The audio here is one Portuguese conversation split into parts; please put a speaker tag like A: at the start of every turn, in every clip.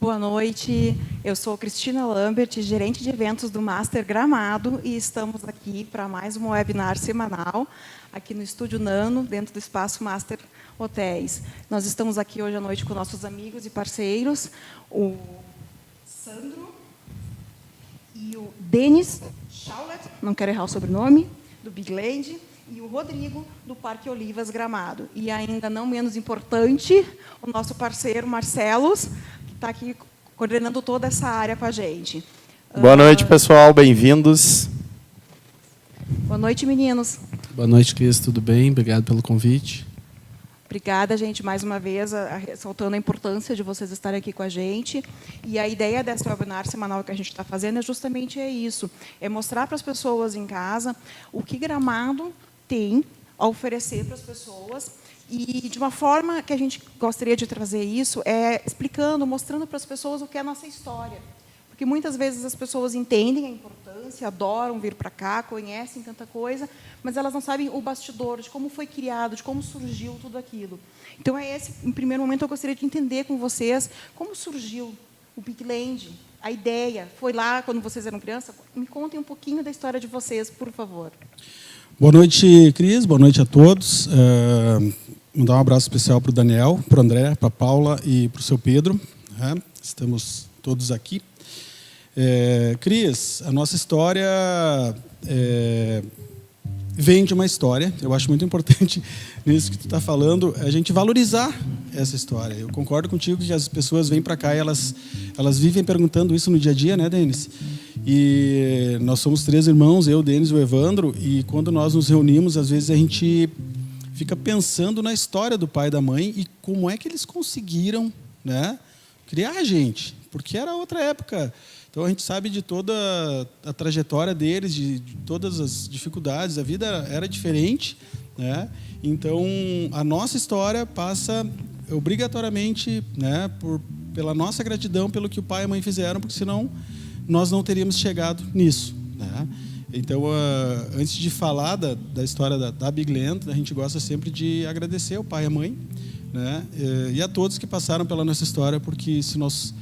A: Boa noite, eu sou Cristina Lambert, gerente de eventos do Master Gramado, e estamos aqui para mais um webinar semanal, aqui no Estúdio Nano, dentro do Espaço Master Hotéis. Nós estamos aqui hoje à noite com nossos amigos e parceiros, o Sandro e o Denis Schaulet, não quero errar o sobrenome, do Big Land, e o Rodrigo, do Parque Olivas Gramado. E ainda não menos importante, o nosso parceiro Marcelos, está aqui coordenando toda essa área com a gente.
B: Boa noite, pessoal. Bem-vindos.
A: Boa noite, meninos.
C: Boa noite, Cris. Tudo bem? Obrigado pelo convite.
A: Obrigada, gente, mais uma vez, ressaltando a importância de vocês estarem aqui com a gente. E a ideia dessa webinar semanal que a gente está fazendo é justamente isso, é mostrar para as pessoas em casa o que Gramado tem a oferecer para as pessoas. E, de uma forma que a gente gostaria de trazer isso, é explicando, mostrando para as pessoas o que é a nossa história. Porque, muitas vezes, as pessoas entendem a importância, adoram vir para cá, conhecem tanta coisa, mas elas não sabem o bastidor, de como foi criado, de como surgiu tudo aquilo. Então, em primeiro momento, eu gostaria de entender com vocês como surgiu o Big Land, a ideia. Foi lá, quando vocês eram crianças? Me contem um pouquinho da história de vocês, por favor.
D: Boa noite, Cris. Boa noite a todos. Mandar um abraço especial para o Daniel, para o André, para a Paula e para o seu Pedro. Estamos todos aqui. Cris, a nossa história vem de uma história. Eu acho muito importante nisso que tu está falando, a gente valorizar essa história. Eu concordo contigo que as pessoas vêm para cá e elas vivem perguntando isso no dia a dia, né, Denis? E nós somos 3 irmãos, eu, Denis e o Evandro, e quando nós nos reunimos, às vezes a gente fica pensando na história do pai e da mãe e como é que eles conseguiram, né, criar a gente, porque era outra época. Então, a gente sabe de toda a trajetória deles, de todas as dificuldades, a vida era diferente, né? Então, a nossa história passa obrigatoriamente, né, pela nossa gratidão pelo que o pai e a mãe fizeram, porque senão nós não teríamos chegado nisso, né? Então, antes de falar da história da Big Land, a gente gosta sempre de agradecer ao pai e à mãe, né, e a todos que passaram pela nossa história, porque se nós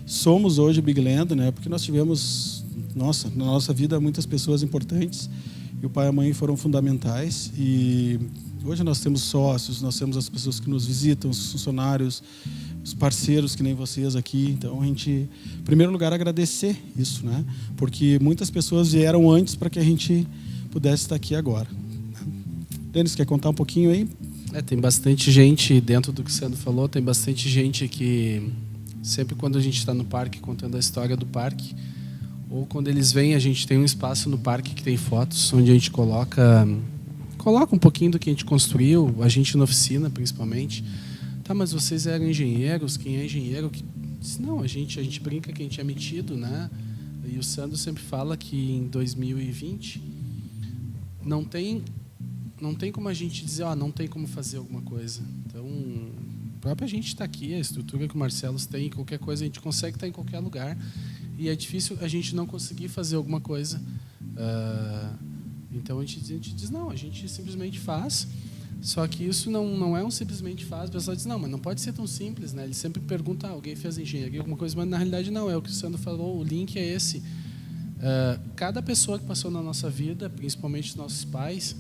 D: somos hoje Big Land, né, porque nós tivemos, na nossa vida, muitas pessoas importantes, e o pai e a mãe foram fundamentais, e hoje nós temos sócios, nós temos as pessoas que nos visitam, os funcionários, os parceiros que nem vocês aqui. Então, a gente, em primeiro lugar, agradecer isso, né? Porque muitas pessoas vieram antes para que a gente pudesse estar aqui agora. Denis, quer contar um pouquinho aí?
C: Tem bastante gente, dentro do que o Sandro falou, tem bastante gente que, sempre quando a gente está no parque, contando a história do parque, ou quando eles vêm, a gente tem um espaço no parque que tem fotos, onde a gente coloca um pouquinho do que a gente construiu, a gente na oficina, principalmente. Tá, mas vocês eram engenheiros? Quem é engenheiro? Não, a gente brinca que a gente é metido, né? E o Sandro sempre fala que em 2020 não tem como a gente dizer, não tem como fazer alguma coisa. Então, a própria gente está aqui, a estrutura que o Marcelo tem, qualquer coisa, a gente consegue estar em qualquer lugar. E é difícil a gente não conseguir fazer alguma coisa. Então, a gente diz, não, a gente simplesmente faz. Só que isso não é um simplesmente faz. O pessoal diz, não, mas não pode ser tão simples, né? Ele sempre pergunta, alguém fez engenharia, alguma coisa, mas na realidade não, é o que o Sandro falou, o link é esse. Cada pessoa que passou na nossa vida, principalmente os nossos pais,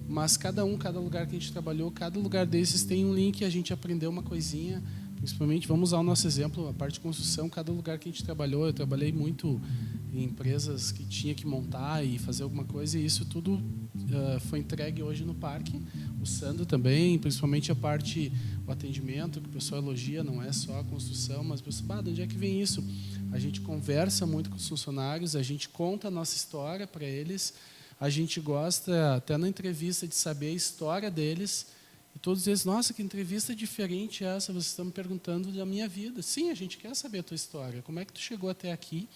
C: mas cada lugar que a gente trabalhou, cada lugar desses tem um link, a gente aprendeu uma coisinha, principalmente, vamos usar o nosso exemplo, a parte de construção, cada lugar que a gente trabalhou, eu trabalhei muito em empresas que tinha que montar e fazer alguma coisa, e isso tudo foi entregue hoje no parque. O Sandro também, principalmente a parte, o atendimento, que o pessoal elogia, não é só a construção, mas o pessoal, de onde é que vem isso? A gente conversa muito com os funcionários, a gente conta a nossa história para eles, a gente gosta, até na entrevista, de saber a história deles, e todos eles, nossa, que entrevista diferente é essa, vocês estão me perguntando da minha vida. Sim, a gente quer saber a tua história, como é que tu chegou até aqui,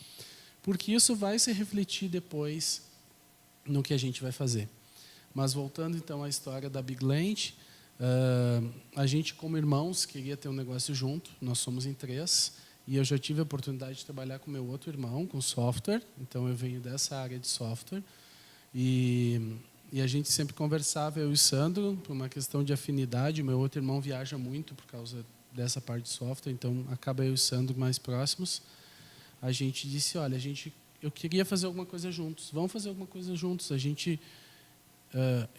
C: porque isso vai se refletir depois no que a gente vai fazer. Mas voltando então à história da Big Land, a gente como irmãos queria ter um negócio junto, nós somos em 3, e eu já tive a oportunidade de trabalhar com meu outro irmão, com software, então eu venho dessa área de software, e a gente sempre conversava, eu e o Sandro, por uma questão de afinidade, meu outro irmão viaja muito por causa dessa parte de software, então acaba eu e o Sandro mais próximos. A gente disse, olha, eu queria fazer alguma coisa juntos, vamos fazer alguma coisa juntos.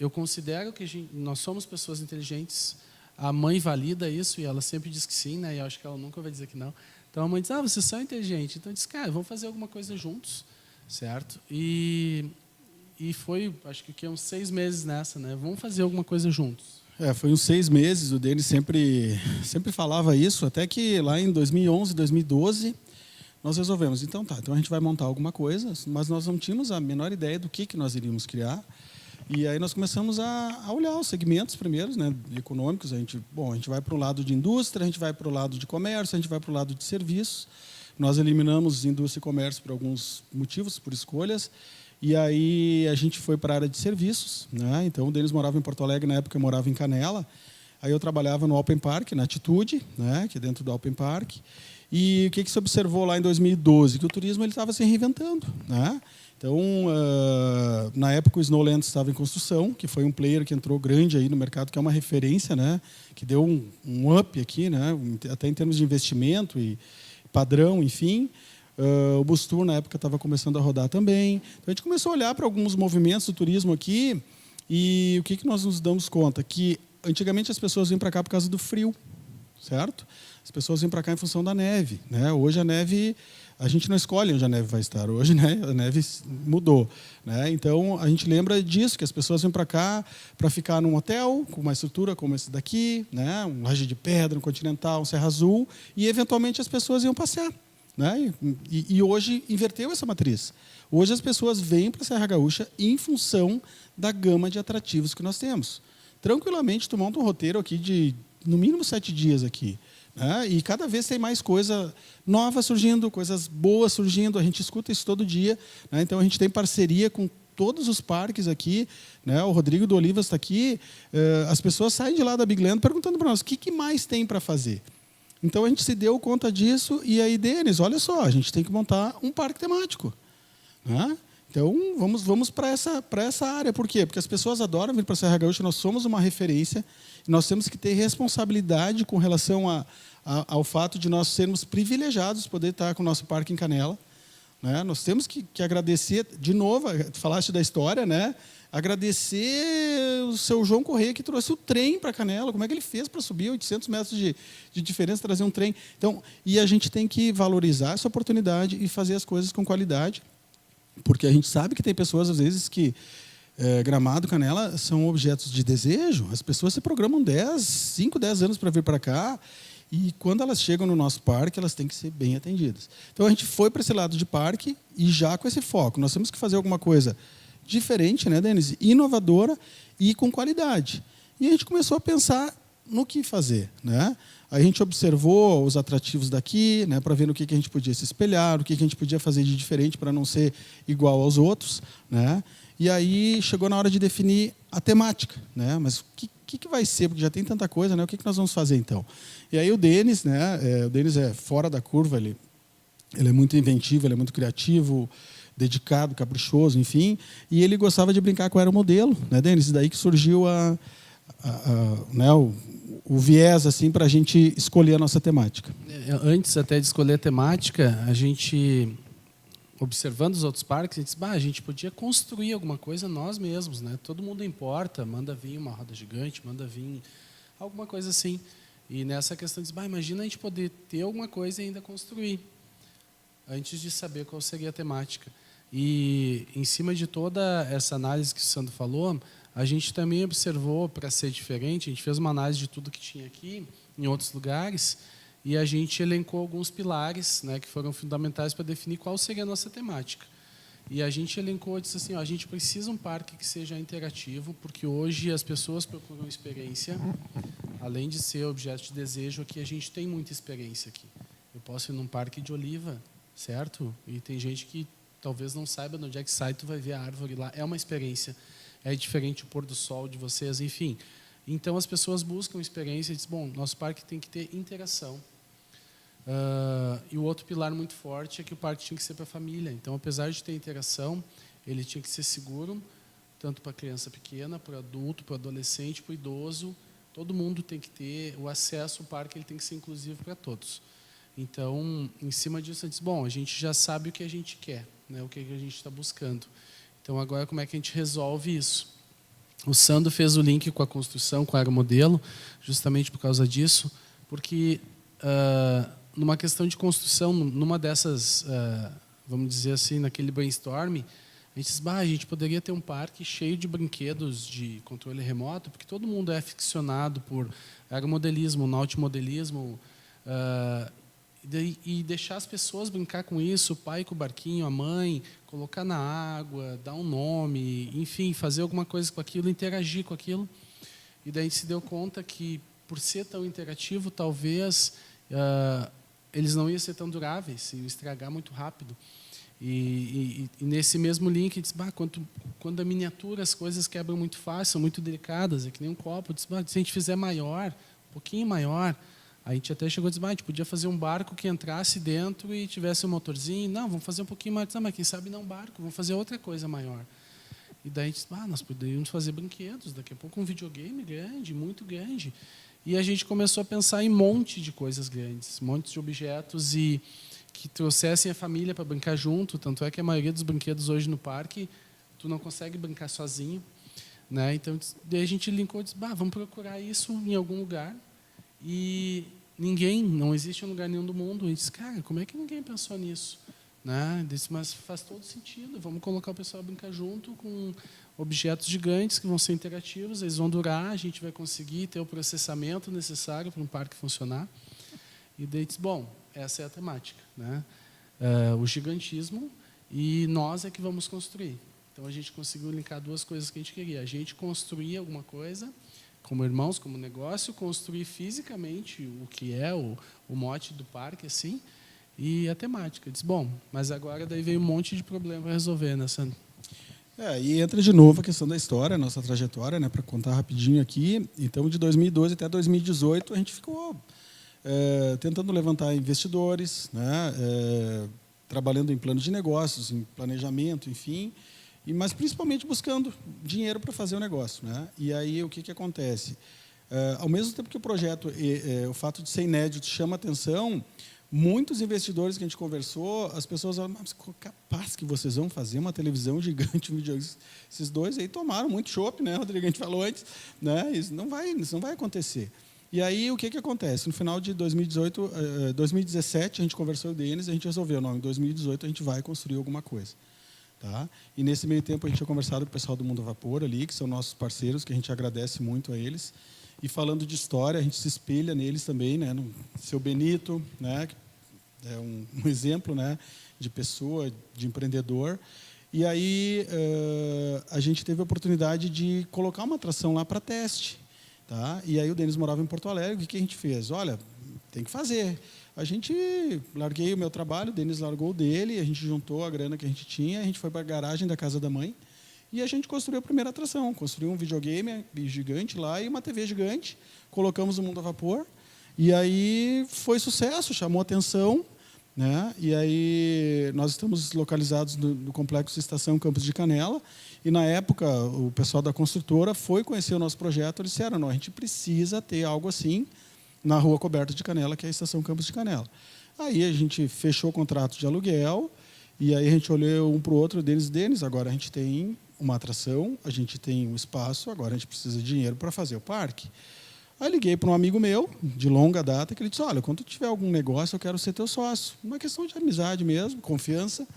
C: Eu considero que nós somos pessoas inteligentes, a mãe valida isso e ela sempre diz que sim, né? E eu acho que ela nunca vai dizer que não. Então a mãe diz, vocês são inteligentes. Então eu disse, cara, vamos fazer alguma coisa juntos, certo? E foi, acho que uns 6 meses nessa, né? Vamos fazer alguma coisa juntos.
D: Foi uns 6 meses, o Denis sempre falava isso, até que lá em 2011, 2012, nós resolvemos, então a gente vai montar alguma coisa, mas nós não tínhamos a menor ideia do que nós iríamos criar. E aí nós começamos a olhar os segmentos primeiros, né, econômicos. A gente vai para o lado de indústria, a gente vai para o lado de comércio, a gente vai para o lado de serviços. Nós eliminamos indústria e comércio por alguns motivos, por escolhas. E aí a gente foi para a área de serviços, né? Então o Denis morava em Porto Alegre, na época eu morava em Canela. Aí eu trabalhava no Open Park, na Atitude, né, que é dentro do Open Park. E o que se observou lá em 2012? Que o turismo estava se reinventando, né? Então, na época, o Snowland estava em construção, que foi um player que entrou grande aí no mercado, que é uma referência, né, que deu um up aqui, né, até em termos de investimento e padrão, enfim. O Bus Tour, na época, estava começando a rodar também. Então, a gente começou a olhar para alguns movimentos do turismo aqui e o que nós nos damos conta? Que, antigamente, as pessoas vinham para cá por causa do frio, certo? As pessoas vinham para cá em função da neve, né? Hoje a neve, a gente não escolhe onde a neve vai estar. Hoje, né, a neve mudou, né? Então a gente lembra disso, que as pessoas vêm para cá para ficar num hotel com uma estrutura como esse daqui, né? Um Laje de Pedra, um Continental, um Serra Azul, e eventualmente as pessoas iam passear, né? E hoje inverteu essa matriz. Hoje as pessoas vêm para a Serra Gaúcha em função da gama de atrativos que nós temos. Tranquilamente, tu monta um roteiro aqui de no mínimo 7 dias aqui. E cada vez tem mais coisa nova surgindo, coisas boas surgindo, a gente escuta isso todo dia, né? Então a gente tem parceria com todos os parques aqui, né? O Rodrigo do Olivas está aqui, as pessoas saem de lá da Big Land perguntando para nós o que mais tem para fazer. Então a gente se deu conta disso e aí, Denis, olha só, a gente tem que montar um parque temático, né? Então vamos para essa área. Por quê? Porque as pessoas adoram vir para a Serra Gaúcha, nós somos uma referência. Nós temos que ter responsabilidade com relação ao fato de nós sermos privilegiados poder estar com o nosso parque em Canela, né? Nós temos que agradecer, de novo, falaste da história, né? Agradecer o seu João Corrêa, que trouxe o trem para Canela. Como é que ele fez para subir 800 metros de diferença, trazer um trem? Então, e a gente tem que valorizar essa oportunidade e fazer as coisas com qualidade, porque a gente sabe que tem pessoas, às vezes, que Gramado, Canela são objetos de desejo. As pessoas se programam 5, 10 anos para vir para cá e quando elas chegam no nosso parque, elas têm que ser bem atendidas. Então, a gente foi para esse lado de parque e já com esse foco. Nós temos que fazer alguma coisa diferente, né, Denis? Inovadora e com qualidade. E a gente começou a pensar no que fazer, né? A gente observou os atrativos daqui, né, para ver no que a gente podia se espelhar, o que a gente podia fazer de diferente para não ser igual aos outros, né? E aí chegou na hora de definir a temática, né? Mas o que vai ser? Porque já tem tanta coisa, né? O que nós vamos fazer então? E aí o Denis, né? O Denis é fora da curva, ele é muito inventivo, ele é muito criativo, dedicado, caprichoso, enfim. E ele gostava de brincar com o aeromodelo, né, Denis? E daí que surgiu né, o viés assim para a gente escolher a nossa temática.
C: Antes até de escolher a temática, a gente, observando os outros parques, a gente disse, a gente podia construir alguma coisa nós mesmos, né? Todo mundo importa, manda vir uma roda gigante, manda vir alguma coisa assim. E nessa questão, disse, imagina a gente poder ter alguma coisa e ainda construir, antes de saber qual seria a temática. E em cima de toda essa análise que o Sandro falou, a gente também observou, para ser diferente, a gente fez uma análise de tudo que tinha aqui, em outros lugares, e a gente elencou alguns pilares, né, que foram fundamentais para definir qual seria a nossa temática. E a gente elencou e disse assim, a gente precisa um parque que seja interativo, porque hoje as pessoas procuram experiência, além de ser objeto de desejo, aqui a gente tem muita experiência aqui. Eu posso ir num parque de oliva, certo? E tem gente que talvez não saiba de onde é que sai, tu vai ver a árvore lá, é uma experiência. É diferente o pôr do sol de vocês, enfim. Então, as pessoas buscam experiência e dizem, nosso parque tem que ter interação. E o outro pilar muito forte é que o parque tinha que ser para a família. Então, apesar de ter interação, ele tinha que ser seguro, tanto para a criança pequena, para o adulto, para o adolescente, para o idoso, todo mundo tem que ter o acesso ao parque, ele tem que ser inclusivo para todos. Então, em cima disso, a gente diz, bom, a gente já sabe o que a gente quer, né, o que a gente está buscando. Então, agora, como é que a gente resolve isso? O Sandro fez o link com a construção, com o aeromodelo, justamente por causa disso, porque numa questão de construção, numa dessas, vamos dizer assim, naquele brainstorm, a gente diz, a gente poderia ter um parque cheio de brinquedos de controle remoto, porque todo mundo é aficionado por aeromodelismo, nautimodelismo, e deixar as pessoas brincar com isso, o pai com o barquinho, a mãe, colocar na água, dar um nome, enfim, fazer alguma coisa com aquilo, interagir com aquilo. E daí a gente se deu conta que, por ser tão interativo, talvez eles não iam ser tão duráveis, iam estragar muito rápido. E nesse mesmo link, diz, quando a miniatura, as coisas quebram muito fácil, são muito delicadas, é que nem um copo. Diz, se a gente fizer maior, um pouquinho maior, a gente até chegou a dizer, a gente podia fazer um barco que entrasse dentro e tivesse um motorzinho. Não, vamos fazer um pouquinho mais. Não, mas quem sabe não um barco, vamos fazer outra coisa maior. E daí a gente disse, nós poderíamos fazer brinquedos, daqui a pouco um videogame grande, muito grande. E a gente começou a pensar em um monte de coisas grandes, montes de objetos e que trouxessem a família para brincar junto. Tanto é que a maioria dos brinquedos hoje no parque, tu não consegue brincar sozinho, né? Então, daí a gente linkou e disse, vamos procurar isso em algum lugar. E não existe em lugar nenhum do mundo. E disse, cara, como é que ninguém pensou nisso? Né? Disse, mas faz todo sentido, vamos colocar o pessoal a brincar junto com objetos gigantes que vão ser interativos, eles vão durar, a gente vai conseguir ter o processamento necessário para um parque funcionar. E daí disse, bom, essa é a temática, né? O gigantismo, e nós é que vamos construir. Então, a gente conseguiu linkar duas coisas que a gente queria. A gente construir alguma coisa, como irmãos, como negócio, construir fisicamente o que é o mote do parque, assim, e a temática. Diz, bom, mas agora daí veio um monte de problema para resolver, né, Sandro?
D: E entra de novo a questão da história, nossa trajetória, né, para contar rapidinho aqui. Então, de 2012 até 2018, a gente ficou tentando levantar investidores, né, trabalhando em planos de negócios, em planejamento, enfim, mas principalmente buscando dinheiro para fazer o negócio, né? E aí o que acontece? Ao mesmo tempo que o projeto, o fato de ser inédito, chama atenção, muitos investidores que a gente conversou, as pessoas falaram, mas capaz que vocês vão fazer uma televisão gigante, um videogame. Esses dois aí tomaram muito chopp, né, Rodrigo? A gente falou antes, né? Isso não vai acontecer. E aí o que acontece? No final de 2017, a gente conversou com eles, a gente resolveu, não, em 2018 a gente vai construir alguma coisa. Tá? E nesse meio tempo a gente tinha conversado com o pessoal do Mundo a Vapor ali, que são nossos parceiros, que a gente agradece muito a eles. E falando de história, a gente se espelha neles também, né? No seu Benito, né? É um exemplo, né, de pessoa, de empreendedor. E aí a gente teve a oportunidade de colocar uma atração lá para teste. Tá? E aí o Denis morava em Porto Alegre, o que a gente fez? Olha, tem que fazer. Larguei o meu trabalho, o Denis largou o dele, a gente juntou a grana que a gente tinha, a gente foi para a garagem da casa da mãe e a gente construiu a primeira atração. Construiu um videogame gigante lá e uma TV gigante, colocamos o Mundo a Vapor e aí foi sucesso, chamou atenção, né? E aí nós estamos localizados no Complexo Estação Campos de Canela e, na época, o pessoal da construtora foi conhecer o nosso projeto e disseram, não, a gente precisa ter algo assim na Rua Coberta de Canela, que é a Estação Campos de Canela. Aí a gente fechou o contrato de aluguel e aí a gente olhou um para o outro, Denis, agora a gente tem uma atração, a gente tem um espaço, agora a gente precisa de dinheiro para fazer o parque. Aí liguei para um amigo meu, de longa data, que ele disse, olha, quando tiver algum negócio, eu quero ser teu sócio. Uma questão de amizade mesmo, confiança.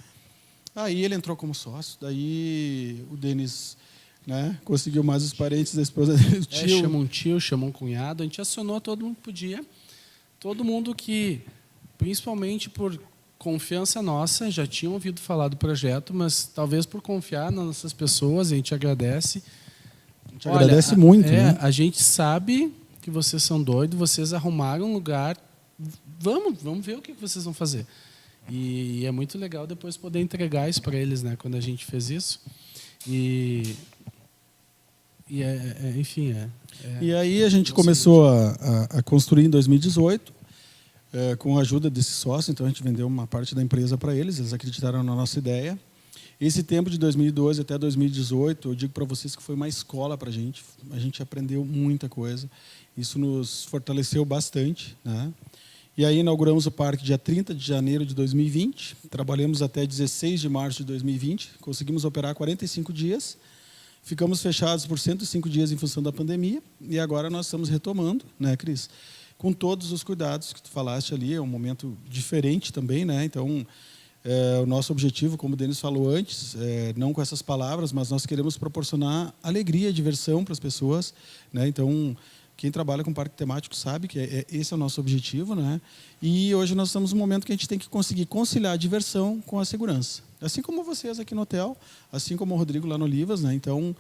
D: Aí ele entrou como sócio, daí o Denis, né, conseguiu mais os parentes da esposa dele, o tio.
C: Chama um tio, chama um cunhado, a gente acionou todo mundo que podia. Todo mundo que, principalmente por confiança nossa, já tinham ouvido falar do projeto, mas talvez por confiar nas nossas pessoas, a gente agradece.
D: A gente agradece muito. Né?
C: A gente sabe que vocês são doidos, vocês arrumaram um lugar, vamos ver o que vocês vão fazer. E é muito legal depois poder entregar isso para eles, né, quando a gente fez isso. E
D: aí a gente começou a construir em 2018, com a ajuda desse sócio, então a gente vendeu uma parte da empresa para eles, eles acreditaram na nossa ideia. Esse tempo de 2012 até 2018, eu digo para vocês que foi uma escola para a gente. A gente aprendeu muita coisa. Isso nos fortaleceu bastante, né? E aí inauguramos o parque dia 30 de janeiro de 2020. Trabalhamos até 16 de março de 2020. Conseguimos operar 45 dias. Ficamos fechados por 105 dias em função da pandemia. E agora nós estamos retomando, né, Cris? Com todos os cuidados que tu falaste ali. É um momento diferente também, né? Então, o nosso objetivo, como o Denis falou antes, não com essas palavras, mas nós queremos proporcionar alegria, diversão para as pessoas, né? Então, quem trabalha com parque temático sabe que esse é o nosso objetivo, né? E hoje nós estamos num momento que a gente tem que conseguir conciliar a diversão com a segurança. Assim como vocês aqui no hotel, assim como o Rodrigo lá no Olivas, né? Então,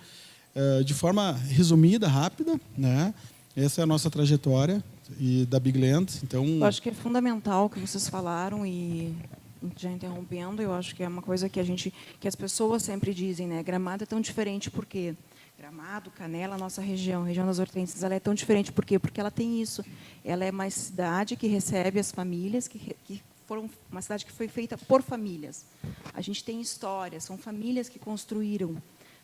D: de forma resumida, rápida, né? Essa é a nossa trajetória e da Big Land. Então,
A: eu acho que é fundamental o que vocês falaram e já interrompendo, eu acho que é uma coisa que as pessoas sempre dizem, né? Gramado é tão diferente porque Gramado, Canela, nossa região das Hortênsias, ela é tão diferente por quê? Porque ela tem isso. Ela é uma cidade que recebe as famílias, que foram uma cidade que foi feita por famílias. A gente tem história, são famílias que construíram,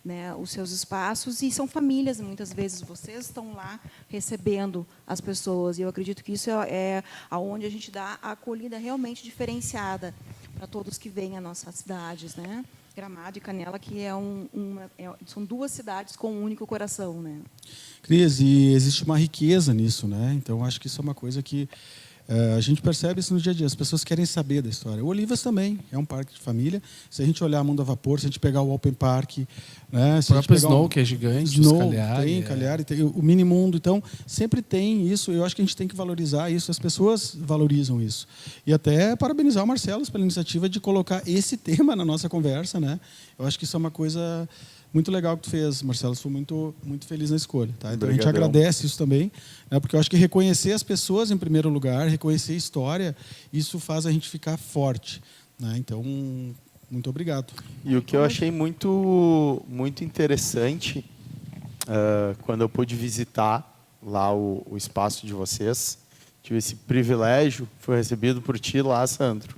A: né, os seus espaços e são famílias, muitas vezes vocês estão lá recebendo as pessoas e eu acredito que isso é aonde a gente dá a acolhida realmente diferenciada para todos que vêm às nossas cidades, né? Gramado e Canela, que são duas cidades com um único coração, né?
D: Cris, e existe uma riqueza nisso, né? Então acho que isso é uma coisa que a gente percebe isso no dia a dia. As pessoas querem saber da história. O Olivas também é um parque de família. Se a gente olhar Mundo a Vapor, se a gente pegar o Open Park, né? Se
C: o próprio Snow, que é gigante,
D: Snow,
C: os Cagliari,
D: Cagliari, tem o Minimundo. Então, sempre tem isso. Eu acho que a gente tem que valorizar isso. As pessoas valorizam isso. E até parabenizar o Marcelo pela iniciativa de colocar esse tema na nossa conversa, né? Eu acho que isso é uma coisa muito legal que tu fez, Marcelo. Fui muito, muito feliz na escolha. Tá? Então, a gente agradece isso também, né? Porque eu acho que reconhecer as pessoas em primeiro lugar, reconhecer a história, isso faz a gente ficar forte, né? Então, muito obrigado.
B: E o que eu achei muito, muito interessante, quando eu pude visitar lá o espaço de vocês, tive esse privilégio, fui recebido por ti lá, Sandro,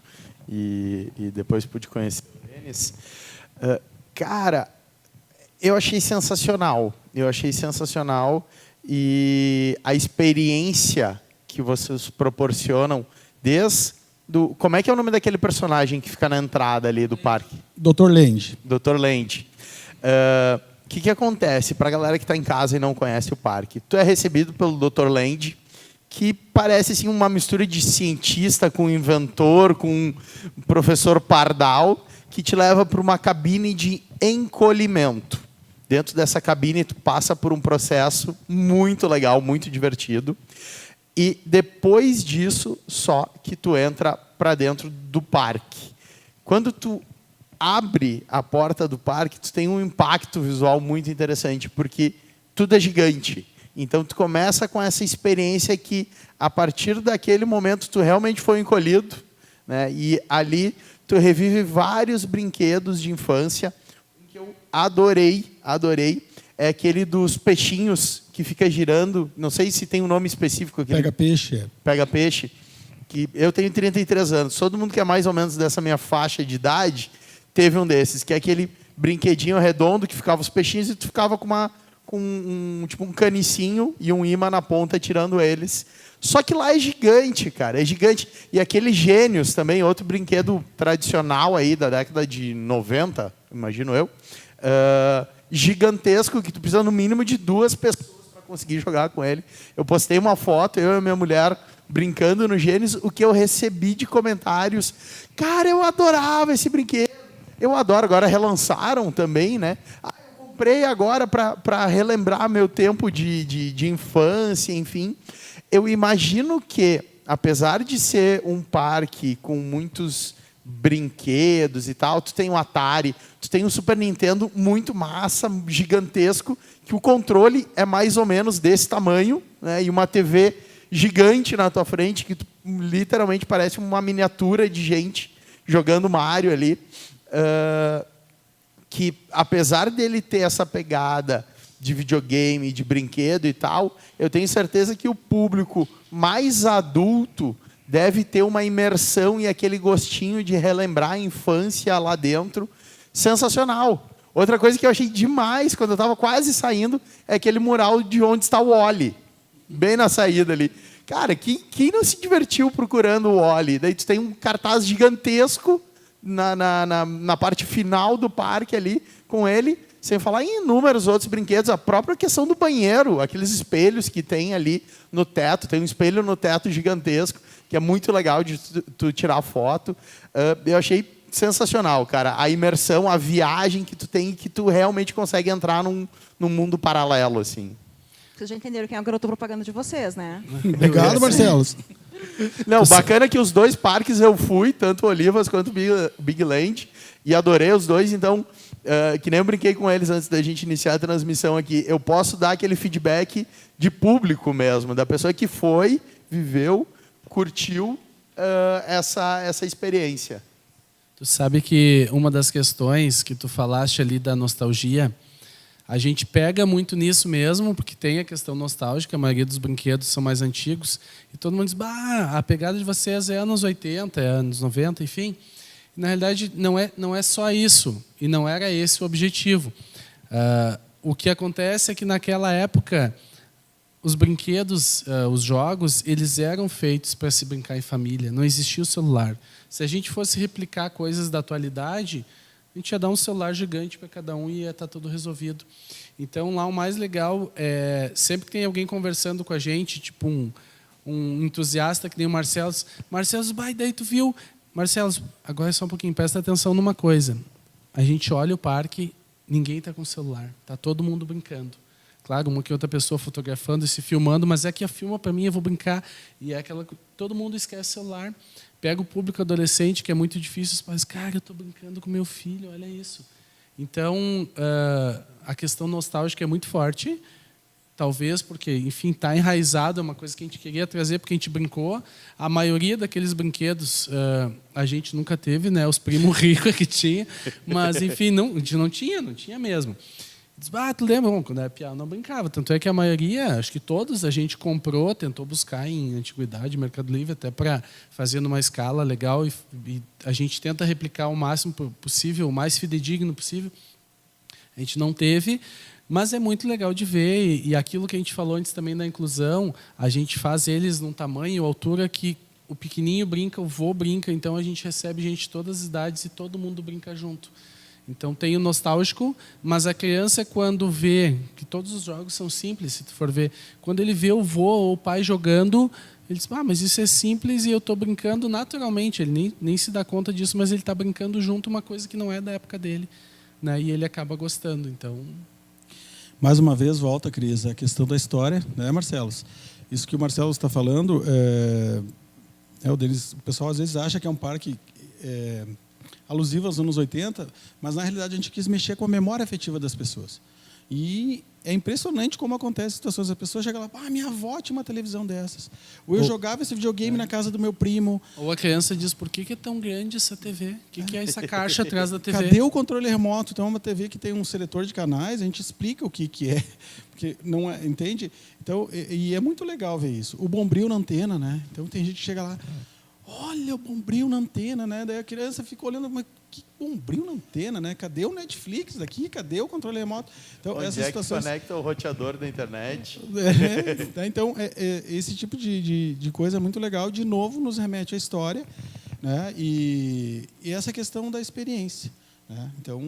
B: e depois pude conhecer o Denis. Cara, eu achei sensacional. E a experiência que vocês proporcionam como é que é o nome daquele personagem que fica na entrada ali do parque?
D: Dr. Land.
B: Dr. Land. O que acontece para a galera que está em casa e não conhece o parque? Tu é recebido pelo Dr. Land, que parece assim, uma mistura de cientista com inventor, com professor Pardal, que te leva para uma cabine de encolhimento. Dentro dessa cabine, tu passa por um processo muito legal, muito divertido. E depois disso, só que tu entra para dentro do parque. Quando tu abre a porta do parque, tu tem um impacto visual muito interessante, porque tudo é gigante. Então, tu começa com essa experiência que, a partir daquele momento, tu realmente foi encolhido, né? E ali tu revive vários brinquedos de infância. Que eu adorei, é aquele dos peixinhos que fica girando, não sei se tem um nome específico.
D: Pega peixe.
B: Pega peixe. Que eu tenho 33 anos, todo mundo que é mais ou menos dessa minha faixa de idade teve um desses, que é aquele brinquedinho redondo que ficava os peixinhos e tu ficava com um canicinho e um imã na ponta tirando eles. Só que lá é gigante, cara, é gigante. E aqueles Gênios também, outro brinquedo tradicional aí da década de 90, imagino eu, gigantesco, que tu precisa no mínimo de 2 pessoas para conseguir jogar com ele. Eu postei uma foto, eu e a minha mulher brincando no Gênios, o que eu recebi de comentários. Cara, eu adorava esse brinquedo. Eu adoro. Agora relançaram também, né? Eu comprei agora para relembrar meu tempo de infância, enfim. Eu imagino que, apesar de ser um parque com muitos brinquedos e tal, tu tem um Atari, tu tem um Super Nintendo muito massa, gigantesco, que o controle é mais ou menos desse tamanho, né? E uma TV gigante na tua frente, que tu, literalmente parece uma miniatura de gente jogando Mario ali. Que, apesar dele ter essa pegada de videogame, de brinquedo e tal, eu tenho certeza que o público mais adulto deve ter uma imersão e aquele gostinho de relembrar a infância lá dentro, sensacional. Outra coisa que eu achei demais, quando eu estava quase saindo, é aquele mural de onde está o Wally. Bem na saída ali. Cara, quem não se divertiu procurando o Wally? Daí tu tem um cartaz gigantesco na parte final do parque ali, com ele, sem falar em inúmeros outros brinquedos. A própria questão do banheiro, aqueles espelhos que tem ali no teto. Tem um espelho no teto gigantesco, que é muito legal de tu tirar foto. Eu achei sensacional, cara. A imersão, a viagem que tu tem, que tu realmente consegue entrar num mundo paralelo, assim.
A: Vocês já entenderam quem é o garoto propaganda de vocês, né?
D: Obrigado, Marcelo.
B: Não, bacana que os dois parques eu fui, tanto Olivas quanto Big Land, e adorei os dois. Então, que nem eu brinquei com eles antes da gente iniciar a transmissão aqui, eu posso dar aquele feedback de público mesmo, da pessoa que foi, viveu, curtiu essa experiência.
C: Tu sabe que uma das questões que tu falaste ali da nostalgia, a gente pega muito nisso mesmo, porque tem a questão nostálgica, a maioria dos brinquedos são mais antigos, e todo mundo diz, a pegada de vocês é anos 80, é anos 90, enfim. E, na realidade, não é só isso, e não era esse o objetivo. O que acontece é que, naquela época, os brinquedos, os jogos, eles eram feitos para se brincar em família, não existia o celular. Se a gente fosse replicar coisas da atualidade, a gente ia dar um celular gigante para cada um e ia estar tudo resolvido. Então, lá o mais legal é, sempre que tem alguém conversando com a gente, tipo um entusiasta que nem o Marcelo, daí tu viu... Marcelo, agora é só um pouquinho, presta atenção numa coisa. A gente olha o parque, ninguém está com celular, está todo mundo brincando. Claro, uma que outra pessoa fotografando e se filmando, mas é que a filma para mim, eu vou brincar. E é aquela... Todo mundo esquece o celular. Pega o público adolescente, que é muito difícil, e fala, cara, eu estou brincando com meu filho, olha isso. Então, a questão nostálgica é muito forte, talvez porque, enfim, está enraizado, é uma coisa que a gente queria trazer porque a gente brincou. A maioria daqueles brinquedos a gente nunca teve, né? Os primos ricos que tinha, mas, enfim, a gente não tinha mesmo. Diz, tu lembra? Bom, quando era piada, não brincava. Tanto é que a maioria, acho que todos, a gente comprou, tentou buscar em antiguidade, Mercado Livre, até para fazer numa escala legal. E a gente tenta replicar o máximo possível, o mais fidedigno possível. A gente não teve, mas é muito legal de ver. E aquilo que a gente falou antes também da inclusão, a gente faz eles num tamanho, altura que o pequenininho brinca, o vô brinca. Então a gente recebe gente de todas as idades e todo mundo brinca junto. Então tem o nostálgico, mas a criança, quando vê, que todos os jogos são simples, se tu for ver, quando ele vê o vô ou o pai jogando, ele diz, mas isso é simples e eu estou brincando naturalmente. Ele nem se dá conta disso, mas ele está brincando junto uma coisa que não é da época dele, né? E ele acaba gostando. Então,
D: mais uma vez, volta, Cris, a questão da história, né, Marcelo? Isso que o Marcelo está falando, o pessoal às vezes acha que é um parque... alusivo aos anos 80, mas na realidade a gente quis mexer com a memória afetiva das pessoas. E é impressionante como acontece situações. A pessoa chega lá, minha avó tinha uma televisão dessas. Ou eu jogava esse videogame na casa do meu primo.
C: Ou a criança diz, por que é tão grande essa TV? O que é essa caixa atrás da TV?
D: Cadê o controle remoto? Então é uma TV que tem um seletor de canais, a gente explica o que é, porque não é, entende? Então, e é muito legal ver isso. O Bombril na antena, né? Então tem gente que chega lá, olha o Bombril na antena, né? Daí a criança fica olhando, mas que Bombril na antena, né? Cadê o Netflix daqui? Cadê o controle remoto? Então,
B: onde
D: essas
B: situações... que conecta o roteador da internet?
D: Então, esse tipo de coisa é muito legal. De novo, nos remete à história, né? E essa questão da experiência, né? Então,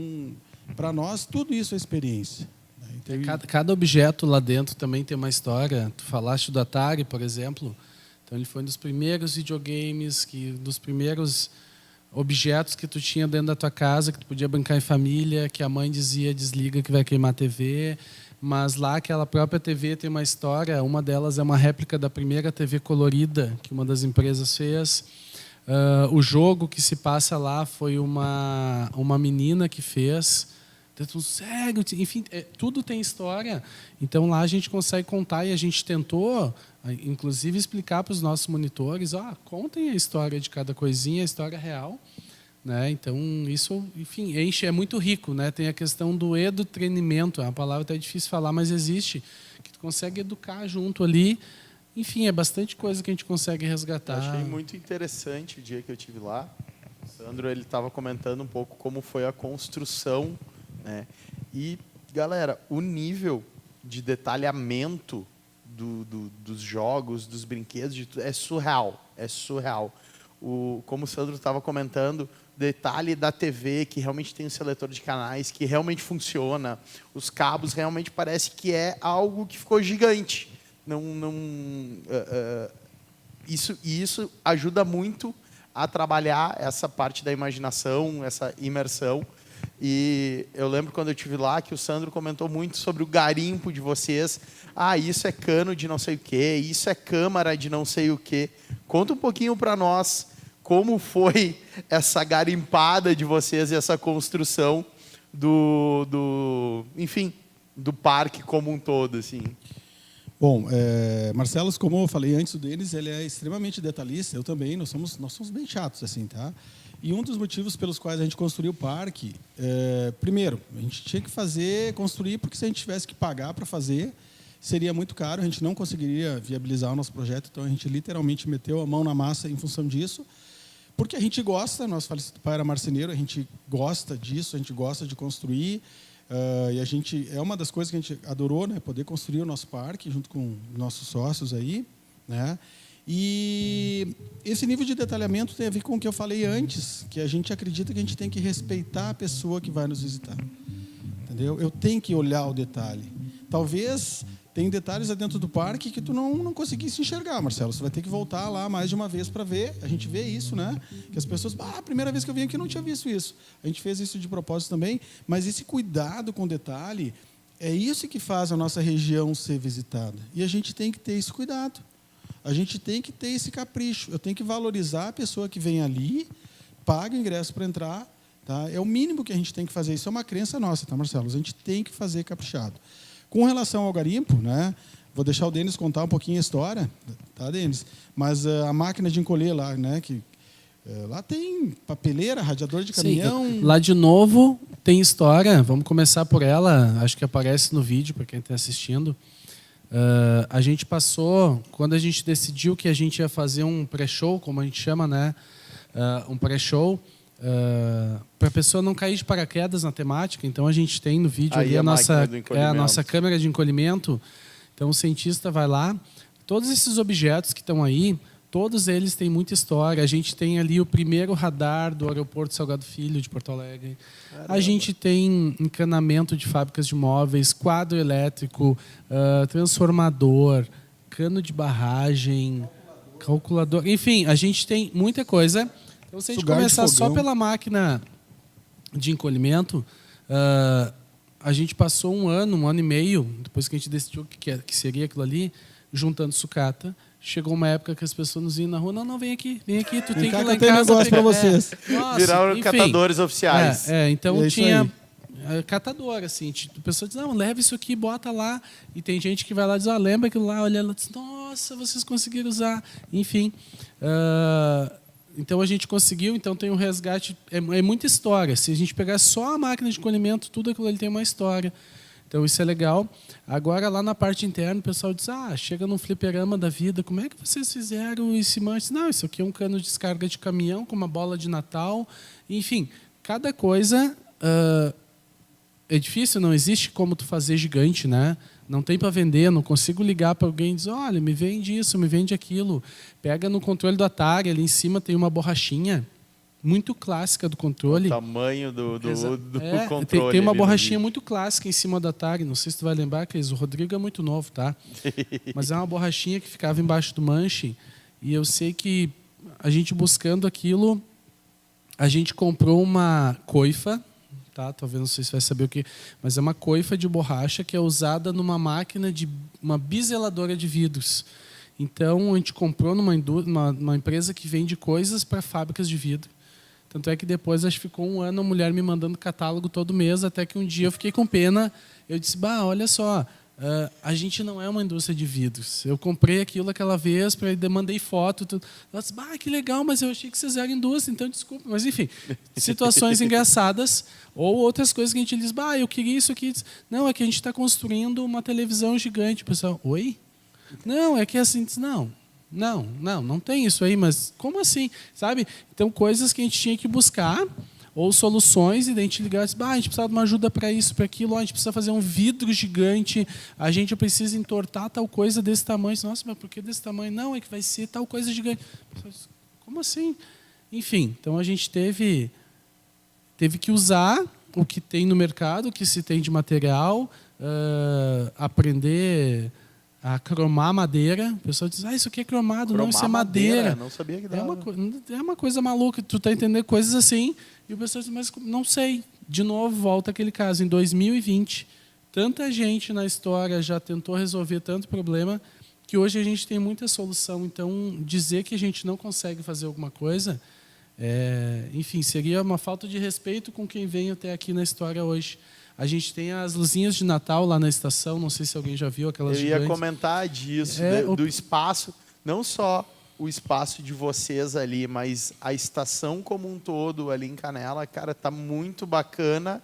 D: para nós, tudo isso é experiência. Então,
C: cada objeto lá dentro também tem uma história. Tu falaste do Atari, por exemplo. Então, ele foi um dos primeiros videogames, dos primeiros objetos que tu tinha dentro da tua casa, que tu podia brincar em família, que a mãe dizia, desliga que vai queimar a TV. Mas lá, aquela própria TV tem uma história. Uma delas é uma réplica da primeira TV colorida que uma das empresas fez. O jogo que se passa lá foi uma menina que fez. Então, sério, enfim, tudo tem história. Então lá a gente consegue contar e a gente tentou, inclusive, explicar para os nossos monitores, contem a história de cada coisinha, a história real, né? Então isso, enfim, é muito rico, né? Tem a questão do edutrenimento, é uma palavra até difícil de falar, mas existe, que tu consegue educar junto ali. Enfim, é bastante coisa que a gente consegue resgatar.
B: Eu achei muito interessante o dia que eu estive lá. Sandro, ele estava comentando um pouco como foi a construção, né? E, galera, o nível de detalhamento dos jogos, dos brinquedos, é surreal. É surreal. Como o Sandro estava comentando, detalhe da TV, que realmente tem um seletor de canais, que realmente funciona. Os cabos realmente parece que é algo que ficou gigante. Isso ajuda muito a trabalhar essa parte da imaginação, essa imersão. E eu lembro quando eu estive lá que o Sandro comentou muito sobre o garimpo de vocês. Isso é cano de não sei o quê, isso é câmara de não sei o quê. Conta um pouquinho para nós como foi essa garimpada de vocês e essa construção enfim, do parque como um todo, assim.
D: Bom, Marcelo, como eu falei antes, o Denis, ele é extremamente detalhista. Eu também, nós somos bem chatos, assim, tá? E um dos motivos pelos quais a gente construiu o parque, primeiro, a gente tinha que construir, porque se a gente tivesse que pagar para fazer, seria muito caro, a gente não conseguiria viabilizar o nosso projeto, então a gente literalmente meteu a mão na massa em função disso, porque a gente gosta, nosso falecido pai era marceneiro, a gente gosta disso, a gente gosta de construir, e a gente, é uma das coisas que a gente adorou, né, poder construir o nosso parque junto com nossos sócios aí, né? E esse nível de detalhamento tem a ver com o que eu falei antes, que a gente acredita que a gente tem que respeitar a pessoa que vai nos visitar. Entendeu? Eu tenho que olhar o detalhe. Talvez tem detalhes dentro do parque que tu não conseguisse enxergar, Marcelo. Você vai ter que voltar lá mais de uma vez para ver. A gente vê isso, né? Que as pessoas, a primeira vez que eu vim aqui eu não tinha visto isso. A gente fez isso de propósito também, mas esse cuidado com o detalhe é isso que faz a nossa região ser visitada. E a gente tem que ter esse cuidado. A gente tem que ter esse capricho. Eu tenho que valorizar a pessoa que vem ali, paga o ingresso para entrar. Tá? É o mínimo que a gente tem que fazer. Isso é uma crença nossa, tá, Marcelo? A gente tem que fazer caprichado. Com relação ao garimpo, né, vou deixar o Denis contar um pouquinho a história, tá, Denis? Mas a máquina de encolher lá, né, que lá tem papeleira, radiador de caminhão.
C: Sim, lá de novo tem história. Vamos começar por ela. Acho que aparece no vídeo para quem está assistindo. A gente passou, quando a gente decidiu que a gente ia fazer um pré-show, como a gente chama, né? Um pré-show, para a pessoa não cair de paraquedas na temática. Então a gente tem no vídeo ali a nossa câmera de encolhimento. Então o cientista vai lá. Todos esses objetos que estão aí, todos eles têm muita história. A gente tem ali o primeiro radar do aeroporto Salgado Filho de Porto Alegre. Caramba. A gente tem encanamento de fábricas de móveis, quadro elétrico, transformador, cano de barragem, calculador. Enfim, a gente tem muita coisa. Então, se a gente começar só pela máquina de encolhimento, a gente passou um ano e meio, depois que a gente decidiu que seria aquilo ali, juntando sucata. Chegou uma época que as pessoas nos iam na rua, não, vem aqui, tu tem que ir lá em casa.
D: Negócio para vocês.
B: Viraram catadores oficiais.
C: Então tinha catador, assim, a pessoa diz, não, leva isso aqui, bota lá, e tem gente que vai lá e diz, lembra aquilo lá, olha, ela diz, nossa, vocês conseguiram usar, enfim. Então a gente conseguiu, então tem um resgate, é muita história. Se a gente pegar só a máquina de colhimento, tudo aquilo ali tem uma história. Então isso é legal. Agora lá na parte interna o pessoal diz, chega num fliperama da vida, como é que vocês fizeram esse manche? Não, isso aqui é um cano de descarga de caminhão com uma bola de Natal. Enfim, cada coisa é difícil, não existe como tu fazer gigante, né? Não tem para vender, não consigo ligar para alguém e dizer, olha, me vende isso, me vende aquilo. Pega no controle do Atari, ali em cima tem uma borrachinha muito clássica do controle.
B: O tamanho do controle.
C: Tem uma borrachinha muito clássica em cima do Atari. Não sei se tu vai lembrar, Cris, o Rodrigo é muito novo, tá? Mas é uma borrachinha que ficava embaixo do manche. E eu sei que a gente buscando aquilo, a gente comprou uma coifa, tá? Talvez não sei se vai saber o que, mas é uma coifa de borracha que é usada numa máquina de uma biseladora de vidros. Então a gente comprou numa empresa que vende coisas para fábricas de vidro. Tanto é que depois, acho que ficou um ano a mulher me mandando catálogo todo mês, até que um dia eu fiquei com pena. Eu disse, olha só, a gente não é uma indústria de vidros. Eu comprei aquilo aquela vez, mandei foto. Tudo. Ela disse, que legal, mas eu achei que vocês eram indústria, então desculpa. Mas enfim, situações engraçadas. Ou outras coisas que a gente diz, eu queria isso aqui. Não, é que a gente está construindo uma televisão gigante. O pessoal, oi? Não, é que assim, não não tem isso aí, mas como assim? Sabe? Então, coisas que a gente tinha que buscar, ou soluções, e daí a gente ligava e disse, a gente precisa de uma ajuda para isso, para aquilo, a gente precisa fazer um vidro gigante, a gente precisa entortar tal coisa desse tamanho. Nossa, mas por que desse tamanho? Não, é que vai ser tal coisa gigante. Como assim? Enfim, então a gente teve que usar o que tem no mercado, o que se tem de material, aprender a cromar madeira. O pessoal diz, isso aqui é cromado, não, isso é madeira.
B: Não sabia que dava.
C: É uma coisa maluca, tu tá entendendo coisas assim, e o pessoal diz, mas não sei. De novo, volta aquele caso, em 2020, tanta gente na história já tentou resolver tanto problema, que hoje a gente tem muita solução. Então, dizer que a gente não consegue fazer alguma coisa, enfim, seria uma falta de respeito com quem vem até aqui na história hoje. A gente tem as luzinhas de Natal lá na estação, não sei se alguém já viu aquelas gigantes.
B: Eu ia comentar disso, do espaço, não só o espaço de vocês ali, mas a estação como um todo ali em Canela, cara, tá muito bacana.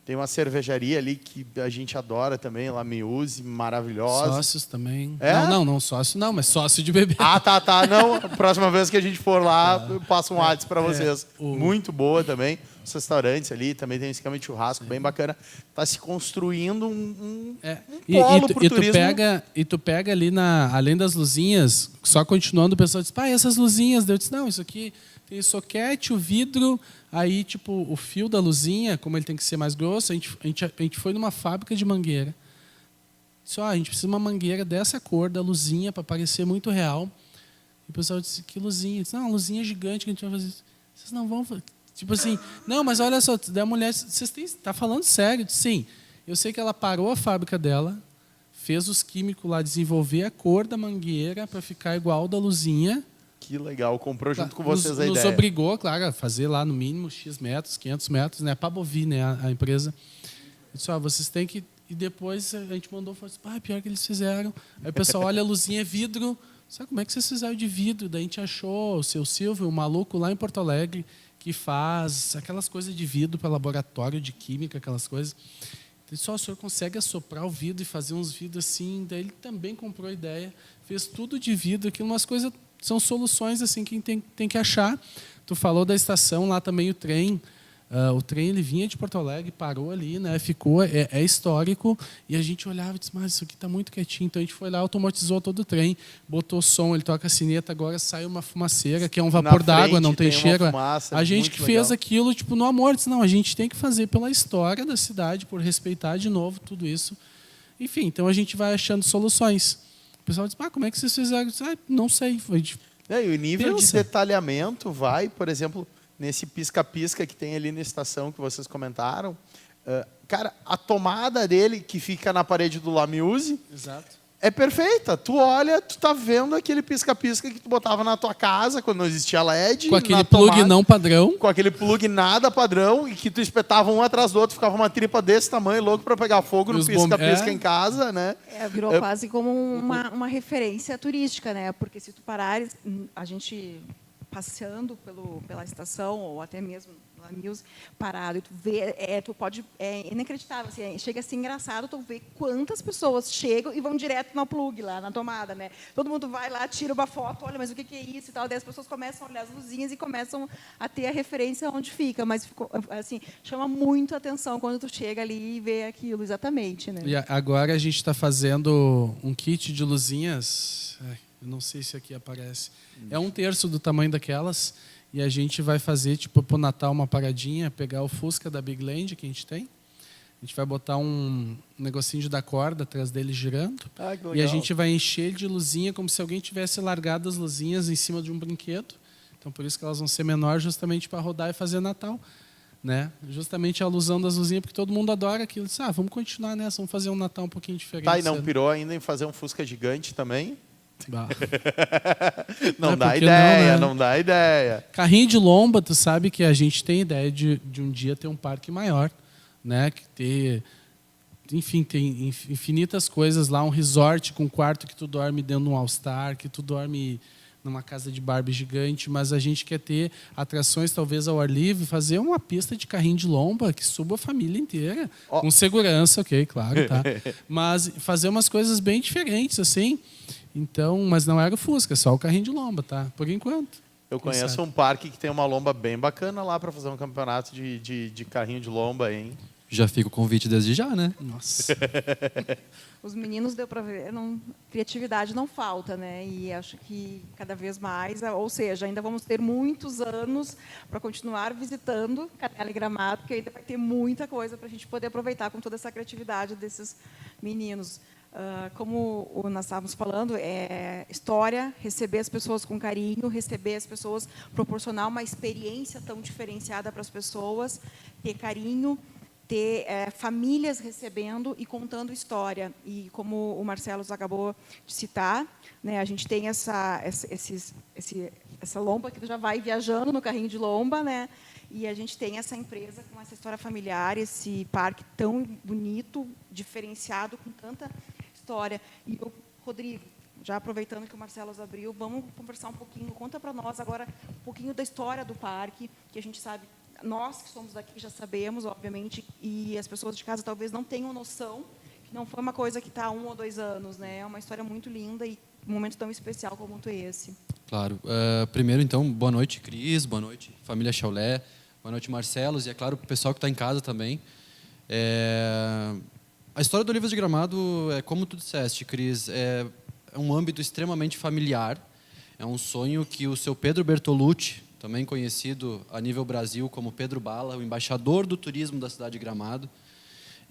B: Tem uma cervejaria ali que a gente adora também, La Miuse, maravilhosa.
C: Sócios também.
B: É?
C: Não, sócio não, mas sócio de bebê.
B: Tá. Não, próxima vez que a gente for lá, eu passo um WhatsApp para vocês. Muito boa também. Os restaurantes ali, também tem um esquema de churrasco bem bacana. Está se construindo um polo para o turismo.
C: Tu pega ali, além das luzinhas, só continuando, o pessoal diz, essas luzinhas. Eu disse, não, isso aqui tem soquete, o vidro, aí tipo o fio da luzinha, como ele tem que ser mais grosso, a gente foi numa fábrica de mangueira. Disse, a gente precisa de uma mangueira dessa cor, da luzinha, para parecer muito real. E o pessoal disse, que luzinha? Eu disse, uma luzinha gigante que a gente vai fazer. Vocês não vão fazer. Tipo assim, não, mas olha só, da mulher, está falando sério? Sim, eu sei que ela parou a fábrica dela, fez os químicos lá desenvolver a cor da mangueira para ficar igual da luzinha.
B: Que legal, comprou junto com vocês a ideia.
C: Nos obrigou, claro, a fazer lá no mínimo X metros, 500 metros, né, para Bovi, né, a empresa. Eu disse, vocês têm que... E depois a gente mandou, falou assim, pior que eles fizeram. Aí o pessoal olha a luzinha, é vidro. Sabe como é que vocês fizeram de vidro? Daí a gente achou o seu Silvio, um maluco lá em Porto Alegre, que faz aquelas coisas de vidro para laboratório de química, aquelas coisas. Ele só o senhor consegue assoprar o vidro e fazer uns vidros assim. Daí ele também comprou a ideia, fez tudo de vidro, aquilo, umas coisas, são soluções assim que tem que achar. Tu falou da estação, lá também o trem. O trem ele vinha de Porto Alegre, parou ali, né? Ficou, é histórico, e a gente olhava e disse, mas isso aqui está muito quietinho. Então a gente foi lá, automatizou todo o trem, botou som, ele toca a sineta, agora sai uma fumaceira, que é um vapor d'água, não tem cheiro. A gente que fez aquilo no amor, disse, não, a gente tem que fazer pela história da cidade, por respeitar de novo tudo isso. Enfim, então a gente vai achando soluções. O pessoal diz, como é que vocês fizeram? Não sei.
B: E o nível de detalhamento vai, por exemplo, nesse pisca-pisca que tem ali na estação que vocês comentaram. Cara, a tomada dele, que fica na parede do La Miuse,
C: exato,
B: é perfeita. Tu olha, tu tá vendo aquele pisca-pisca que tu botava na tua casa, quando não existia LED.
C: Com aquele plug não padrão.
B: Com aquele plug nada padrão, e que tu espetava um atrás do outro, ficava uma tripa desse tamanho, louco para pegar fogo no pisca-pisca em casa, né?
A: Virou quase como uma referência turística, né? Porque se tu parares, a gente... passeando pela estação, ou até mesmo na Muse, parado, e tu vê, é inacreditável, assim, chega a ser engraçado tu ver quantas pessoas chegam e vão direto no plug, lá na tomada, né? Todo mundo vai lá, tira uma foto, olha, mas o que é isso e tal, daí as pessoas começam a olhar as luzinhas e começam a ter a referência onde fica, mas assim, chama muito a atenção quando tu chega ali e vê aquilo, exatamente, né?
C: E agora a gente está fazendo um kit de luzinhas, eu não sei se aqui aparece, é 1/3 do tamanho daquelas, e a gente vai fazer, tipo, para o Natal, uma paradinha, pegar o Fusca da Big Land que a gente tem, a gente vai botar um negocinho de dar corda atrás dele girando, e a gente vai encher de luzinha como se alguém tivesse largado as luzinhas em cima de um brinquedo. Então, por isso que elas vão ser menores, justamente para rodar e fazer Natal, né? Justamente a alusão das luzinhas, porque todo mundo adora aquilo. Diz, vamos continuar nessa, vamos fazer um Natal um pouquinho diferente.
B: E não pirou ainda em fazer um Fusca gigante também?
C: Bah.
B: Não dá ideia, não dá ideia.
C: Carrinho de lomba, tu sabe que a gente tem ideia de um dia ter um parque maior, né? Enfim, tem infinitas coisas lá, um resort com um quarto que tu dorme dentro de um All-Star, que tu dorme numa casa de Barbie gigante, mas a gente quer ter atrações talvez ao ar livre, fazer uma pista de carrinho de lomba que suba a família inteira, com segurança, ok, claro, tá? Mas fazer umas coisas bem diferentes, assim. Então, mas não era o Fusca, só o carrinho de lomba, tá? Por enquanto.
B: Eu conheço um parque que tem uma lomba bem bacana lá para fazer um campeonato de carrinho de lomba, hein?
E: Já fica o convite desde já, né?
C: Nossa.
A: Os meninos, deu para ver, criatividade não falta, né? E acho que cada vez mais, ou seja, ainda vamos ter muitos anos para continuar visitando Canela e Gramado, porque ainda vai ter muita coisa para a gente poder aproveitar com toda essa criatividade desses meninos. Como nós estávamos falando, é história, receber as pessoas com carinho, receber as pessoas, proporcionar uma experiência tão diferenciada para as pessoas, ter carinho, ter famílias recebendo e contando história. E como o Marcelo acabou de citar, né, a gente tem essa lomba que já vai viajando no carrinho de lomba, né, e a gente tem essa empresa com essa história familiar, esse parque tão bonito, diferenciado, com tanta história. E Rodrigo, já aproveitando que o Marcelo abriu, vamos conversar um pouquinho, conta para nós agora um pouquinho da história do parque, que a gente sabe, nós que somos daqui já sabemos, obviamente, e as pessoas de casa talvez não tenham noção, que não foi uma coisa que está há 1 ou 2 anos, né? É uma história muito linda e um momento tão especial como esse.
E: Claro. Primeiro, então, boa noite, Cris, boa noite, família Chaulé, boa noite, Marcelos, e é claro, o pessoal que está em casa também. A história do Olivas de Gramado, como tu disseste, Cris, é um âmbito extremamente familiar, é um sonho que o seu Pedro Bertolucci, também conhecido a nível Brasil como Pedro Bala, o embaixador do turismo da cidade de Gramado,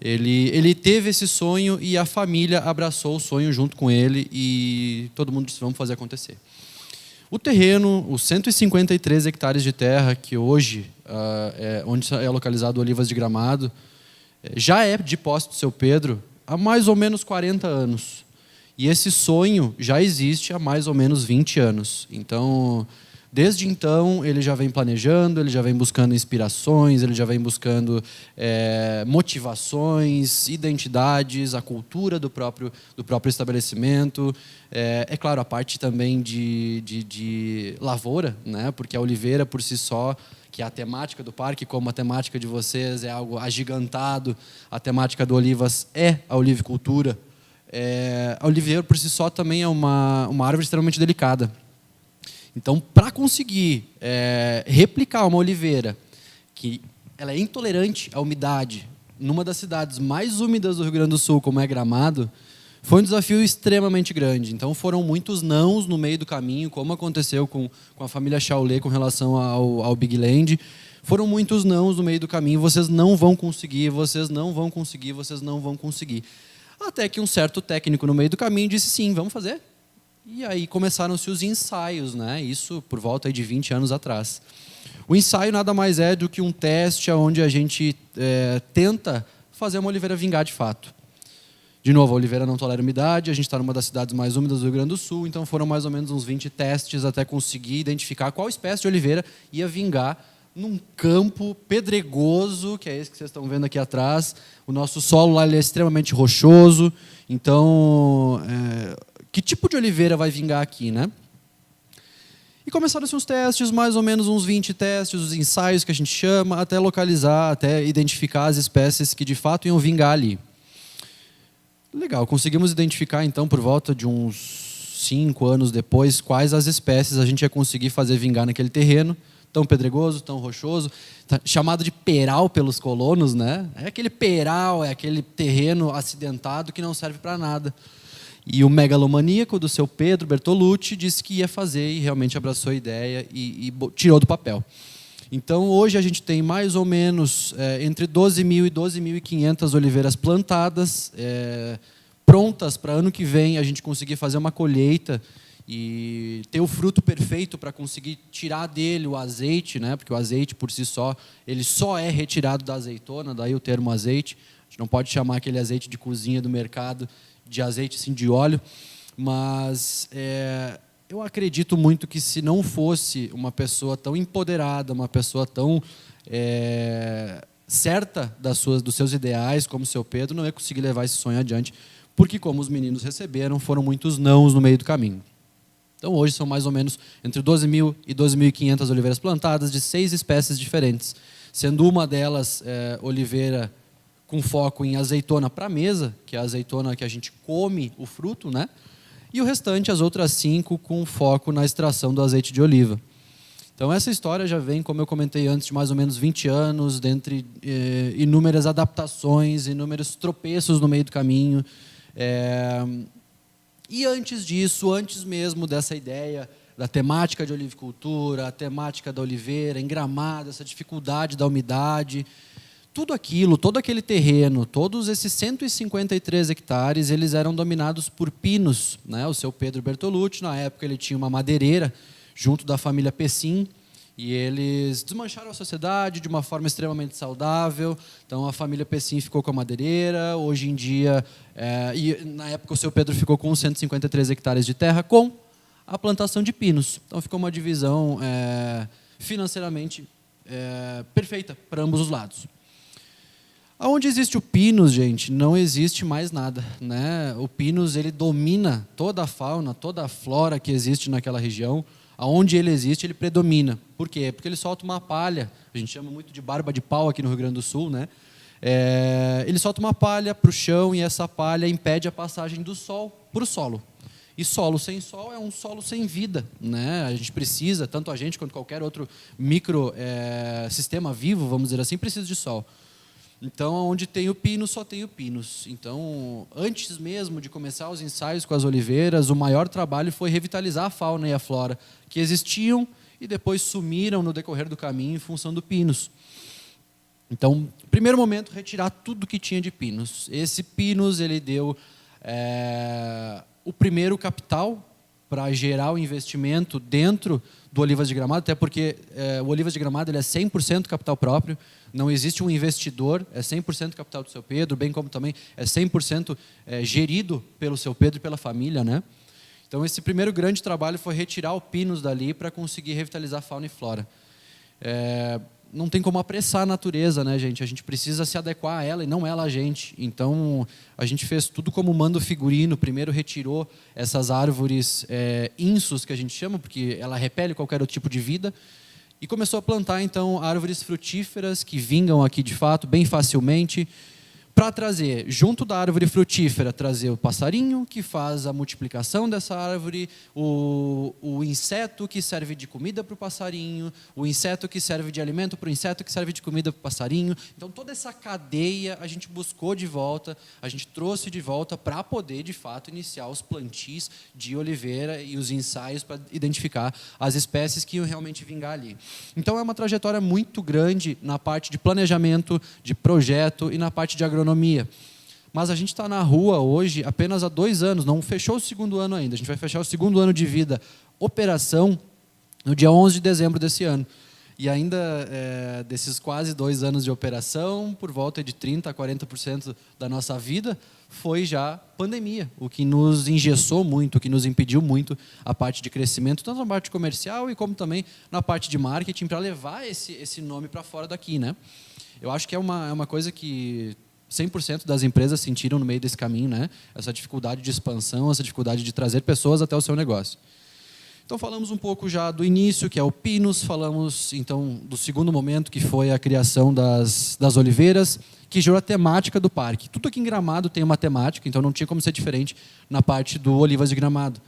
E: ele teve esse sonho e a família abraçou o sonho junto com ele e todo mundo disse, vamos fazer acontecer. O terreno, os 153 hectares de terra, que hoje onde é localizado o Olivas de Gramado, já é de posse do seu Pedro há mais ou menos 40 anos. E esse sonho já existe há mais ou menos 20 anos. Então, desde então, ele já vem planejando, ele já vem buscando inspirações, ele já vem buscando motivações, identidades, a cultura do próprio estabelecimento. É claro, a parte também de lavoura, né? Porque a oliveira, por si só, que é a temática do parque, como a temática de vocês é algo agigantado, a temática do Olivas é a olivicultura. A oliveira, por si só, também é uma árvore extremamente delicada. Então, para conseguir replicar uma oliveira que ela é intolerante à umidade, numa das cidades mais úmidas do Rio Grande do Sul, como é Gramado, foi um desafio extremamente grande. Então, foram muitos nãos no meio do caminho, como aconteceu com a família Chaulé com relação ao Big Land. Foram muitos nãos no meio do caminho, vocês não vão conseguir, vocês não vão conseguir, vocês não vão conseguir. Até que um certo técnico no meio do caminho disse, sim, vamos fazer. E aí começaram-se os ensaios, né? Isso por volta de 20 anos atrás. O ensaio nada mais é do que um teste onde a gente tenta fazer uma oliveira vingar de fato. De novo, a oliveira não tolera umidade, a gente está numa das cidades mais úmidas do Rio Grande do Sul, então foram mais ou menos uns 20 testes até conseguir identificar qual espécie de oliveira ia vingar num campo pedregoso, que é esse que vocês estão vendo aqui atrás. O nosso solo lá ele é extremamente rochoso, então... que tipo de oliveira vai vingar aqui, né? E começaram-se uns testes, mais ou menos uns 20 testes, os ensaios que a gente chama, até localizar, até identificar as espécies que de fato iam vingar ali. Legal, conseguimos identificar então por volta de uns 5 anos depois quais as espécies a gente ia conseguir fazer vingar naquele terreno, tão pedregoso, tão rochoso, chamado de peral pelos colonos, né? É aquele peral, é aquele terreno acidentado que não serve para nada. E o megalomaníaco do seu Pedro Bertolucci disse que ia fazer e realmente abraçou a ideia e tirou do papel. Então, hoje a gente tem mais ou menos entre 12.000 e 12.500 oliveiras plantadas, prontas para ano que vem a gente conseguir fazer uma colheita e ter o fruto perfeito para conseguir tirar dele o azeite, né? Porque o azeite, por si só, ele só é retirado da azeitona, daí o termo azeite. A gente não pode chamar aquele azeite de cozinha do mercado de azeite, sim, de óleo, mas eu acredito muito que se não fosse uma pessoa tão empoderada, uma pessoa tão certa dos seus ideais, como o seu Pedro, não ia conseguir levar esse sonho adiante, porque como os meninos receberam, foram muitos nãos no meio do caminho. Então hoje são mais ou menos entre 12.000 e 12.500 oliveiras plantadas de 6 espécies diferentes, sendo uma delas oliveira com foco em azeitona para mesa, que é a azeitona que a gente come o fruto, né? e o restante, as outras 5, com foco na extração do azeite de oliva. Então, essa história já vem, como eu comentei antes, de mais ou menos 20 anos, dentre inúmeras adaptações, inúmeros tropeços no meio do caminho. E antes disso, antes mesmo dessa ideia da temática de olivicultura, a temática da oliveira, em Gramado, essa dificuldade da umidade, tudo aquilo, todo aquele terreno, todos esses 153 hectares, eles eram dominados por pinos, né? O seu Pedro Bertolucci, na época, ele tinha uma madeireira, junto da família Pessim, e eles desmancharam a sociedade de uma forma extremamente saudável. Então, a família Pessim ficou com a madeireira. Hoje em dia, e na época, o seu Pedro ficou com 153 hectares de terra com a plantação de pinos. Então, ficou uma divisão financeiramente perfeita para ambos os lados. Onde existe o pinus, gente, não existe mais nada, né? O pinus, ele domina toda a fauna, toda a flora que existe naquela região. Aonde ele existe, ele predomina. Por quê? Porque ele solta uma palha, a gente chama muito de barba de pau aqui no Rio Grande do Sul, né? Ele solta uma palha para o chão e essa palha impede a passagem do sol para o solo. E solo sem sol é um solo sem vida, né? A gente precisa, tanto a gente quanto qualquer outro sistema vivo, vamos dizer assim, precisa de sol. Então, onde tem o pinus, só tem o pinus. Então, antes mesmo de começar os ensaios com as oliveiras, o maior trabalho foi revitalizar a fauna e a flora que existiam e depois sumiram no decorrer do caminho em função do pinus. Então, primeiro momento, retirar tudo que tinha de pinus. Esse pinus, ele deu o primeiro capital para gerar o investimento dentro do Olivas de Gramado, até porque o Olivas de Gramado ele é 100% capital próprio, não existe um investidor, é 100% capital do seu Pedro, bem como também é 100% gerido pelo seu Pedro e pela família, né? Então, esse primeiro grande trabalho foi retirar o pinus dali para conseguir revitalizar fauna e flora. Não tem como apressar a natureza, né, gente? A gente precisa se adequar a ela e não ela a gente. Então, a gente fez tudo como manda o figurino. Primeiro retirou essas árvores insus, que a gente chama, porque ela repele qualquer outro tipo de vida. E começou a plantar, então, árvores frutíferas que vingam aqui, de fato, bem facilmente, para trazer, junto da árvore frutífera, trazer o passarinho, que faz a multiplicação dessa árvore, o inseto que serve de comida para o passarinho, o inseto que serve de alimento para o inseto que serve de comida para o passarinho. Então, toda essa cadeia a gente buscou de volta, a gente trouxe de volta para poder, de fato, iniciar os plantis de oliveira e os ensaios para identificar as espécies que iam realmente vingar ali. Então, é uma trajetória muito grande na parte de planejamento, de projeto e na parte de agronomia. Mas a gente está na rua hoje apenas há 2 anos, não fechou o 2º ano ainda. A gente vai fechar o 2º ano de vida, operação, no dia 11 de dezembro desse ano. E ainda, desses quase 2 anos de operação, por volta de 30% a 40% da nossa vida, foi já pandemia, o que nos engessou muito, o que nos impediu muito a parte de crescimento, tanto na parte comercial e como também na parte de marketing, para levar esse nome para fora daqui, né? Eu acho que é uma coisa que 100% das empresas sentiram no meio desse caminho, né? Essa dificuldade de expansão, essa dificuldade de trazer pessoas até o seu negócio. Então, falamos um pouco já do início, que é o pinus, falamos, então, do segundo momento, que foi a criação das oliveiras, que gerou a temática do parque. Tudo aqui em Gramado tem uma temática, então não tinha como ser diferente na parte do Olivas de Gramado.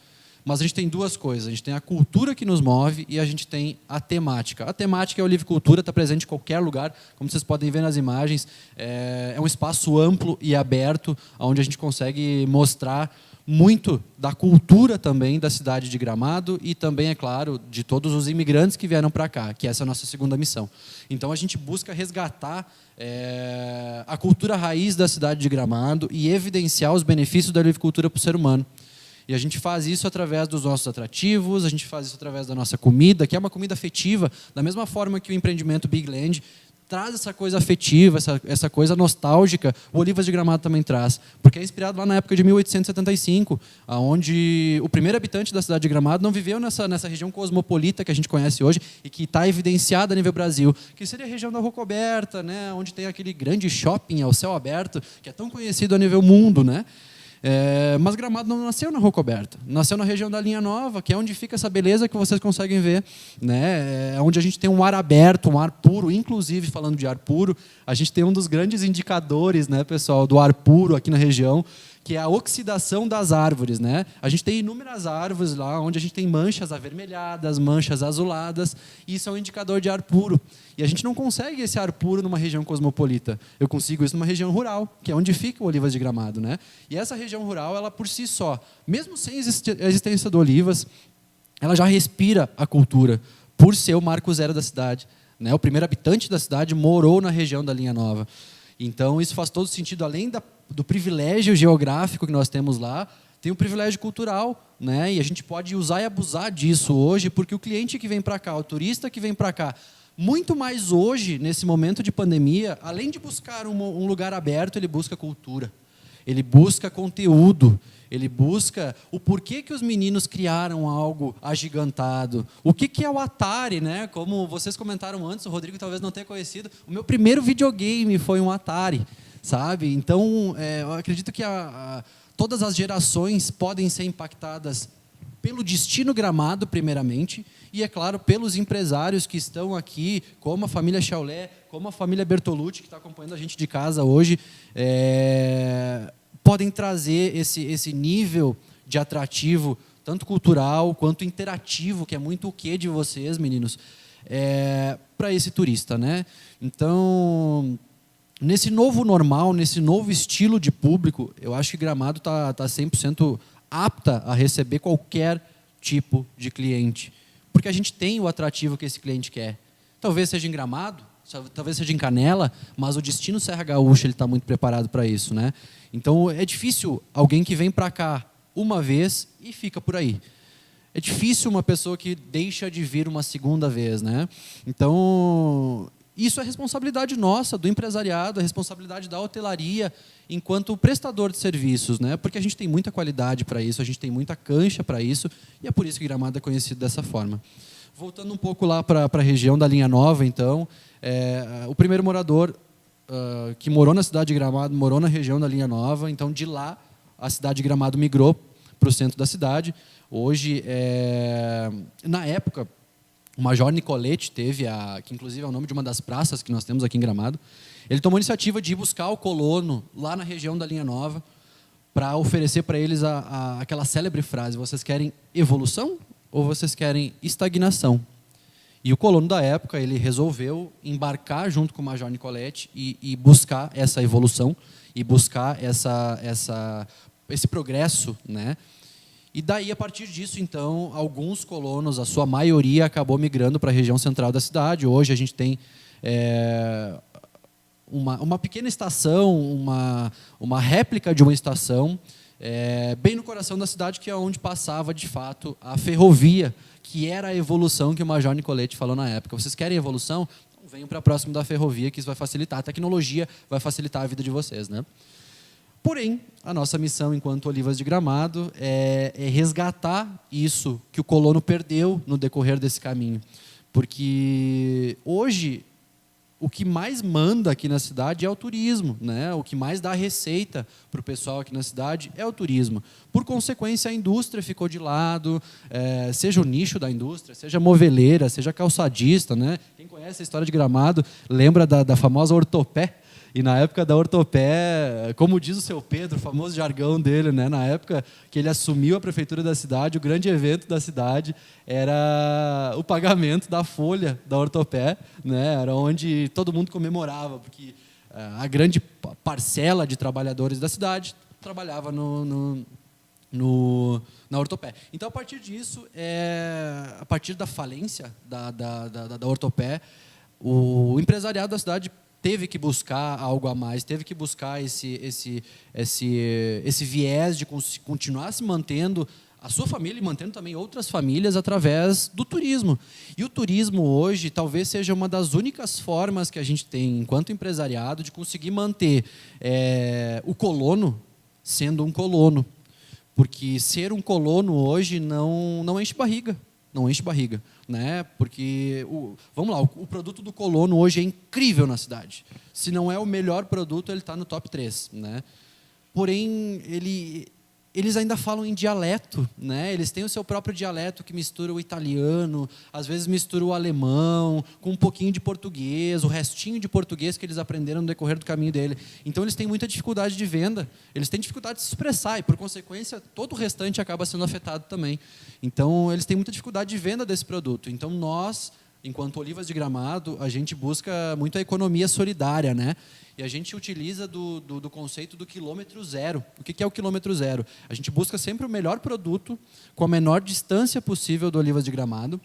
E: Mas a gente tem 2 coisas. A gente tem a cultura que nos move e a gente tem a temática. A temática é a olivicultura, está presente em qualquer lugar. Como vocês podem ver nas imagens, é um espaço amplo e aberto, onde a gente consegue mostrar muito da cultura também da cidade de Gramado e também, é claro, de todos os imigrantes que vieram para cá, que essa é a nossa segunda missão. Então, a gente busca resgatar a cultura raiz da cidade de Gramado e evidenciar os benefícios da olivicultura para o ser humano. E a gente faz isso através dos nossos atrativos, a gente faz isso através da nossa comida, que é uma comida afetiva, da mesma forma que o empreendimento Big Land traz essa coisa afetiva, essa coisa nostálgica, o Olivas de Gramado também traz, porque é inspirado lá na época de 1875, onde o primeiro habitante da cidade de Gramado não viveu nessa região cosmopolita que a gente conhece hoje e que está evidenciada a nível Brasil, que seria a região da Rua Coberta, né, onde tem aquele grande shopping ao céu aberto, que é tão conhecido a nível mundo, né? Mas Gramado não nasceu na Rua Coberta, nasceu na região da Linha Nova, que é onde fica essa beleza que vocês conseguem ver, né? É onde a gente tem um ar aberto, um ar puro. Inclusive, falando de ar puro, a gente tem um dos grandes indicadores, né, pessoal, do ar puro aqui na região, que é a oxidação das árvores, né? A gente tem inúmeras árvores lá, onde a gente tem manchas avermelhadas, manchas azuladas, e isso é um indicador de ar puro. E a gente não consegue esse ar puro numa região cosmopolita. Eu consigo isso numa região rural, que é onde fica o Olivas de Gramado, né? E essa região rural, ela por si só, mesmo sem a existência do Olivas, ela já respira a cultura, por ser o marco zero da cidade, né? O primeiro habitante da cidade morou na região da Linha Nova. Então, isso faz todo sentido, além do privilégio geográfico que nós temos lá, tem um privilégio cultural, né? E a gente pode usar e abusar disso hoje, porque o cliente que vem para cá, o turista que vem para cá, muito mais hoje, nesse momento de pandemia, além de buscar um lugar aberto, ele busca cultura, ele busca conteúdo, ele busca o porquê que os meninos criaram algo agigantado. O que é o Atari, né? Como vocês comentaram antes, o Rodrigo talvez não tenha conhecido. O meu primeiro videogame foi um Atari, sabe? Então, eu acredito que todas as gerações podem ser impactadas pelo destino Gramado, primeiramente, e, é claro, pelos empresários que estão aqui, como a família Chaulé, como a família Bertolucci, que está acompanhando a gente de casa hoje, podem trazer esse nível de atrativo, tanto cultural quanto interativo, que é muito o quê de vocês, meninos, para esse turista, né? Então, nesse novo normal, nesse novo estilo de público, eu acho que Gramado está 100% apta a receber qualquer tipo de cliente, porque a gente tem o atrativo que esse cliente quer. Talvez seja em Gramado, talvez seja em Canela, mas o destino Serra Gaúcha ele está muito preparado para isso, né? Então é difícil alguém que vem para cá uma vez e fica por aí. É difícil uma pessoa que deixa de vir uma segunda vez, né? Então isso é responsabilidade nossa, do empresariado, é responsabilidade da hotelaria, enquanto prestador de serviços, né? Porque a gente tem muita qualidade para isso, a gente tem muita cancha para isso, e é por isso que Gramado é conhecido dessa forma. Voltando um pouco lá para a região da Linha Nova, então, o primeiro morador que morou na cidade de Gramado, morou na região da Linha Nova, então de lá a cidade de Gramado migrou para o centro da cidade. Hoje, na época, o Major Nicolete teve, que inclusive é o nome de uma das praças que nós temos aqui em Gramado, ele tomou a iniciativa de ir buscar o colono lá na região da Linha Nova para oferecer para eles aquela célebre frase: vocês querem evolução ou vocês querem estagnação? E o colono da época, ele resolveu embarcar junto com o Major Nicolete e buscar essa evolução e buscar esse progresso, né? E daí, a partir disso, então, alguns colonos, a sua maioria, acabou migrando para a região central da cidade. Hoje a gente tem uma pequena estação, uma réplica de uma estação, bem no coração da cidade, que é onde passava, de fato, a ferrovia, que era a evolução que o Major Nicolete falou na época. Vocês querem evolução? Então, venham para próximo da ferrovia, que isso vai facilitar. A tecnologia vai facilitar a vida de vocês, né? Porém, a nossa missão enquanto Olivas de Gramado é resgatar isso que o colono perdeu no decorrer desse caminho. Porque hoje o que mais manda aqui na cidade é o turismo, né? O que mais dá receita para o pessoal aqui na cidade é o turismo. Por consequência, a indústria ficou de lado, seja o nicho da indústria, seja moveleira, seja calçadista, né? Quem conhece a história de Gramado lembra da famosa Ortopé. E na época da Ortopé, como diz o seu Pedro, o famoso jargão dele, né? Na época que ele assumiu a prefeitura da cidade, o grande evento da cidade era o pagamento da folha da Ortopé, né? Era onde todo mundo comemorava, porque a grande parcela de trabalhadores da cidade trabalhava na Ortopé. Então, a partir disso, a partir da falência da Ortopé, o empresariado da cidade teve que buscar algo a mais, teve que buscar esse viés de continuar se mantendo a sua família e mantendo também outras famílias através do turismo. E o turismo hoje talvez seja uma das únicas formas que a gente tem, enquanto empresariado, de conseguir manter o colono sendo um colono. Porque ser um colono hoje não enche barriga. Não enche barriga, né? Porque, vamos lá, o produto do colono hoje é incrível na cidade. Se não é o melhor produto, ele está no top 3, né? Porém, ele eles ainda falam em dialeto, né? Eles têm o seu próprio dialeto que mistura o italiano, às vezes mistura o alemão, com um pouquinho de português, o restinho de português que eles aprenderam no decorrer do caminho dele. Então, eles têm muita dificuldade de venda, eles têm dificuldade de se expressar e, por consequência, todo o restante acaba sendo afetado também. Então, eles têm muita dificuldade de venda desse produto. Então, nós, enquanto Olivas de Gramado, a gente busca muito a economia solidária, né? E a gente utiliza do conceito do quilômetro zero. O que é o quilômetro zero? A gente busca sempre o melhor produto, com a menor distância possível do Olivas de Gramado,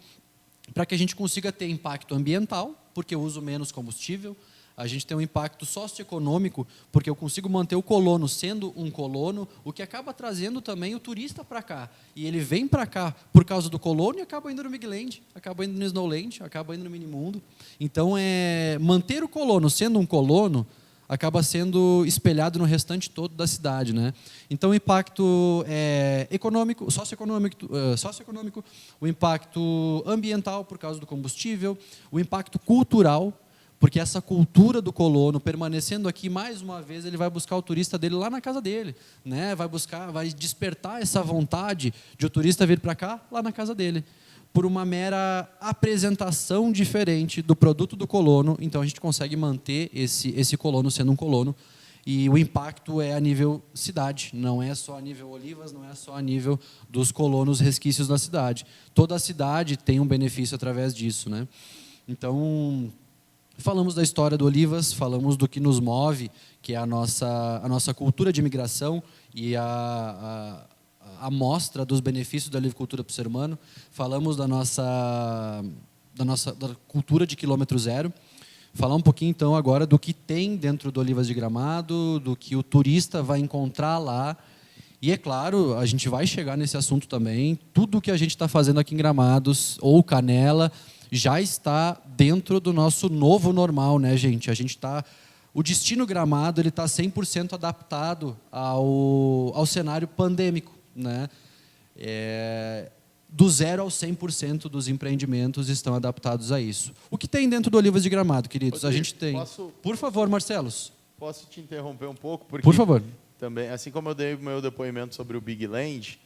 E: para que a gente consiga ter impacto ambiental, porque eu uso menos combustível. A gente tem um impacto socioeconômico, porque eu consigo manter o colono sendo um colono, o que acaba trazendo também o turista para cá. E ele vem para cá por causa do colono e acaba indo no Bigland, acaba indo no Snowland, acaba indo no Minimundo. Então, manter o colono sendo um colono acaba sendo espelhado no restante todo da cidade, né? Então, o impacto econômico, socioeconômico, o impacto ambiental por causa do combustível, o impacto cultural, porque essa cultura do colono, permanecendo aqui, mais uma vez, ele vai buscar o turista dele lá na casa dele, né? Vai despertar essa vontade de o turista vir para cá, lá na casa dele, por uma mera apresentação diferente do produto do colono. Então, a gente consegue manter esse colono sendo um colono. E o impacto é a nível cidade, não é só a nível Olivas, não é só a nível dos colonos resquícios da cidade. Toda a cidade tem um benefício através disso, né? Então, falamos da história do Olivas, falamos do que nos move, que é a nossa cultura de imigração e a mostra dos benefícios da livricultura para o ser humano. Falamos da cultura de quilômetro zero. Falar um pouquinho, então, agora do que tem dentro do Olivas de Gramado, do que o turista vai encontrar lá. E, é claro, a gente vai chegar nesse assunto também. Tudo que a gente está fazendo aqui em Gramados, ou Canela, já está dentro do nosso novo normal, né, gente? O destino Gramado está 100% adaptado ao cenário pandêmico, né? Do 0 ao 100% dos empreendimentos estão adaptados a isso. O que tem dentro do Olivas de Gramado, queridos?
B: Rodrigo,
E: a gente tem... Por favor, Marcelos.
B: Posso te interromper um pouco? Porque
E: por favor.
B: Também, assim como eu dei o meu depoimento sobre o Bigland,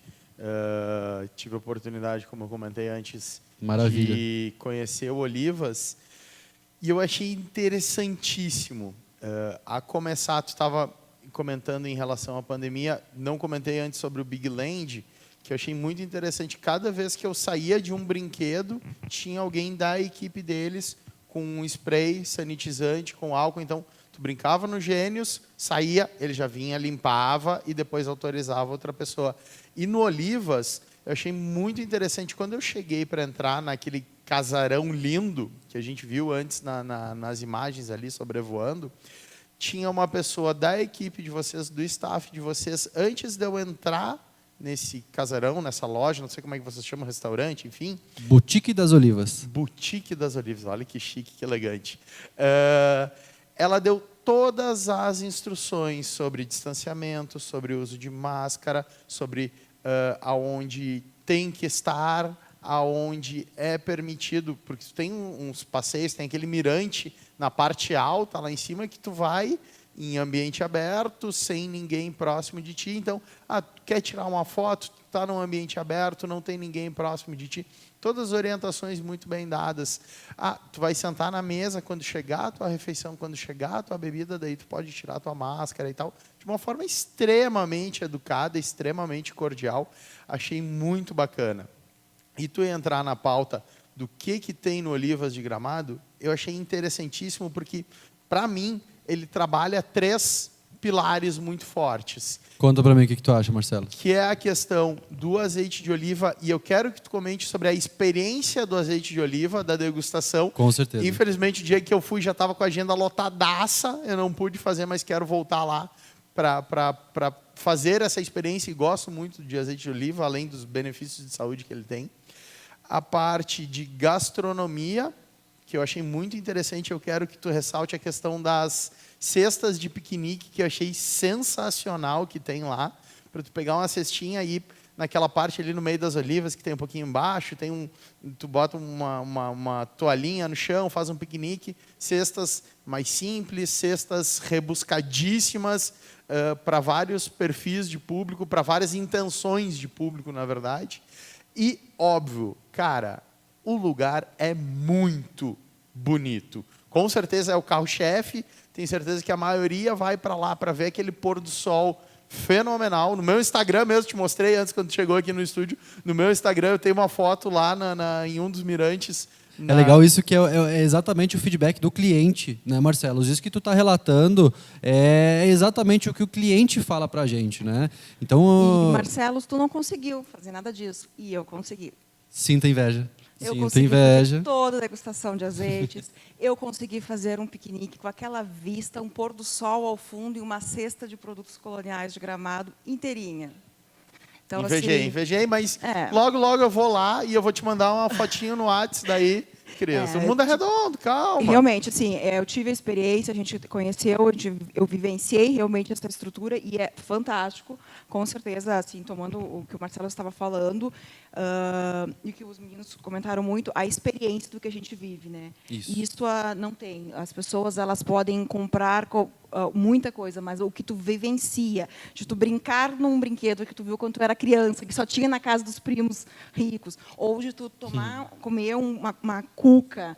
B: tive a oportunidade, como eu comentei antes,
E: Maravilha.
B: de conhecer o Olivas, e eu achei interessantíssimo. A começar, tu estava comentando em relação à pandemia, não comentei antes sobre o Bigland, que eu achei muito interessante. Cada vez que eu saía de um brinquedo, tinha alguém da equipe deles com um spray sanitizante, com álcool. Então, tu brincava no Gênios, saía, ele já vinha, limpava e depois autorizava outra pessoa. E no Olivas, eu achei muito interessante. Quando eu cheguei para entrar naquele casarão lindo, que a gente viu antes nas imagens ali sobrevoando, tinha uma pessoa da equipe de vocês, do staff de vocês, antes de eu entrar nesse casarão, nessa loja, não sei como é que vocês chamam, restaurante, enfim.
E: Boutique das Olivas.
B: Boutique das Olivas, olha que chique, que elegante. Ela deu todas as instruções sobre distanciamento, sobre o uso de máscara, sobre aonde tem que estar, aonde é permitido, porque tem uns passeios, tem aquele mirante na parte alta, lá em cima, que tu vai em ambiente aberto, sem ninguém próximo de ti. Então, tu quer tirar uma foto, tu está num ambiente aberto, não tem ninguém próximo de ti. Todas as orientações muito bem dadas. Tu vai sentar na mesa quando chegar a tua refeição, quando chegar a tua bebida, daí tu pode tirar a tua máscara e tal. De uma forma extremamente educada, extremamente cordial. Achei muito bacana. E tu entrar na pauta do que tem no Olivas de Gramado, eu achei interessantíssimo, porque, para mim, ele trabalha 3 pilares muito fortes.
E: Conta para mim o que tu acha, Marcelo.
B: Que é a questão do azeite de oliva, e eu quero que tu comente sobre a experiência do azeite de oliva, da degustação.
E: Com certeza.
B: Infelizmente, o dia que eu fui já estava com a agenda lotadaça, eu não pude fazer, mas quero voltar lá para fazer essa experiência, e gosto muito de azeite de oliva, além dos benefícios de saúde que ele tem. A parte de gastronomia, que eu achei muito interessante, eu quero que tu ressalte a questão das cestas de piquenique, que eu achei sensacional que tem lá, para tu pegar uma cestinha e naquela parte ali no meio das olivas, que tem um pouquinho embaixo, tu bota uma toalhinha no chão, faz um piquenique, cestas mais simples, cestas rebuscadíssimas, para vários perfis de público, para várias intenções de público, na verdade. E, óbvio, cara, o lugar é muito bonito. Com certeza é o carro-chefe, tenho certeza que a maioria vai para lá para ver aquele pôr do sol fenomenal. No meu Instagram mesmo, te mostrei antes, quando chegou aqui no estúdio, no meu Instagram eu tenho uma foto lá em um dos mirantes.
E: É legal isso, que é exatamente o feedback do cliente, né, Marcelo? Isso que tu está relatando é exatamente o que o cliente fala para a gente, né? Então,
A: E, Marcelo, tu não conseguiu fazer nada disso, e eu consegui.
E: Sinta inveja.
A: Eu
E: Sinta
A: consegui
E: inveja.
A: fazer toda a degustação de azeites, eu consegui fazer um piquenique com aquela vista, um pôr do sol ao fundo e uma cesta de produtos coloniais de Gramado inteirinha. Então,
B: Invejei, mas
A: É.
B: logo eu vou lá e eu vou te mandar uma fotinho no WhatsApp daí, criança. O mundo é redondo, calma.
A: Realmente, assim, eu tive a experiência, a gente conheceu, eu vivenciei realmente essa estrutura e é fantástico, com certeza, assim, tomando o que o Marcelo estava falando e que os meninos comentaram muito, a experiência do que a gente vive, né?
E: Isso.
A: E isso não tem. As pessoas, elas podem comprar muita coisa, mas o que tu vivencia, de tu brincar num brinquedo que tu viu quando tu era criança, que só tinha na casa dos primos ricos, ou de tu comer uma cuca,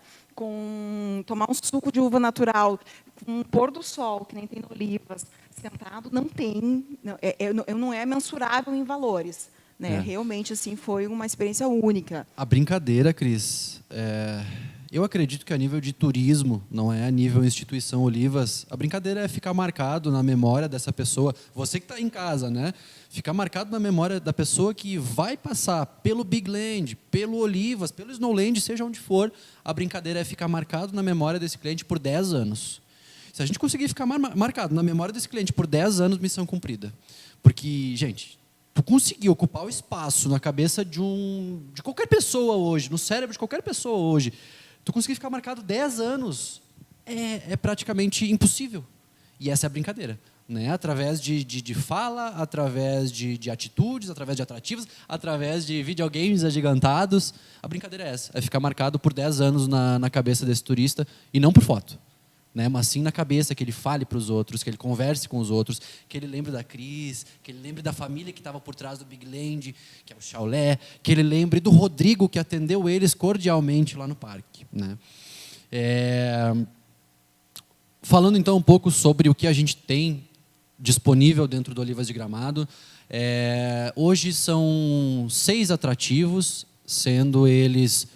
A: tomar um suco de uva natural, com um pôr do sol, que nem tem no Olivas, sentado, não tem, não é mensurável em valores. Né?
E: É.
A: Realmente, assim, foi uma experiência única.
E: A brincadeira, Cris, eu acredito que a nível de turismo, não é a nível instituição Olivas, a brincadeira é ficar marcado na memória dessa pessoa, você que está em casa, né? Ficar marcado na memória da pessoa que vai passar pelo Big Land, pelo Olivas, pelo Snowland, seja onde for, a brincadeira é ficar marcado na memória desse cliente por 10 anos. Se a gente conseguir ficar marcado na memória desse cliente por 10 anos, missão cumprida. Porque, gente, tu conseguir ocupar o espaço na cabeça de qualquer pessoa hoje, no cérebro de qualquer pessoa hoje, tu conseguir ficar marcado 10 anos, é praticamente impossível. E essa é a brincadeira. Né? Através de fala, através de atitudes, através de atrativos, através de videogames agigantados. A brincadeira é essa, é ficar marcado por 10 anos na cabeça desse turista, e não por foto. Né? Mas sim na cabeça, que ele fale para os outros, que ele converse com os outros, que ele lembre da Cris, que ele lembre da família que estava por trás do Big Land, que é o Chaulé, que ele lembre do Rodrigo, que atendeu eles cordialmente lá no parque. Né? Falando então um pouco sobre o que a gente tem disponível dentro do Olivas de Gramado, hoje são 6 atrativos, sendo eles...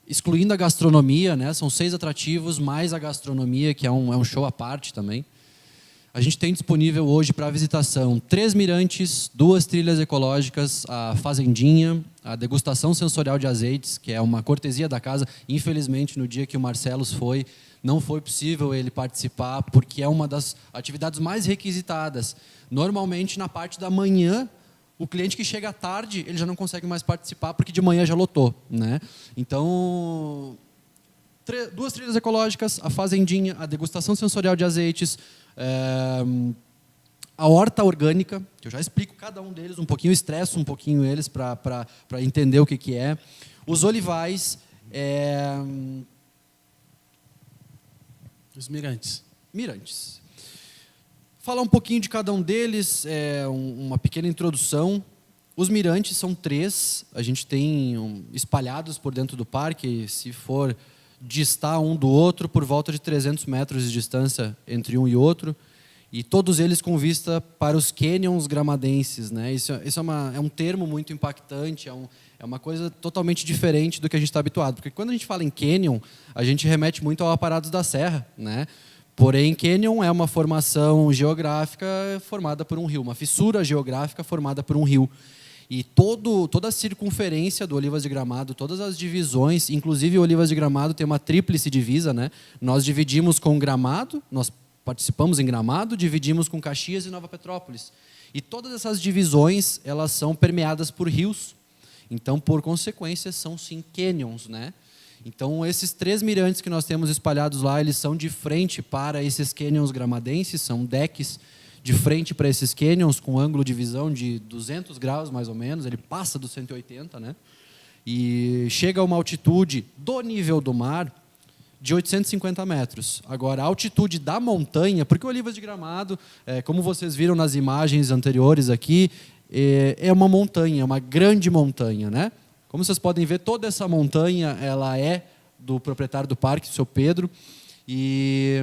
E: excluindo a gastronomia, né? São 6 atrativos, mais a gastronomia, que é um show à parte também. A gente tem disponível hoje para visitação 3 mirantes, 2 trilhas ecológicas, a fazendinha, a degustação sensorial de azeites, que é uma cortesia da casa. Infelizmente, no dia que o Marcelos foi, não foi possível ele participar, porque é uma das atividades mais requisitadas. Normalmente, na parte da manhã, o cliente que chega à tarde, ele já não consegue mais participar, porque de manhã já lotou. Né? Então, 2 trilhas ecológicas, a fazendinha, a degustação sensorial de azeites, a horta orgânica, que eu já explico cada um deles um pouquinho, estresso um pouquinho eles para entender o que é. Os olivais...
C: Os mirantes.
E: Mirantes. Falar um pouquinho de cada um deles, uma pequena introdução. Os mirantes são 3, a gente tem espalhados por dentro do parque, se for distar um do outro, por volta de 300 metros de distância entre um e outro, e todos eles com vista para os canyons gramadenses. Né? Isso é um termo muito impactante, é uma coisa totalmente diferente do que a gente está habituado, porque quando a gente fala em canyon, a gente remete muito ao Aparados da Serra, né? Porém, canyon é uma formação geográfica formada por um rio, uma fissura geográfica formada por um rio. E toda a circunferência do Olivas de Gramado, todas as divisões, inclusive o Olivas de Gramado tem uma tríplice divisa, né? Nós dividimos com Gramado, nós participamos em Gramado, dividimos com Caxias e Nova Petrópolis. E todas essas divisões, elas são permeadas por rios. Então, por consequência, são sim canyons, né? Então, esses 3 mirantes que nós temos espalhados lá, eles são de frente para esses canyons gramadenses, são decks de frente para esses canyons, com ângulo de visão de 200 graus, mais ou menos, ele passa dos 180, né? E chega a uma altitude do nível do mar de 850 metros. Agora, a altitude da montanha, porque o Olivas de Gramado, como vocês viram nas imagens anteriores aqui, é uma montanha, uma grande montanha, né? Como vocês podem ver, toda essa montanha ela é do proprietário do parque, o seu Pedro, e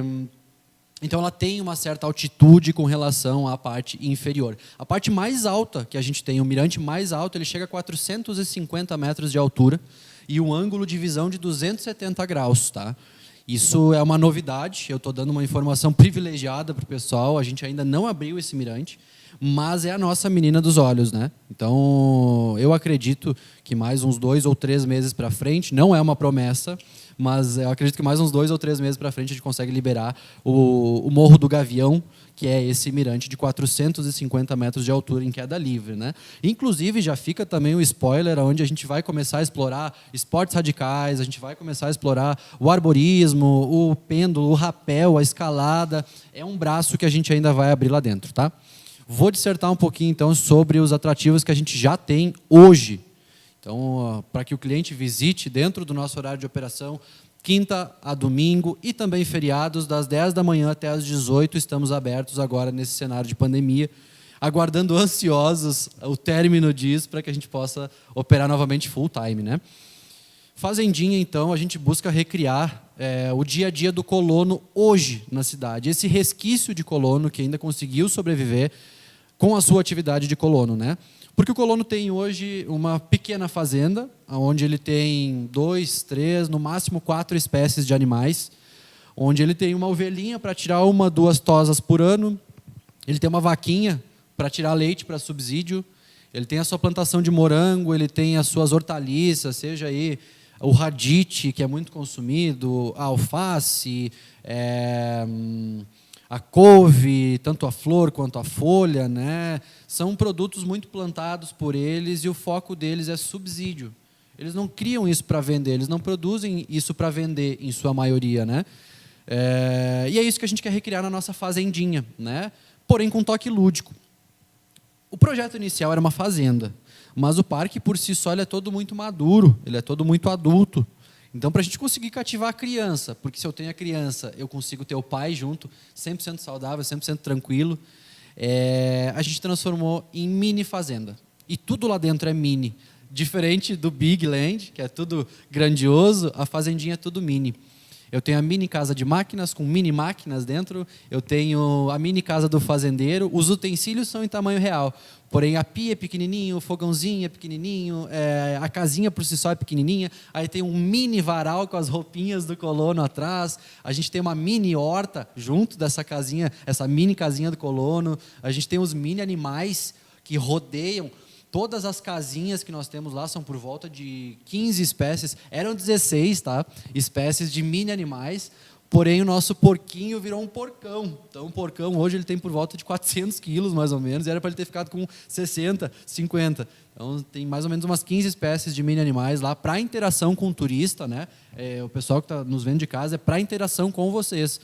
E: então ela tem uma certa altitude com relação à parte inferior. A parte mais alta que a gente tem, o mirante mais alto, ele chega a 450 metros de altura e um ângulo de visão de 270 graus, tá? Isso é uma novidade, eu estou dando uma informação privilegiada para o pessoal, a gente ainda não abriu esse mirante, mas é a nossa menina dos olhos, né? Então, eu acredito que mais uns 2 ou 3 meses para frente, não é uma promessa, mas eu acredito que mais uns 2 ou 3 meses para frente a gente consegue liberar o Morro do Gavião, que é esse mirante de 450 metros de altura em queda livre, né? Inclusive, já fica também o spoiler, onde a gente vai começar a explorar esportes radicais, a gente vai começar a explorar o arborismo, o pêndulo, o rapel, a escalada. É um braço que a gente ainda vai abrir lá dentro, tá? Vou dissertar um pouquinho, então, sobre os atrativos que a gente já tem hoje. Então, para que o cliente visite dentro do nosso horário de operação, quinta a domingo e também feriados, das 10 da manhã até as 18, estamos abertos agora nesse cenário de pandemia, aguardando ansiosos o término disso para que a gente possa operar novamente full time, né? Fazendinha, então, a gente busca recriar o dia a dia do colono hoje na cidade. Esse resquício de colono que ainda conseguiu sobreviver com a sua atividade de colono, né? Porque o colono tem hoje uma pequena fazenda, onde ele tem 2, 3, no máximo 4 espécies de animais, onde ele tem uma ovelhinha para tirar 1, 2 tosas por ano, ele tem uma vaquinha para tirar leite para subsídio, ele tem a sua plantação de morango, ele tem as suas hortaliças, seja aí o radite, que é muito consumido, a alface, a couve, tanto a flor quanto a folha, né? São produtos muito plantados por eles e o foco deles é subsídio. Eles não criam isso para vender, eles não produzem isso para vender, em sua maioria, né? E é isso que a gente quer recriar na nossa fazendinha, né? Porém com toque lúdico. O projeto inicial era uma fazenda, mas o parque por si só ele é todo muito maduro, ele é todo muito adulto. Então, para a gente conseguir cativar a criança, porque se eu tenho a criança, eu consigo ter o pai junto, 100% saudável, 100% tranquilo, a gente transformou em mini fazenda. E tudo lá dentro é mini. Diferente do Big Land, que é tudo grandioso, a fazendinha é tudo mini. Eu tenho a mini casa de máquinas, com mini máquinas dentro. Eu tenho a mini casa do fazendeiro. Os utensílios são em tamanho real. Porém, a pia é pequenininho, o fogãozinho é pequenininho, a casinha por si só é pequenininha. Aí tem um mini varal com as roupinhas do colono atrás. A gente tem uma mini horta junto dessa casinha, essa mini casinha do colono. A gente tem os mini animais que rodeiam. Todas as casinhas que nós temos lá são por volta de 15 espécies. Eram 16, tá? Espécies de mini animais. Porém, o nosso porquinho virou um porcão. Então, o porcão hoje ele tem por volta de 400 quilos, mais ou menos. E era para ele ter ficado com 60, 50. Então, tem mais ou menos umas 15 espécies de mini animais lá para interação com o turista, né? O pessoal que está nos vendo de casa é para interação com vocês.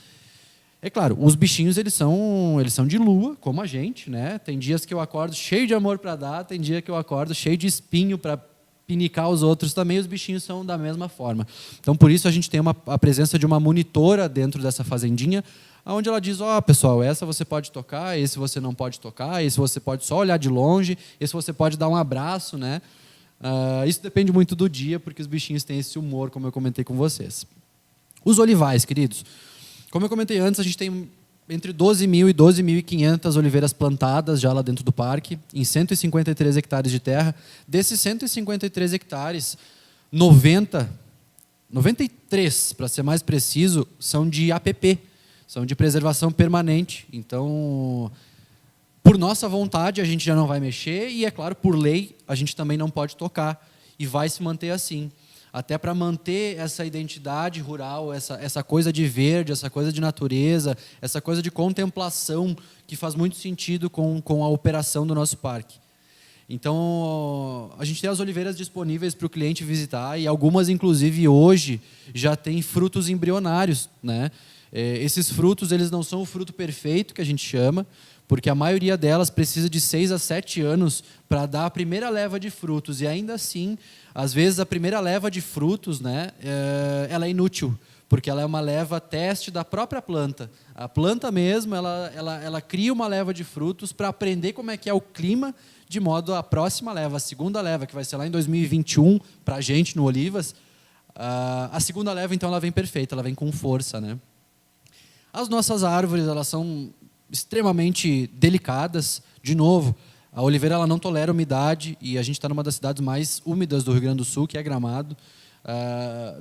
E: É claro, os bichinhos eles são de lua, como a gente, né? Tem dias que eu acordo cheio de amor para dar, tem dia que eu acordo cheio de espinho para pinicar os outros também, os bichinhos são da mesma forma. Então, por isso, a gente tem a presença de uma monitora dentro dessa fazendinha, onde ela diz, pessoal, essa você pode tocar, esse você não pode tocar, esse você pode só olhar de longe, esse você pode dar um abraço, né? Isso depende muito do dia, porque os bichinhos têm esse humor, como eu comentei com vocês. Os olivais, queridos. Como eu comentei antes, a gente tem entre 12.000 e 12.500 oliveiras plantadas já lá dentro do parque, em 153 hectares de terra. Desses 153 hectares, 93, para ser mais preciso, são de APP, são de preservação permanente. Então, por nossa vontade, a gente já não vai mexer e, é claro, por lei, a gente também não pode tocar e vai se manter assim. Até para manter essa identidade rural, essa coisa de verde, essa coisa de natureza, essa coisa de contemplação, que faz muito sentido com a operação do nosso parque. Então, a gente tem as oliveiras disponíveis para o cliente visitar, e algumas, inclusive, hoje, já têm frutos embrionários, né? Esses frutos eles não são o fruto perfeito, que a gente chama, porque a maioria delas precisa de 6 a 7 anos para dar a primeira leva de frutos, e ainda assim, às vezes a primeira leva de frutos, né, ela é inútil, porque ela é uma leva teste da própria planta. A planta mesmo, ela cria uma leva de frutos para aprender como é que é o clima, de modo a próxima leva, a segunda leva, que vai ser lá em 2021, para a gente no Olivas, a segunda leva, então, ela vem perfeita, ela vem com força, né? As nossas árvores, elas são extremamente delicadas. De novo, a oliveira ela não tolera umidade, e a gente está numa das cidades mais úmidas do Rio Grande do Sul, que é Gramado.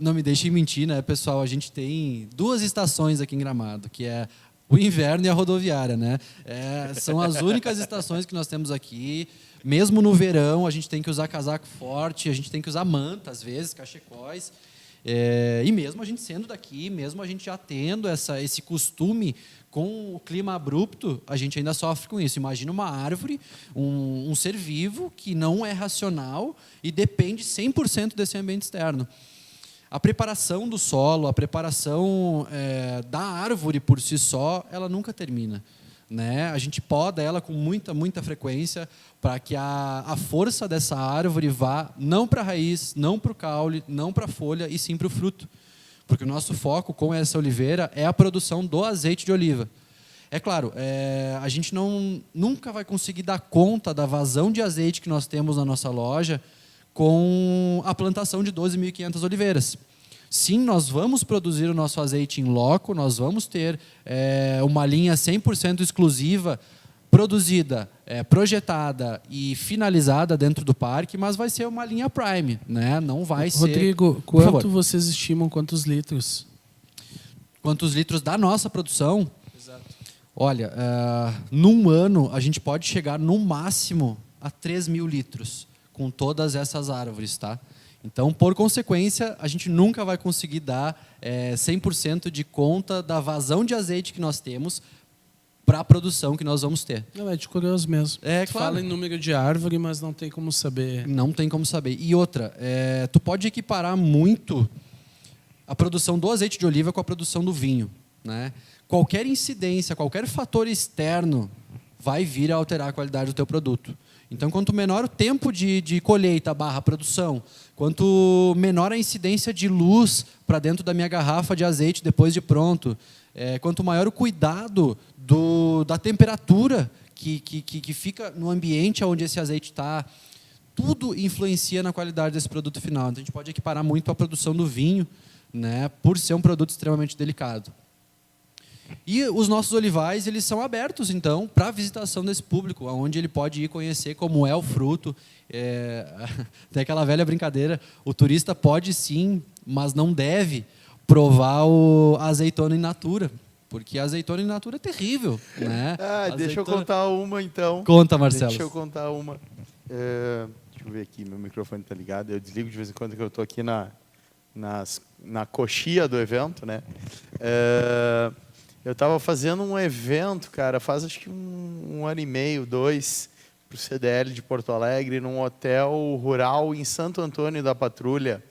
E: Não me deixem mentir, né, pessoal? A gente tem 2 estações aqui em Gramado, que é o inverno e a rodoviária, né? São as únicas estações que nós temos aqui. Mesmo no verão, a gente tem que usar casaco forte, a gente tem que usar manta, às vezes, cachecóis. E mesmo a gente sendo daqui, mesmo a gente já tendo esse costume com o clima abrupto, a gente ainda sofre com isso. Imagina uma árvore, um ser vivo que não é racional e depende 100% desse ambiente externo. A preparação do solo, a preparação da árvore por si só, ela nunca termina, né? A gente poda ela com muita frequência para que a força dessa árvore vá não para a raiz, não para o caule, não para a folha, e sim para o fruto. Porque o nosso foco com essa oliveira é a produção do azeite de oliva. É claro, a gente nunca vai conseguir dar conta da vazão de azeite que nós temos na nossa loja com a plantação de 12.500 oliveiras. Sim, nós vamos produzir o nosso azeite em loco, nós vamos ter uma linha 100% exclusiva, produzida, projetada e finalizada dentro do parque, mas vai ser uma linha Prime, né? Não vai ser...
C: Rodrigo, quanto vocês estimam, quantos litros?
E: Quantos litros da nossa produção?
C: Exato.
E: Olha, num ano a gente pode chegar no máximo a 3.000 litros com todas essas árvores, tá? Então, por consequência, a gente nunca vai conseguir dar 100% de conta da vazão de azeite que nós temos para a produção que nós vamos ter.
C: Não, é de curioso mesmo.
E: Claro.
C: Fala em número de árvore, mas não tem como saber.
E: Não tem como saber. E outra, tu pode equiparar muito a produção do azeite de oliva com a produção do vinho, né? Qualquer incidência, qualquer fator externo vai vir a alterar a qualidade do teu produto. Então, quanto menor o tempo de colheita / produção, quanto menor a incidência de luz para dentro da minha garrafa de azeite depois de pronto, quanto maior o cuidado da temperatura que fica no ambiente onde esse azeite está, tudo influencia na qualidade desse produto final. Então, a gente pode equiparar muito a produção do vinho, né, por ser um produto extremamente delicado. E os nossos olivais, eles são abertos, então, para a visitação desse público, onde ele pode ir conhecer como é o fruto. Tem aquela velha brincadeira, o turista pode sim, mas não deve provar a azeitona in natura, porque a azeitona in natura é terrível, né?
B: Deixa eu contar uma, então.
E: Conta, Marcelo.
B: Deixa eu contar uma. Deixa eu ver aqui, meu microfone está ligado. Eu desligo de vez em quando que eu estou aqui na coxia do evento, né? Eu estava fazendo um evento, cara, faz acho que um ano e meio, 2, para o CDL de Porto Alegre, num hotel rural em Santo Antônio da Patrulha,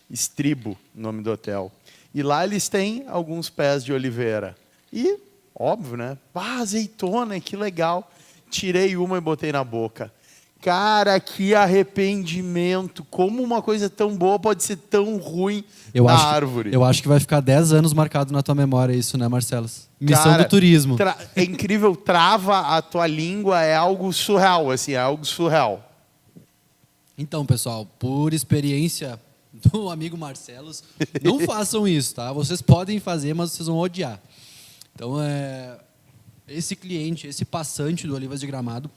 B: Estribo, o nome do hotel. E lá eles têm alguns pés de oliveira. E, óbvio, né? Azeitona, que legal. Tirei uma e botei na boca. Cara, que arrependimento. Como uma coisa tão boa pode ser tão ruim na árvore.
E: Eu acho que vai ficar 10 anos marcado na tua memória isso, né, Marcelo? Missão do turismo.
B: É incrível, trava a tua língua, é algo surreal, assim, é algo surreal.
E: Então, pessoal, por experiência do amigo Marcelo, não façam isso, tá? Vocês podem fazer, mas vocês vão odiar. Então, esse cliente, esse passante do Olivas de Gramado,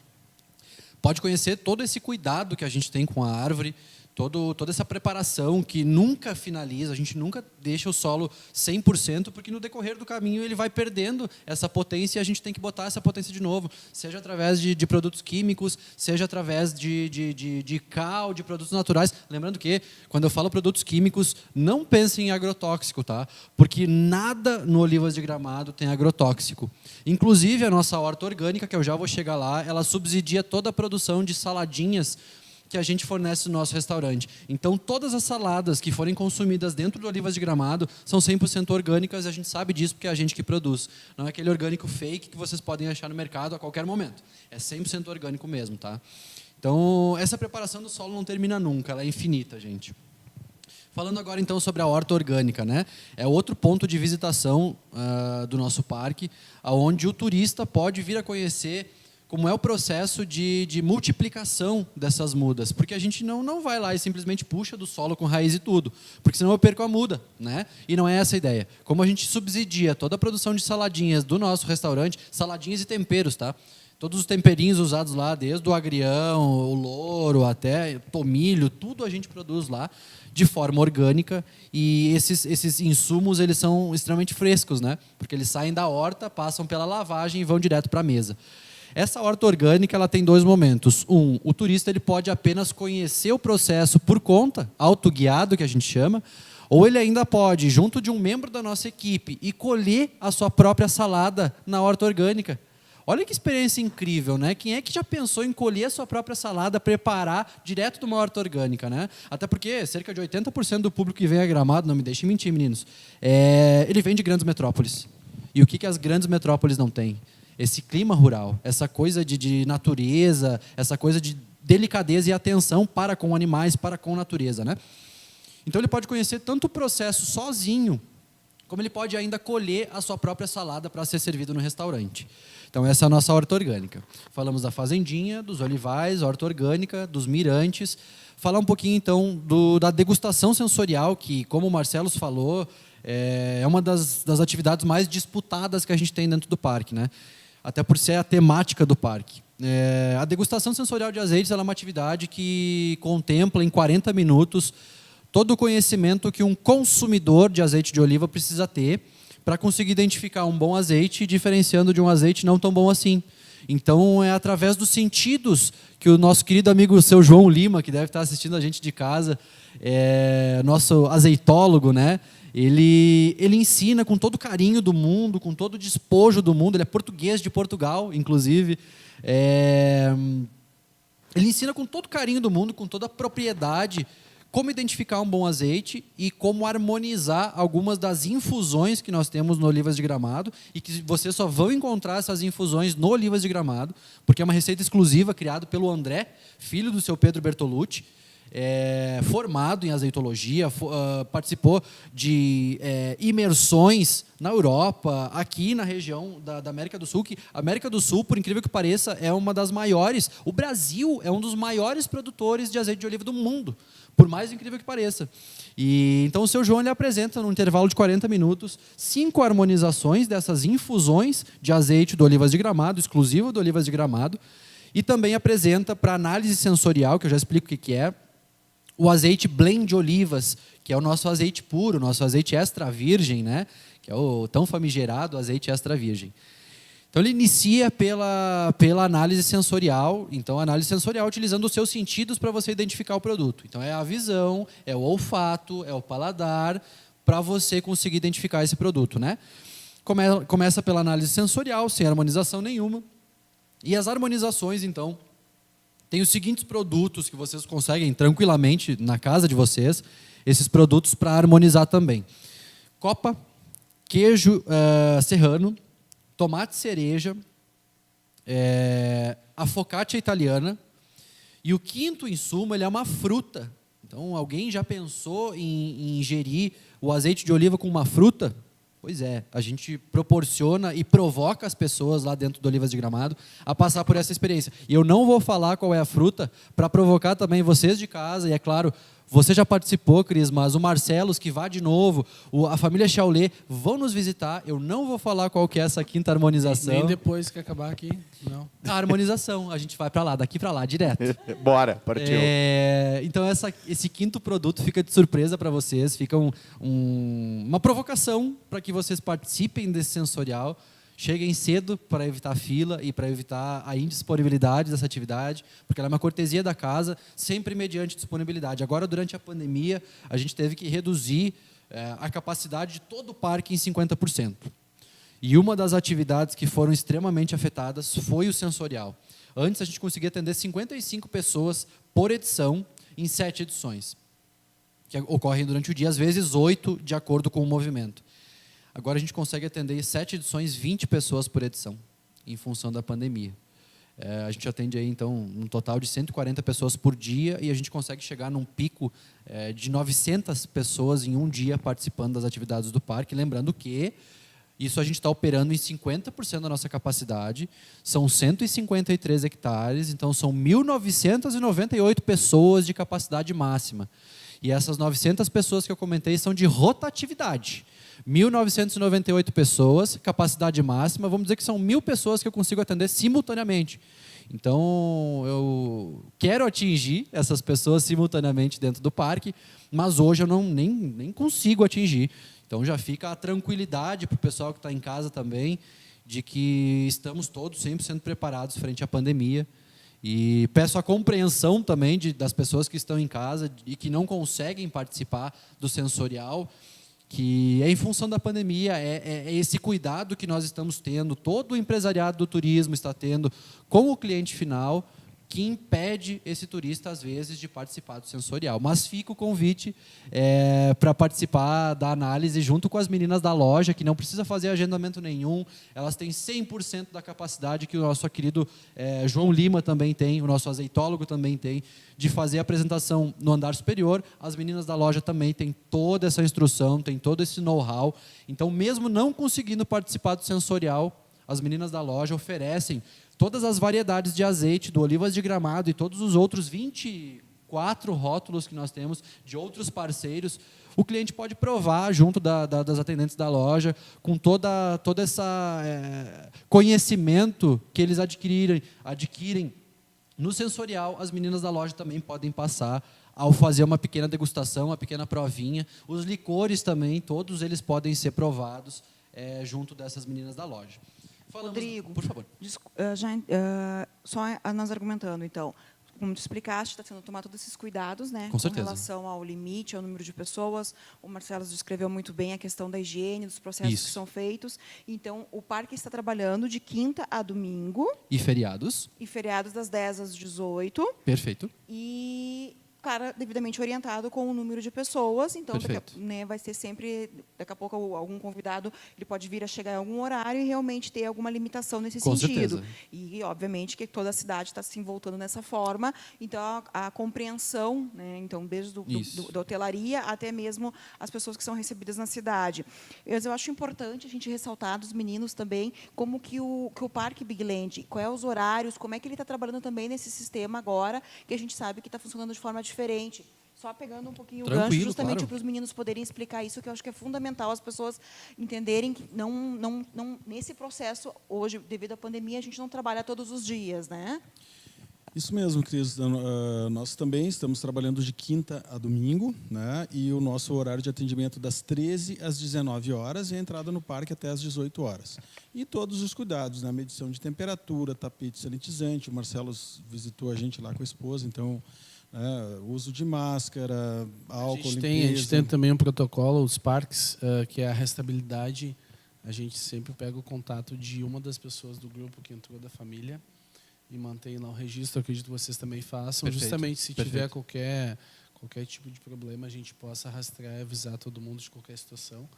E: pode conhecer todo esse cuidado que a gente tem com a árvore, toda essa preparação que nunca finaliza, a gente nunca deixa o solo 100%, porque no decorrer do caminho ele vai perdendo essa potência e a gente tem que botar essa potência de novo, seja através de produtos químicos, seja através de cal, de produtos naturais. Lembrando que, quando eu falo produtos químicos, não pensem em agrotóxico, tá? Porque nada no Olivas de Gramado tem agrotóxico. Inclusive, a nossa horta orgânica, que eu já vou chegar lá, ela subsidia toda a produção de saladinhas que a gente fornece no nosso restaurante. Então, todas as saladas que forem consumidas dentro do Olivas de Gramado são 100% orgânicas, e a gente sabe disso porque é a gente que produz. Não é aquele orgânico fake que vocês podem achar no mercado a qualquer momento. É 100% orgânico mesmo, tá? Então, essa preparação do solo não termina nunca, ela é infinita, gente. Falando agora, então, sobre a horta orgânica, né? É outro ponto de visitação do nosso parque, onde o turista pode vir a conhecer como é o processo de multiplicação dessas mudas. Porque a gente não vai lá e simplesmente puxa do solo com raiz e tudo, porque senão eu perco a muda, né? E não é essa a ideia. Como a gente subsidia toda a produção de saladinhas do nosso restaurante, saladinhas e temperos, tá? Todos os temperinhos usados lá, desde o agrião, o louro, até tomilho, tudo a gente produz lá de forma orgânica, e esses insumos eles são extremamente frescos, né? Porque eles saem da horta, passam pela lavagem e vão direto para a mesa. Essa horta orgânica ela tem dois momentos. O turista ele pode apenas conhecer o processo por conta, autoguiado que a gente chama, ou ele ainda pode, junto de um membro da nossa equipe, e colher a sua própria salada na horta orgânica. Olha que experiência incrível, né? Quem é que já pensou em colher a sua própria salada, preparar direto de uma horta orgânica, né? Até porque cerca de 80% do público que vem a Gramado, não me deixem mentir, meninos, ele vem de grandes metrópoles. E o que as grandes metrópoles não têm? Esse clima rural, essa coisa de natureza, essa coisa de delicadeza e atenção para com animais, para com a natureza, né? Então ele pode conhecer tanto o processo sozinho, como ele pode ainda colher a sua própria salada para ser servido no restaurante. Então, essa é a nossa horta orgânica. Falamos da fazendinha, dos olivais, horta orgânica, dos mirantes. Falar um pouquinho, então, da degustação sensorial, que, como o Marcelo falou, é uma das atividades mais disputadas que a gente tem dentro do parque, né? Até por ser a temática do parque. A degustação sensorial de azeites é uma atividade que contempla, em 40 minutos, todo o conhecimento que um consumidor de azeite de oliva precisa ter para conseguir identificar um bom azeite, diferenciando de um azeite não tão bom assim. Então, é através dos sentidos que o nosso querido amigo seu João Lima, que deve estar assistindo a gente de casa, nosso azeitólogo, né? Ele ensina com todo o carinho do mundo, com todo o despojo do mundo. Ele é português de Portugal, inclusive. Ele ensina com todo o carinho do mundo, com toda a propriedade, como identificar um bom azeite e como harmonizar algumas das infusões que nós temos no Olivas de Gramado, e que vocês só vão encontrar essas infusões no Olivas de Gramado, porque é uma receita exclusiva criada pelo André, filho do seu Pedro Bertolucci, formado em azeitologia, participou de imersões na Europa, aqui na região da América do Sul, que a América do Sul, por incrível que pareça, é uma das maiores. O Brasil é um dos maiores produtores de azeite de oliva do mundo, por mais incrível que pareça. E então o seu João ele apresenta, num intervalo de 40 minutos, 5 harmonizações dessas infusões de azeite do Olivas de Gramado, exclusivo do Olivas de Gramado, e também apresenta para análise sensorial, que eu já explico o que é, o azeite blend de olivas, que é o nosso azeite puro, o nosso azeite extra virgem, né? Que é o tão famigerado azeite extra virgem. Então, ele inicia pela análise sensorial. Então, a análise sensorial utilizando os seus sentidos para você identificar o produto. Então, é a visão, é o olfato, é o paladar, para você conseguir identificar esse produto, né? Começa pela análise sensorial, sem harmonização nenhuma. E as harmonizações, então, tem os seguintes produtos que vocês conseguem tranquilamente na casa de vocês, esses produtos para harmonizar também. Copa, queijo serrano, tomate cereja, a focaccia italiana, e o quinto insumo ele é uma fruta. Então, alguém já pensou em ingerir o azeite de oliva com uma fruta? Pois é, a gente proporciona e provoca as pessoas lá dentro do Olivas de Gramado a passar por essa experiência. E eu não vou falar qual é a fruta para provocar também vocês de casa, e é claro, você já participou, Cris, mas o Marcelos, que vá de novo, a família Chaulet, vão nos visitar. Eu não vou falar qual que é essa quinta harmonização.
C: Nem depois que acabar aqui, não.
E: A harmonização, a gente vai para lá, daqui para lá, direto.
B: Bora, partiu.
E: Então, esse quinto produto fica de surpresa para vocês, fica uma provocação para que vocês participem desse sensorial. Cheguem cedo para evitar fila e para evitar a indisponibilidade dessa atividade, porque ela é uma cortesia da casa, sempre mediante disponibilidade. Agora, durante a pandemia, a gente teve que reduzir a capacidade de todo o parque em 50%. E uma das atividades que foram extremamente afetadas foi o sensorial. Antes a gente conseguia atender 55 pessoas por edição em 7 edições, que ocorrem durante o dia, às vezes 8, de acordo com o movimento. Agora a gente consegue atender em 7 edições 20 pessoas por edição, em função da pandemia. A gente atende aí, então, um total de 140 pessoas por dia e a gente consegue chegar num pico de 900 pessoas em um dia participando das atividades do parque. Lembrando que isso a gente está operando em 50% da nossa capacidade, são 153 hectares, então são 1.998 pessoas de capacidade máxima. E essas 900 pessoas que eu comentei são de rotatividade. 1.998 pessoas, capacidade máxima, vamos dizer que são 1.000 pessoas que eu consigo atender simultaneamente. Então, eu quero atingir essas pessoas simultaneamente dentro do parque, mas hoje eu nem consigo atingir. Então, já fica a tranquilidade para o pessoal que está em casa também, de que estamos todos 100% preparados frente à pandemia. E peço a compreensão também das pessoas que estão em casa e que não conseguem participar do sensorial, que é em função da pandemia, é esse cuidado que nós estamos tendo, todo o empresariado do turismo está tendo com o cliente final, que impede esse turista, às vezes, de participar do sensorial. Mas fica o convite para participar da análise junto com as meninas da loja, que não precisa fazer agendamento nenhum, elas têm 100% da capacidade que o nosso querido João Lima também tem, o nosso azeitólogo também tem, de fazer a apresentação no andar superior. As meninas da loja também têm toda essa instrução, têm todo esse know-how. Então, mesmo não conseguindo participar do sensorial, as meninas da loja oferecem todas as variedades de azeite do Olivas de Gramado e todos os outros 24 rótulos que nós temos de outros parceiros. O cliente pode provar junto das atendentes da loja, com toda essa conhecimento que eles adquirem no sensorial. As meninas da loja também podem passar ao fazer uma pequena degustação, uma pequena provinha. Os licores também, todos eles podem ser provados junto dessas meninas da loja.
A: Rodrigo,
E: por favor.
A: Só nós argumentando, então, como tu explicaste, está sendo tomado todos esses cuidados, né,
E: com certeza,
A: relação ao limite, ao número de pessoas. O Marcelo descreveu muito bem a questão da higiene, dos processos que são feitos. Então, o parque está trabalhando de quinta a domingo.
E: E feriados.
A: E feriados das 10 às 18.
E: Perfeito.
A: E, claro, devidamente orientado com o número de pessoas. Então, vai ser sempre, daqui a pouco, algum convidado ele pode vir a chegar em algum horário e realmente ter alguma limitação nesse sentido.
E: Certeza.
A: E, obviamente, que toda a cidade está se voltando nessa forma. Então, a compreensão, né, então, desde da hotelaria até mesmo as pessoas que são recebidas na cidade. Eu acho importante a gente ressaltar dos meninos também como que o Parque Big Land, quais os horários, como é que ele está trabalhando também nesse sistema agora, que a gente sabe que está funcionando de forma diferente. Só pegando um pouquinho o gancho, justamente
E: claro,
A: para os meninos poderem explicar isso, que eu acho que é fundamental as pessoas entenderem que não nesse processo, hoje, devido à pandemia, a gente não trabalha todos os dias, né?
D: Isso mesmo, Cris. Nós também estamos trabalhando de quinta a domingo, né? E o nosso horário de atendimento das 13 às 19 horas e a entrada no parque até às 18 horas. E todos os cuidados, né? Medição de temperatura, tapete sanitizante. O Marcelo visitou a gente lá com a esposa, então... uso de máscara, álcool, limpeza.
C: A gente tem também um protocolo, os parques, que é a restabilidade. A gente sempre pega o contato de uma das pessoas do grupo que entrou da família e mantém lá o registro. Eu acredito que vocês também façam.
E: Perfeito.
C: Justamente se tiver qualquer tipo de problema, a gente possa rastrear e avisar todo mundo de qualquer situação.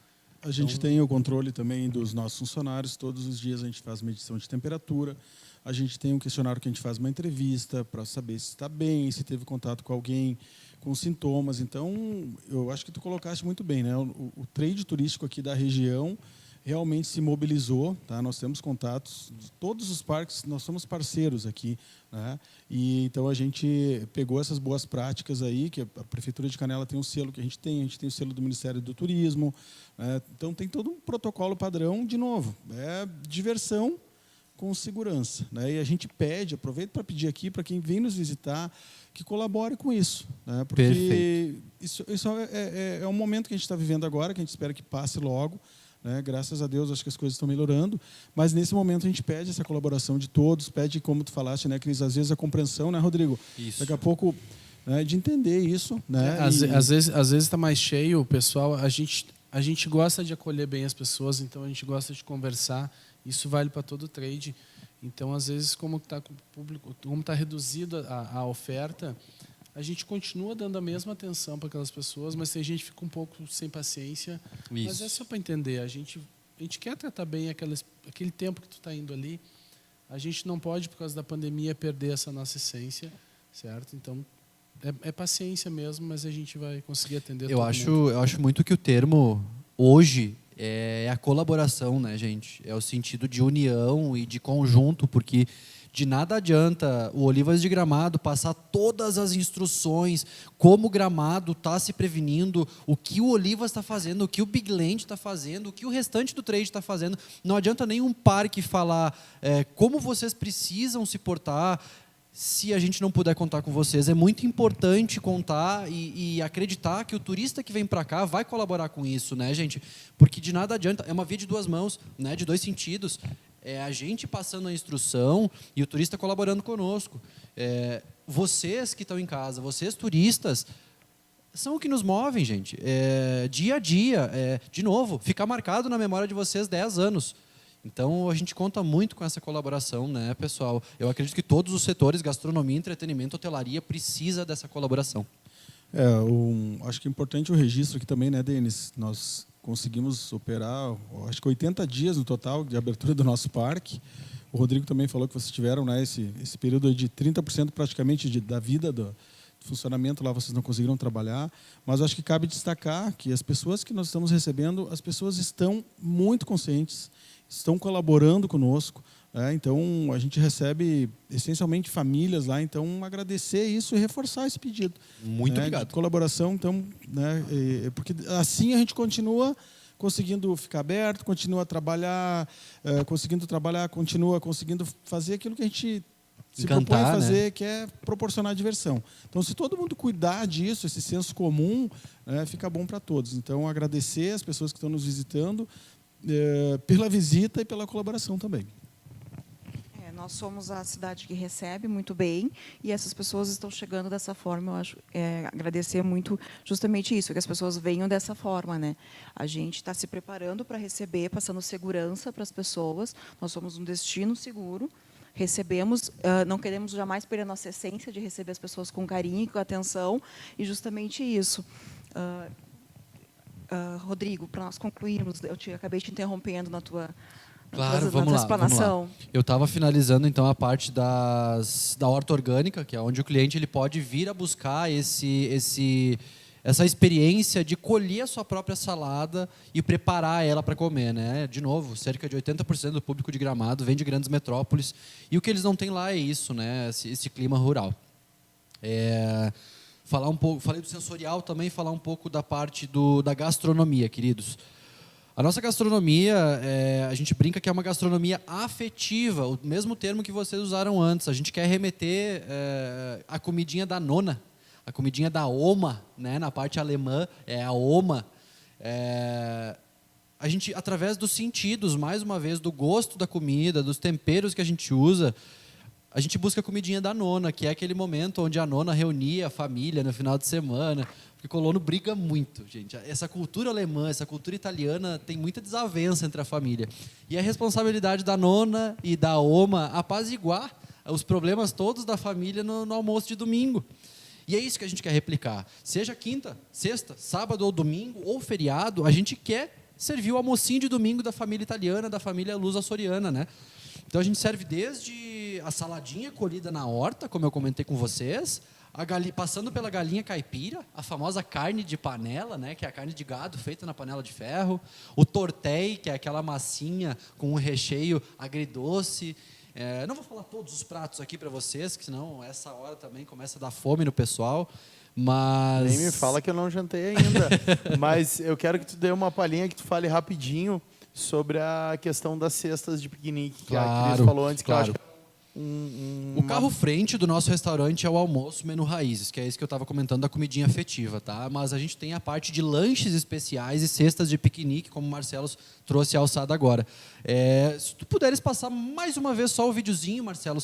D: A gente tem o controle também dos nossos funcionários. Todos os dias a gente faz medição de temperatura. A gente tem um questionário que a gente faz uma entrevista para saber se está bem, se teve contato com alguém com sintomas. Então, eu acho que tu colocaste muito bem, né? O trade turístico aqui da região realmente se mobilizou, tá? Nós temos contatos de todos os parques, nós somos parceiros aqui, né? E então a gente pegou essas boas práticas aí, que a prefeitura de Canela tem um selo que a gente tem o selo do Ministério do Turismo, né? Então tem todo um protocolo padrão, de novo, diversão com segurança, né? E a gente aproveita para pedir aqui para quem vem nos visitar que colabore com isso, né? Porque isso é um momento que a gente está vivendo agora, que a gente espera que passe logo, né? Graças a Deus, acho que as coisas estão melhorando, mas nesse momento a gente pede essa colaboração de todos, pede, como tu falaste, né, Cris, às vezes a compreensão, né, Rodrigo?
E: Isso.
D: Daqui a pouco, né, de entender isso, né?
C: Às vezes está mais cheio, o pessoal, a gente a gente gosta de acolher bem as pessoas, então a gente gosta de conversar. Isso vale para todo o trade. Então, às vezes, como está com o público, como está reduzida a oferta, a gente continua dando a mesma atenção para aquelas pessoas, mas tem gente que fica um pouco sem paciência. Mas
E: Isso.
C: é só para entender. A gente quer tratar bem aquele tempo que tu está indo ali. A gente não pode, por causa da pandemia, perder essa nossa essência, certo? Então, é paciência mesmo, mas a gente vai conseguir atender todo mundo.
E: Eu acho muito que o termo hoje é a colaboração, né, gente? É o sentido de união e de conjunto, porque de nada adianta o Olivas de Gramado passar todas as instruções, como o Gramado está se prevenindo, o que o Olivas está fazendo, o que o Big Land está fazendo, o que o restante do trade está fazendo. Não adianta nenhum parque falar como vocês precisam se portar, se a gente não puder contar com vocês. É muito importante contar e acreditar que o turista que vem para cá vai colaborar com isso, né, gente? Porque de nada adianta, é uma via de duas mãos, né, de dois sentidos. É a gente passando a instrução e o turista colaborando conosco. Vocês que estão em casa, vocês turistas, são o que nos movem, gente. Dia a dia, de novo, ficar marcado na memória de vocês 10 anos. Então, a gente conta muito com essa colaboração, né, pessoal? Eu acredito que todos os setores, gastronomia, entretenimento, hotelaria, precisa dessa colaboração.
D: Acho que é importante o registro aqui também, né, Denis? Nós conseguimos operar, acho que 80 dias no total de abertura do nosso parque. O Rodrigo também falou que vocês tiveram, né, esse período de 30% praticamente da vida do funcionamento lá, vocês não conseguiram trabalhar. Mas acho que cabe destacar que as pessoas que nós estamos recebendo, as pessoas estão muito conscientes, estão colaborando conosco. Então, a gente recebe essencialmente famílias lá, então agradecer isso e reforçar esse pedido.
E: Muito obrigado.
D: De colaboração, então, né, porque assim a gente continua conseguindo ficar aberto, continua a trabalhar, continua conseguindo fazer aquilo que a gente se propõe a fazer, né? Que é proporcionar diversão. Então, se todo mundo cuidar disso, esse senso comum, fica bom para todos. Então, agradecer as pessoas que estão nos visitando pela visita e pela colaboração também.
A: Nós somos a cidade que recebe muito bem e essas pessoas estão chegando dessa forma. Eu acho agradecer muito justamente isso, que as pessoas venham dessa forma, né? A gente está se preparando para receber, passando segurança para as pessoas. Nós somos um destino seguro. Recebemos, não queremos jamais perder a nossa essência de receber as pessoas com carinho e com atenção, e justamente isso. Rodrigo, para nós concluirmos, acabei te interrompendo na tua
E: Claro, vamos lá. Eu estava finalizando, então, a parte da horta orgânica, que é onde o cliente ele pode vir a buscar essa experiência de colher a sua própria salada e preparar ela para comer, né? De novo, cerca de 80% do público de Gramado vem de grandes metrópoles, e o que eles não têm lá é isso, né? Esse clima rural. Falar um pouco, falei do sensorial também, falar um pouco da parte da gastronomia, queridos. A nossa gastronomia, a gente brinca que é uma gastronomia afetiva, o mesmo termo que vocês usaram antes. A gente quer remeter a comidinha da nona, a comidinha da oma, né? Na parte alemã é a oma. A gente, através dos sentidos, mais uma vez, do gosto da comida, dos temperos que a gente usa, a gente busca a comidinha da nona, que é aquele momento onde a nona reunia a família no final de semana. Porque colono briga muito, gente. Essa cultura alemã, essa cultura italiana tem muita desavença entre a família. E a responsabilidade da nona e da oma apaziguar os problemas todos da família no almoço de domingo. E é isso que a gente quer replicar. Seja quinta, sexta, sábado ou domingo, ou feriado, a gente quer servir o almocinho de domingo da família italiana, da família luso-açoriana, né? Então a gente serve desde a saladinha colhida na horta, como eu comentei com vocês, passando pela galinha caipira, a famosa carne de panela, né, que é a carne de gado feita na panela de ferro, o tortei, que é aquela massinha com um recheio agridoce. Não vou falar todos os pratos aqui para vocês, que senão essa hora também começa a dar fome no pessoal. Mas...
B: Nem me fala que eu não jantei ainda. Mas eu quero que tu dê uma palhinha, que tu fale rapidinho sobre a questão das cestas de piquenique, que a Cris falou antes, que eu acho que é
E: O carro-frente do nosso restaurante é o almoço menu raízes, que é isso que eu estava comentando da comidinha afetiva, tá? Mas a gente tem a parte de lanches especiais e cestas de piquenique, como o Marcelo trouxe a alçada agora. Se tu puderes passar mais uma vez só o videozinho, Marcelo.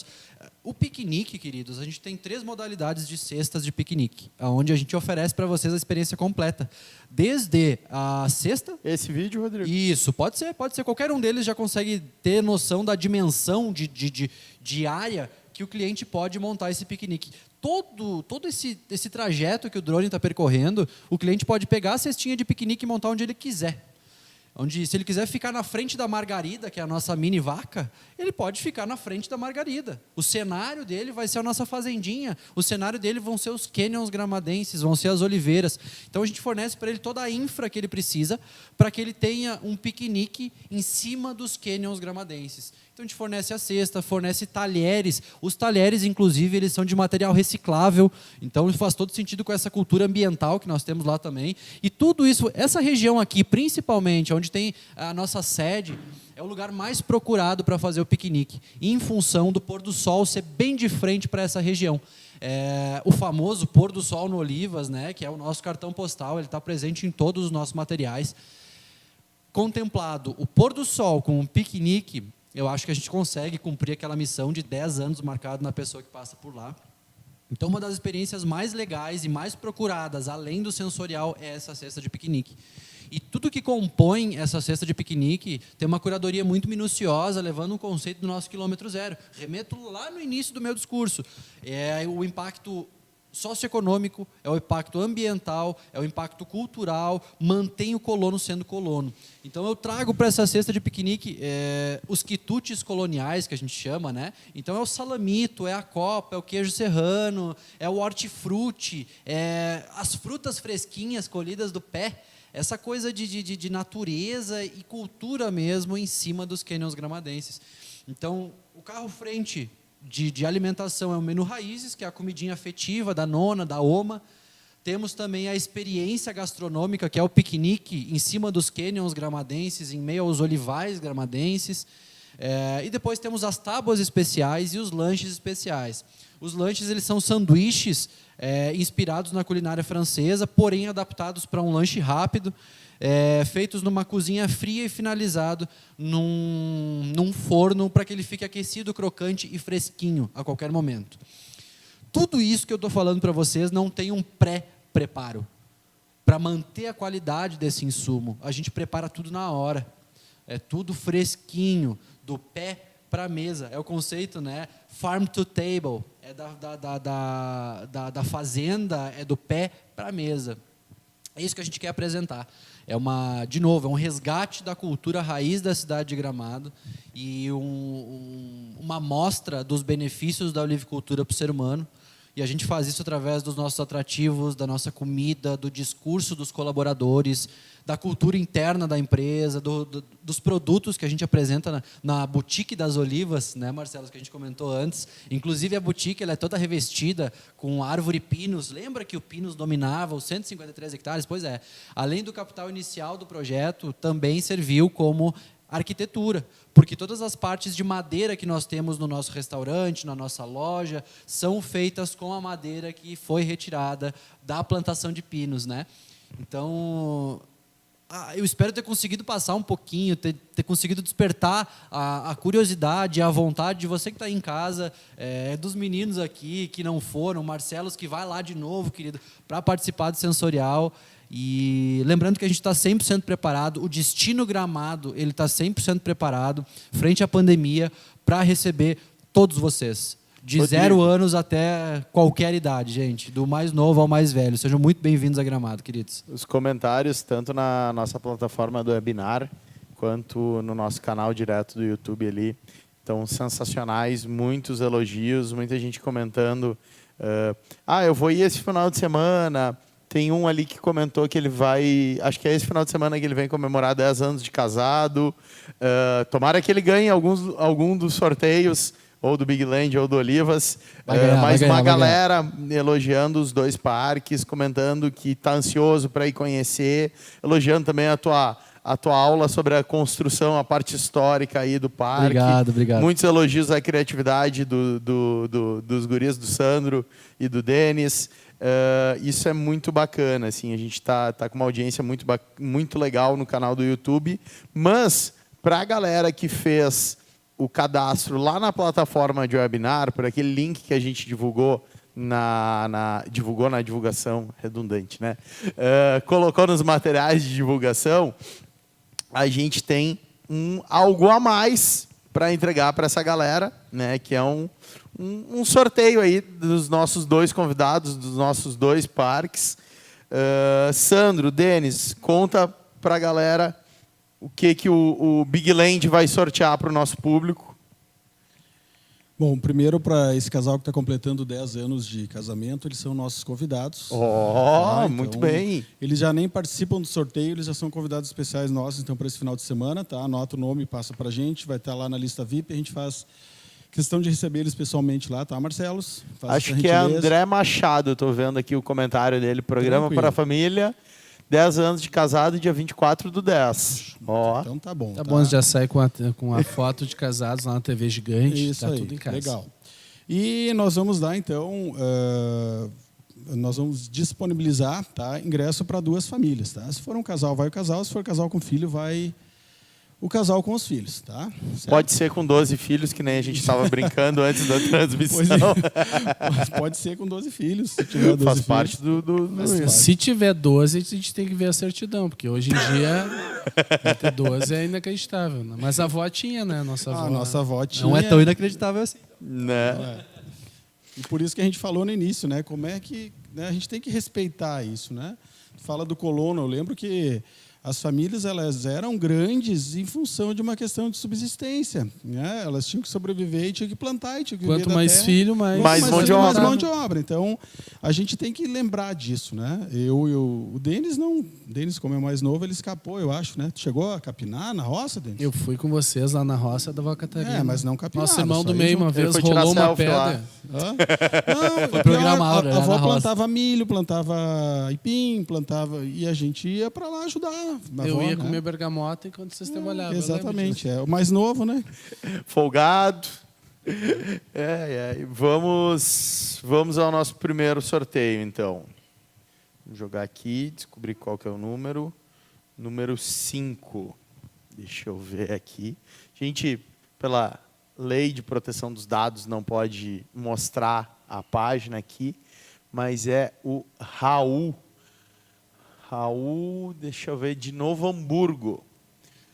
E: O piquenique, queridos, a gente tem 3 modalidades de cestas de piquenique, onde a gente oferece para vocês a experiência completa. Desde a cesta...
B: Esse vídeo, Rodrigo?
E: Isso, pode ser. Qualquer um deles já consegue ter noção da dimensão de área que o cliente pode montar esse piquenique. Todo esse trajeto que o drone está percorrendo, o cliente pode pegar a cestinha de piquenique e montar onde ele quiser. Se ele quiser ficar na frente da margarida, que é a nossa mini vaca, ele pode ficar na frente da margarida. O cenário dele vai ser a nossa fazendinha, o cenário dele vão ser os canyons gramadenses, vão ser as oliveiras. Então a gente fornece para ele toda a infra que ele precisa para que ele tenha um piquenique em cima dos canyons gramadenses. Então a gente fornece a cesta, fornece talheres. Os talheres, inclusive, eles são de material reciclável. Então faz todo sentido com essa cultura ambiental que nós temos lá também. E tudo isso, essa região aqui, principalmente, onde tem a nossa sede, é o lugar mais procurado para fazer o piquenique, em função do pôr do sol ser bem de frente para essa região. O famoso pôr do sol no Olivas, né, que é o nosso cartão postal, ele está presente em todos os nossos materiais. Contemplado o pôr do sol com um piquenique, eu acho que a gente consegue cumprir aquela missão de 10 anos marcado na pessoa que passa por lá. Então, uma das experiências mais legais e mais procuradas, além do sensorial, é essa cesta de piquenique. E tudo que compõe essa cesta de piquenique tem uma curadoria muito minuciosa, levando um conceito do nosso quilômetro zero. Remeto lá no início do meu discurso. É o impacto socioeconômico, é o impacto ambiental, é o impacto cultural, mantém o colono sendo colono. Então eu trago para essa cesta de piquenique os quitutes coloniais, que a gente chama, né? Então é o salamito, é a copa, é o queijo serrano, é o hortifruti, as frutas fresquinhas colhidas do pé, essa coisa de natureza e cultura mesmo em cima dos canyons gramadenses. Então, o carro-frente de alimentação é o menu raízes, que é a comidinha afetiva da nona, da oma. Temos também a experiência gastronômica, que é o piquenique em cima dos canyons gramadenses, em meio aos olivais gramadenses. E depois temos as tábuas especiais e os lanches especiais. Os lanches, eles são sanduíches inspirados na culinária francesa, porém adaptados para um lanche rápido, feitos numa cozinha fria e finalizado num forno para que ele fique aquecido, crocante e fresquinho a qualquer momento. Tudo isso que eu estou falando para vocês não tem um pré-preparo. Para manter a qualidade desse insumo, a gente prepara tudo na hora. É tudo fresquinho, do pé para a mesa. É o conceito, né? Farm to table. É da fazenda, é do pé para a mesa. É isso que a gente quer apresentar. De novo, é um resgate da cultura raiz da cidade de Gramado e uma amostra dos benefícios da olivicultura para o ser humano. E a gente faz isso através dos nossos atrativos, da nossa comida, do discurso dos colaboradores, da cultura interna da empresa, dos produtos que a gente apresenta na boutique das olivas, né, Marcelo, que a gente comentou antes. Inclusive, a boutique ela é toda revestida com árvore pinus. Lembra que o pinus dominava os 153 hectares? Pois é. Além do capital inicial do projeto, também serviu como arquitetura, porque todas as partes de madeira que nós temos no nosso restaurante, na nossa loja, são feitas com a madeira que foi retirada da plantação de pinos, né? Então, eu espero ter conseguido passar um pouquinho, ter conseguido despertar a curiosidade, a vontade de você que está aí em casa, dos meninos aqui que não foram, Marcelos que vai lá de novo, querido, para participar do sensorial. E lembrando que a gente está 100% preparado, o Destino Gramado ele está 100% preparado, frente à pandemia, para receber todos vocês. De 0 anos até qualquer idade, gente. Do mais novo ao mais velho. Sejam muito bem-vindos a Gramado, queridos.
B: Os comentários, tanto na nossa plataforma do webinar, quanto no nosso canal direto do YouTube ali, estão sensacionais. Muitos elogios, muita gente comentando. Eu vou ir esse final de semana. Tem um ali que comentou que ele vai... Acho que é esse final de semana que ele vem comemorar 10 anos de casado. Tomara que ele ganhe algum dos sorteios, ou do Big Land ou do Olivas. Mas uma galera elogiando os 2 parques, comentando que está ansioso para ir conhecer, elogiando também a tua a tua aula sobre a construção, a parte histórica aí do parque.
E: Obrigado, obrigado.
B: Muitos elogios à criatividade dos guris, do Sandro e do Denis. Isso é muito bacana, assim, a gente tá com uma audiência muito legal no canal do YouTube, mas para a galera que fez o cadastro lá na plataforma de webinar, por aquele link que a gente divulgou divulgou na divulgação, redundante, né? Colocou nos materiais de divulgação, a gente tem algo a mais para entregar para essa galera, né? Que é um sorteio aí dos nossos 2 convidados, dos nossos 2 parques. Sandro, Denis, conta para a galera o que o Big Land vai sortear para o nosso público.
D: Bom, primeiro, para esse casal que está completando 10 anos de casamento, eles são nossos convidados.
B: Então,
D: Muito
B: bem.
D: Eles já nem participam do sorteio, eles já são convidados especiais nossos, então, para esse final de semana, tá? Anota o nome, passa para a gente, vai estar lá na lista VIP, a gente faz questão de receber eles pessoalmente lá, tá, Marcelos?
B: Acho que é André Machado, estou vendo aqui o comentário dele, Programa
D: Tranquilo.
B: para a Família, 10 anos de casado, dia 24/10. Ó.
D: Então tá bom.
C: Tá bom, já sai com a foto de casados lá na TV gigante.
D: Isso
C: tá
D: aí,
C: tudo em casa.
D: legal. E nós vamos dar, então, nós vamos disponibilizar, tá, ingresso para 2 famílias. Tá? Se for um casal, vai o casal. Se for casal com filho, vai o casal com os filhos. Tá? Certo?
B: Pode ser com 12 filhos, que nem a gente estava brincando antes da transmissão.
D: Pois é. Pode ser com 12 filhos. Se tiver 12
B: Faz
D: filhos.
B: parte do
C: Se tiver 12, a gente tem que ver a certidão, porque hoje em dia ter 12 é inacreditável. Né? Mas a avó tinha, né? Nossa avó.
D: A nossa avó tinha.
E: Não é tão inacreditável assim.
B: né?
D: E por isso que a gente falou no início, né? Como é que, né, a gente tem que respeitar isso, né? Fala do colono, eu lembro que as famílias, elas eram grandes em função de uma questão de subsistência, né? Elas tinham que sobreviver e tinham que plantar e tinham que viver
C: Quanto
D: da
C: mais
D: terra.
C: filho, mais
B: mão de
D: mais
B: obra.
D: mão de obra. Então, a gente tem que lembrar disso, né? O Denis não, o Denis, como é mais novo, ele escapou, eu acho, né? Tu chegou a capinar na roça, Denis?
C: Eu fui com vocês lá na roça da Vó Catarina.
D: Mas não capinava.
C: Nosso irmão
D: só
C: do
D: ia
C: meio
D: junto.
C: uma vez
B: foi tirar
C: rolou uma
B: selfie lá.
C: pedra.
D: Hã? Não,
E: Foi programado,
D: a
E: né,
D: avó
E: na roça.
D: plantava milho, plantava aipim, plantava e a gente ia para lá ajudar. A
C: Eu
D: avó,
C: ia
D: né?
C: comer bergamota enquanto vocês trabalhavam. eu lembro
D: Exatamente, é o mais novo, né?
B: Folgado. Vamos ao nosso primeiro sorteio, então. Vou jogar aqui, descobrir qual que é o número. Número 5. Deixa eu ver aqui. A gente, pela lei de proteção dos dados, não pode mostrar a página aqui, mas é o Raul. Raul, deixa eu ver, de Novo Hamburgo.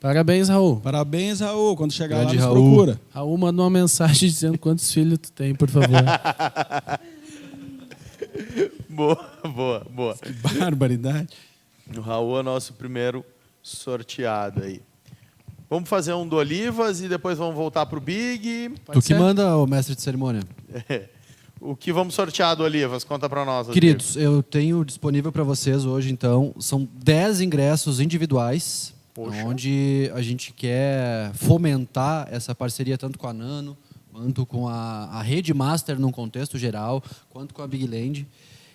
C: Parabéns, Raul.
D: Parabéns, Raul. Quando chegar
E: Grande
D: lá, nos
E: Raul.
D: procura.
C: Raul mandou uma mensagem dizendo quantos filhos tu tem, por favor.
B: Boa.
D: Que barbaridade.
B: O Raul é nosso primeiro sorteado aí. Vamos fazer um do Olivas e depois vamos voltar para o Big.
E: Tu que manda, o mestre de cerimônia.
B: O que vamos sortear do Olivas? Conta para nós. Rodrigo.
E: Queridos, eu tenho disponível para vocês hoje, então, são 10 ingressos individuais,
B: Poxa.
E: onde a gente quer fomentar essa parceria tanto com a Nano, quanto com a Rede Master num contexto geral, quanto com a Big Land.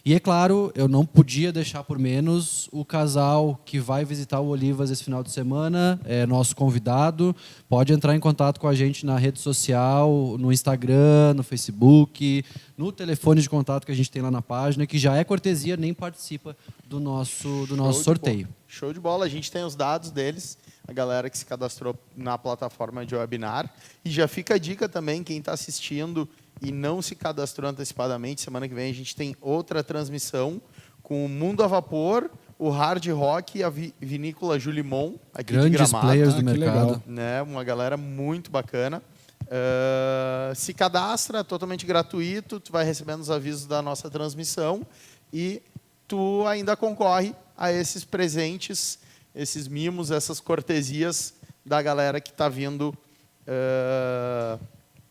E: E, é claro, eu não podia deixar por menos o casal que vai visitar o Olivas esse final de semana, é nosso convidado. Pode entrar em contato com a gente na rede social, no Instagram, no Facebook, no telefone de contato que a gente tem lá na página, que já é cortesia, nem participa do nosso sorteio.
B: Show de bola. A gente tem os dados deles, a galera que se cadastrou na plataforma de webinar. E já fica a dica também, quem está assistindo e não se cadastrou antecipadamente, semana que vem a gente tem outra transmissão com o Mundo a Vapor, o Hard Rock e a Vinícola Julimon, aqui de
E: Grandes
B: Gramado.
E: players do
D: que
E: mercado.
D: legal.
B: Né? Uma galera muito bacana. Se cadastra, totalmente gratuito, tu vai recebendo os avisos da nossa transmissão e tu ainda concorre a esses presentes, esses mimos, essas cortesias da galera que está vindo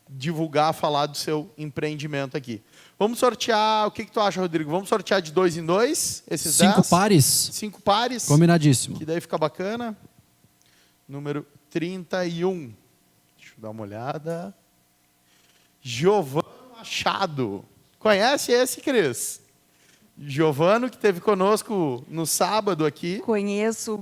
B: divulgar, falar do seu empreendimento aqui. Vamos sortear, o que tu acha, Rodrigo? Vamos sortear de 2 em 2, esses
E: 5
B: 10?
E: pares?
B: 5 pares.
E: Combinadíssimo.
B: Que daí fica bacana. Número 31. Deixa eu dar uma olhada. Giovano Machado. Conhece esse, Cris? Giovano, que esteve conosco no sábado aqui.
A: Conheço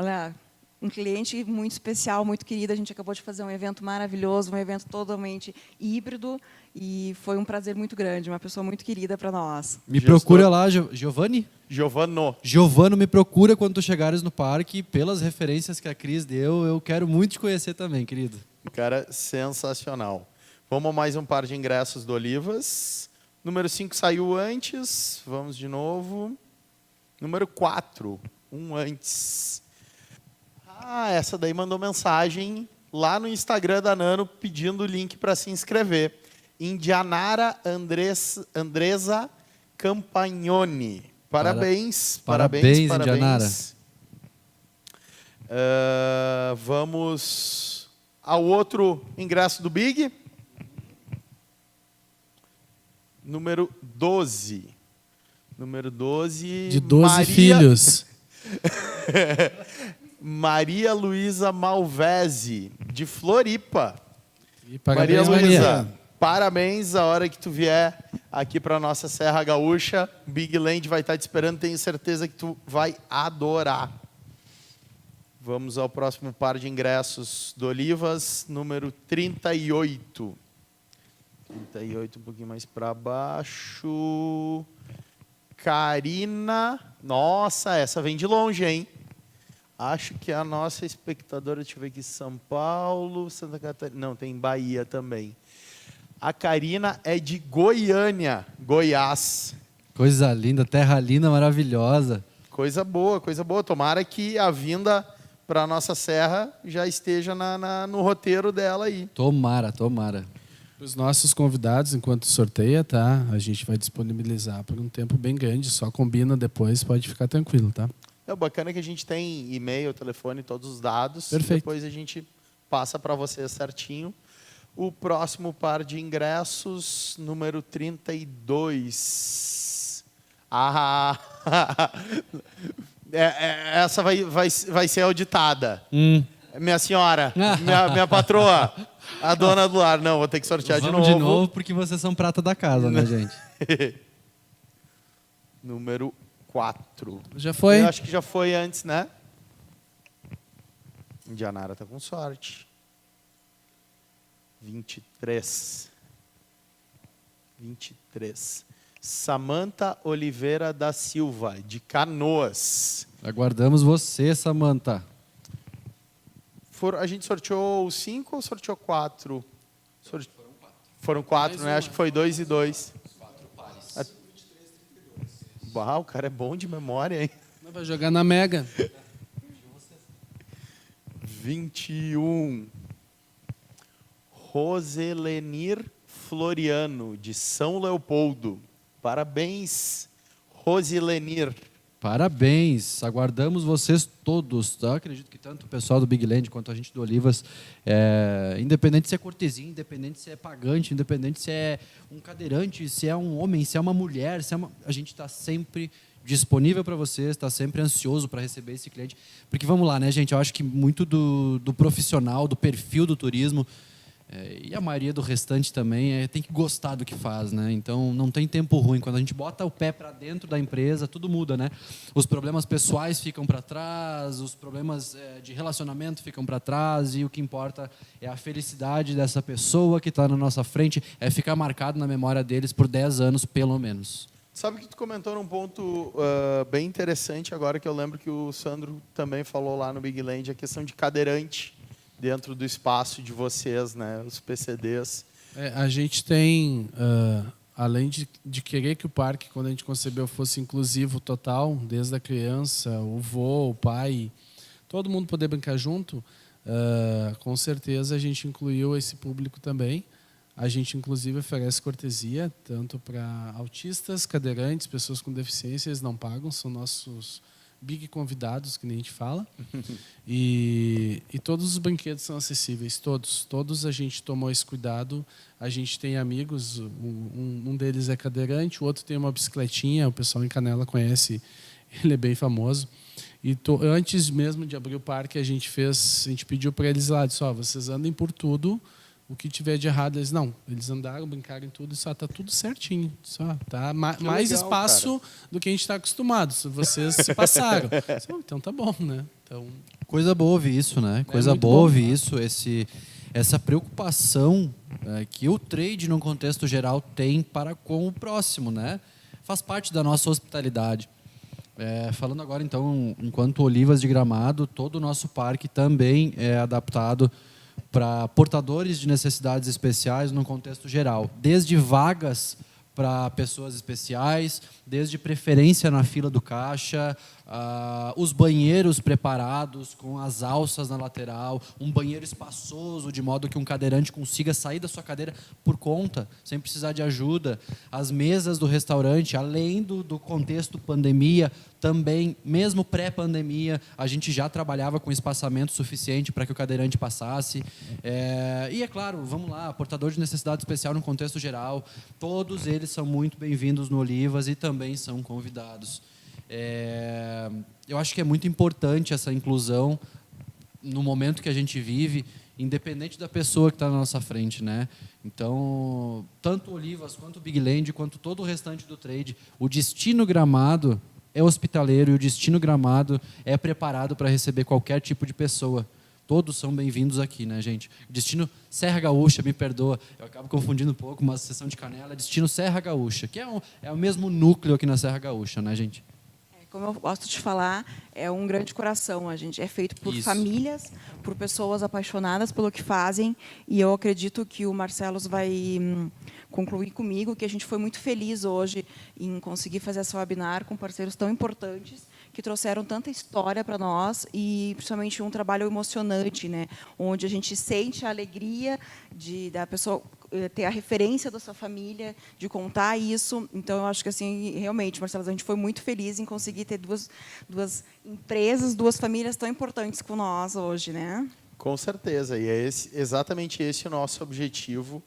A: Olha, um cliente muito especial, muito querido. A gente acabou de fazer um evento maravilhoso, um evento totalmente híbrido, e foi um prazer muito grande. Uma pessoa muito querida para nós.
E: Me
B: Gestor.
E: procura lá, Giovanni?
B: Giovano.
E: Giovano, me procura quando tu chegares no parque. Pelas referências que a Cris deu, eu quero muito te conhecer também, querido.
B: Cara, sensacional. Vamos a mais um par de ingressos do Olivas. Número 5 saiu antes. Vamos de novo. Número 4, um antes. Ah, essa daí mandou mensagem lá no Instagram da Nano pedindo o link para se inscrever. Indianara Andresa Campagnoni. Parabéns,
E: Parabéns,
B: parabéns.
E: Indianara.
B: Vamos ao outro ingresso do Big. Número 12. Número 12.
C: De 12 filhos.
B: Maria Luísa Malvese, de Floripa.
C: E parabéns,
B: Maria
C: Maria.
B: Luísa, parabéns. A hora que tu vier aqui para nossa Serra Gaúcha, Big Land vai estar te esperando. Tenho certeza que tu vai adorar. Vamos ao próximo par de ingressos do Olivas, número 38. 38, um pouquinho mais para baixo. Karina. Nossa, essa vem de longe, hein? Acho que é a nossa espectadora, deixa eu ver aqui, São Paulo, Santa Catarina. Não, tem Bahia também. A Karina é de Goiânia, Goiás.
E: Coisa linda, terra linda, maravilhosa.
B: Coisa boa, coisa boa. Tomara que a vinda para a nossa serra já esteja no roteiro dela aí.
E: Tomara, tomara.
C: Os nossos convidados, enquanto sorteia, tá? A gente vai disponibilizar por um tempo bem grande. Só combina depois, pode ficar tranquilo, tá?
B: É bacana que a gente tem e-mail, telefone, todos os dados.
C: Perfeito.
B: Depois a gente passa para você certinho. O próximo par de ingressos, número 32. Ah! Essa vai ser auditada. Minha senhora, minha patroa, a dona do lar. Não, vou ter que sortear
E: Vamos
B: de
E: de
B: novo.
E: novo, porque vocês são prata da casa, né, gente?
B: Número 4.
C: Já foi?
B: Eu acho que já foi antes, né? Indianara tá com sorte. 23. Samanta Oliveira da Silva, de Canoas.
E: Aguardamos você, Samanta.
B: A gente sorteou 5 ou sorteou 4? Foram 4, né? Acho que foi 2 e 2. Uau, o cara é bom de memória, hein?
C: Vai jogar na Mega.
B: 21. Roselenir Floriano, de São Leopoldo. Parabéns, Roselenir.
E: Parabéns, aguardamos vocês todos. Tá? Acredito que tanto o pessoal do Big Land quanto a gente do Olivas, independente se é cortesia, independente se é pagante, independente se é um cadeirante, se é um homem, se é uma mulher, a gente está sempre disponível para vocês, está sempre ansioso para receber esse cliente. Porque vamos lá, né, gente? Eu acho que muito do profissional, do perfil do turismo, e a maioria do restante também tem que gostar do que faz, né? Então não tem tempo ruim. Quando a gente bota o pé para dentro da empresa, tudo muda, né? Os problemas pessoais ficam para trás, os problemas de relacionamento ficam para trás, e o que importa é a felicidade dessa pessoa que está na nossa frente, é ficar marcado na memória deles por 10 anos, pelo menos.
B: Sabe que tu comentou num ponto bem interessante agora, que eu lembro que o Sandro também falou lá no Big Land, a questão de cadeirante dentro do espaço de vocês, né? Os PCDs.
C: A gente tem, além de querer que o parque, quando a gente concebeu, fosse inclusivo total, desde a criança, o vô, o pai, todo mundo poder brincar junto, com certeza a gente incluiu esse público também. A gente, inclusive, oferece cortesia, tanto para autistas, cadeirantes, pessoas com deficiência, eles não pagam, são nossos big convidados, que nem a gente fala. E todos os brinquedos são acessíveis, todos a gente tomou esse cuidado. A gente tem amigos, um deles é cadeirante, o outro tem uma bicicletinha, o pessoal em Canela conhece, ele é bem famoso. E antes mesmo de abrir o parque, a gente pediu para eles lá, disse, vocês andem por tudo, o que tiver de errado, eles andaram, brincaram em tudo, só está tudo certinho. Só tá mais
B: legal,
C: espaço, cara, do que a gente está acostumado. Vocês se passaram. Então tá bom, né? Então,
E: Coisa boa ouvir isso, né? Coisa
C: muito
E: boa
C: bom,
E: ouvir
C: né?
E: isso, essa preocupação que o trade, no contexto geral, tem para com o próximo, né? Faz parte da nossa hospitalidade. Falando agora, então, enquanto Olivas de Gramado, todo o nosso parque também é adaptado para portadores de necessidades especiais no contexto geral, desde vagas para pessoas especiais, desde preferência na fila do caixa, os banheiros preparados com as alças na lateral, um banheiro espaçoso de modo que um cadeirante consiga sair da sua cadeira por conta, sem precisar de ajuda, as mesas do restaurante, além do contexto pandemia, também, mesmo pré-pandemia, a gente já trabalhava com espaçamento suficiente para que o cadeirante passasse. E é claro, vamos lá, portador de necessidade especial no contexto geral, todos eles são muito bem-vindos no Olivas e também são convidados. Eu acho que é muito importante essa inclusão no momento que a gente vive, independente da pessoa que está na nossa frente, né? Então, tanto Olivas, quanto o Big Land, quanto todo o restante do trade, o destino Gramado é hospitaleiro e o destino Gramado é preparado para receber qualquer tipo de pessoa. Todos são bem-vindos aqui, né, gente? Destino Serra Gaúcha, me perdoa, eu acabo confundindo um pouco, mas Seção de Canela, destino Serra Gaúcha, que é o mesmo núcleo aqui na Serra Gaúcha, né, gente?
A: Como eu gosto de falar, é um grande coração. A gente é feito por
E: Isso.
A: famílias, por pessoas apaixonadas pelo que fazem. E eu acredito que o Marcelos vai concluir comigo que a gente foi muito feliz hoje em conseguir fazer essa webinar com parceiros tão importantes que trouxeram tanta história para nós e principalmente um trabalho emocionante, né, onde a gente sente a alegria da pessoa ter a referência da sua família, de contar isso. Então, eu acho que, assim, realmente, Marcelo, a gente foi muito feliz em conseguir ter duas empresas, duas famílias tão importantes com nós hoje, né?
B: Com certeza, e é exatamente esse o nosso objetivo,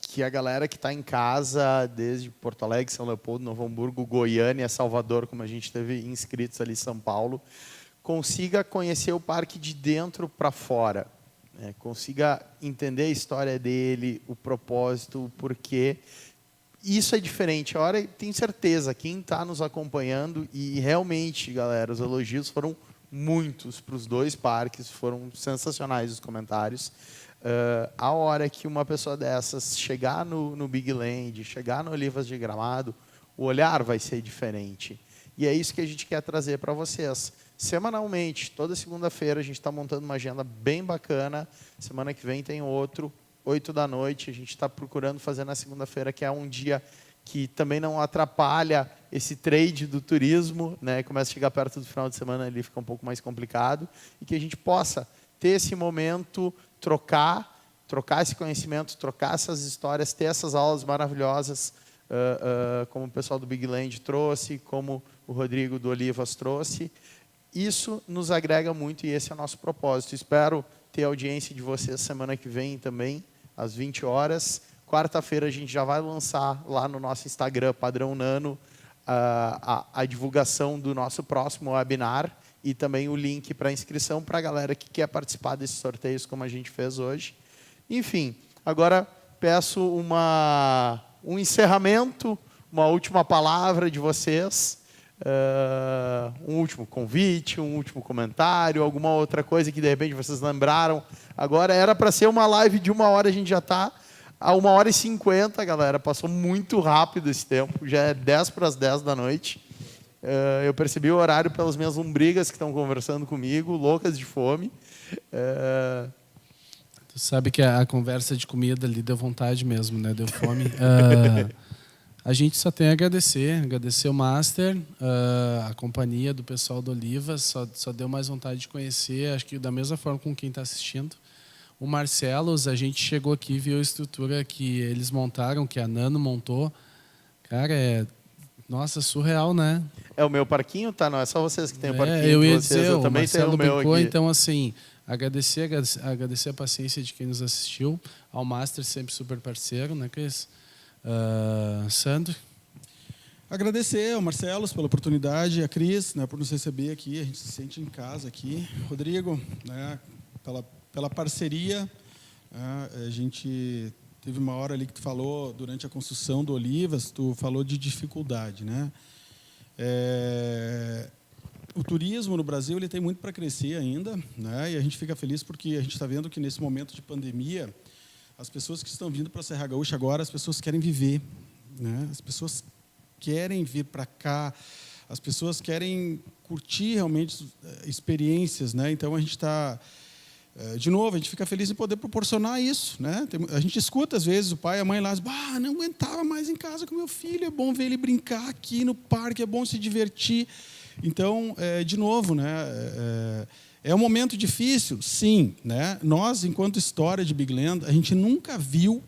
B: que a galera que está em casa, desde Porto Alegre, São Leopoldo, Novo Hamburgo, Goiânia, Salvador, como a gente teve inscritos ali em São Paulo, consiga conhecer o parque de dentro para fora, consiga entender a história dele, o propósito, o porquê. Isso é diferente. A hora, tenho certeza, quem está nos acompanhando, e realmente, galera, os elogios foram muitos para os dois parques, foram sensacionais os comentários. A hora que uma pessoa dessas chegar no Big Land, chegar no Olivas de Gramado, o olhar vai ser diferente. E é isso que a gente quer trazer para vocês. Semanalmente, toda segunda-feira, a gente está montando uma agenda bem bacana. Semana que vem tem outro, 8 da noite. A gente está procurando fazer na segunda-feira, que é um dia que também não atrapalha esse trade do turismo, né? Começa a chegar perto do final de semana, ali fica um pouco mais complicado. E que a gente possa ter esse momento, trocar esse conhecimento, trocar essas histórias, ter essas aulas maravilhosas, como o pessoal do Big Land trouxe, como o Rodrigo do Olivas trouxe. Isso nos agrega muito e esse é o nosso propósito. Espero ter a audiência de vocês semana que vem também, às 20 horas. Quarta-feira a gente já vai lançar lá no nosso Instagram, Padrão Nano, a divulgação do nosso próximo webinar e também o link para inscrição para a galera que quer participar desses sorteios como a gente fez hoje. Enfim, agora peço um encerramento, uma última palavra de vocês. Um último convite, um último comentário, alguma outra coisa que de repente vocês lembraram. Agora era para ser uma live de 1 hora, a gente já está a 1h50, galera. Passou muito rápido esse tempo, já é 10 para as 10 da noite. Eu percebi o horário pelas minhas lombrigas que estão conversando comigo, loucas de fome.
C: Tu sabe que a conversa de comida ali deu vontade mesmo, né? Deu fome. A gente só tem a agradecer o Master, a companhia do pessoal do Olivas, só deu mais vontade de conhecer, acho que da mesma forma com quem está assistindo. O Marcelos, a gente chegou aqui e viu a estrutura que eles montaram, que a Nano montou. Cara, nossa, surreal, né?
B: É o meu parquinho, tá? Não é só vocês que têm o parquinho.
C: Eu ia
B: vocês,
C: dizer,
B: eu também tenho o meu
C: brincou,
B: aqui.
C: então assim, agradecer a paciência de quem nos assistiu, ao Master sempre super parceiro, né, Cris? Sandro?
D: Agradecer ao Marcelos pela oportunidade, a Cris, né, por nos receber aqui, a gente se sente em casa aqui. Rodrigo, né, pela parceria, né, a gente teve uma hora ali que tu falou, durante a construção do Olivas, tu falou de dificuldade, né? o turismo no Brasil ele tem muito para crescer ainda, né? E a gente fica feliz porque a gente está vendo que nesse momento de pandemia, as pessoas que estão vindo para a Serra Gaúcha agora, as pessoas querem viver, né? As pessoas querem vir para cá, as pessoas querem curtir realmente experiências, né? Então a gente está, de novo, a gente fica feliz em poder proporcionar isso, né? A gente escuta às vezes o pai e a mãe lá, não aguentava mais em casa com meu filho, é bom ver ele brincar aqui no parque, é bom se divertir. Então, de novo, né? É um momento difícil, sim, né? Nós, enquanto história de Big Land, a gente nunca viu,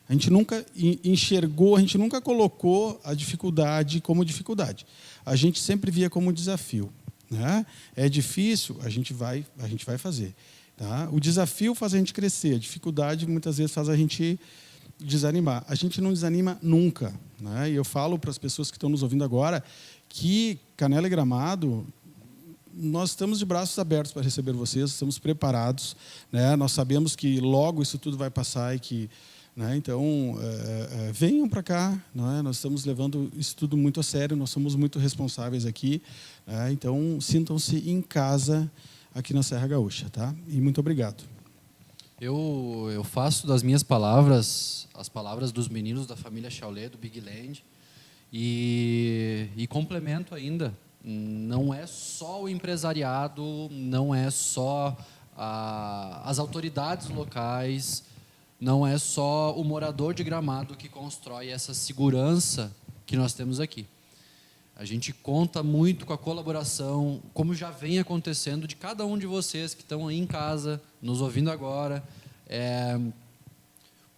D: a gente nunca enxergou, a gente nunca colocou a dificuldade como dificuldade. A gente sempre via como um desafio, né? É difícil, a gente vai fazer, tá? O desafio faz a gente crescer, a dificuldade muitas vezes faz a gente desanimar. A gente não desanima nunca, né? E eu falo para as pessoas que estão nos ouvindo agora que Canela e Gramado, nós estamos de braços abertos para receber vocês, estamos preparados, né? Nós sabemos que logo isso tudo vai passar e que, né? Então, venham para cá, né? Nós estamos levando isso tudo muito a sério, nós somos muito responsáveis aqui, né? Então, sintam-se em casa aqui na Serra Gaúcha, tá? E muito obrigado.
E: Eu faço das minhas palavras as palavras dos meninos da família Chaulet, do Big Land, e complemento ainda. Não é só o empresariado, não é só as autoridades locais, não é só o morador de Gramado que constrói essa segurança que nós temos aqui. A gente conta muito com a colaboração, como já vem acontecendo, de cada um de vocês que estão aí em casa, nos ouvindo agora,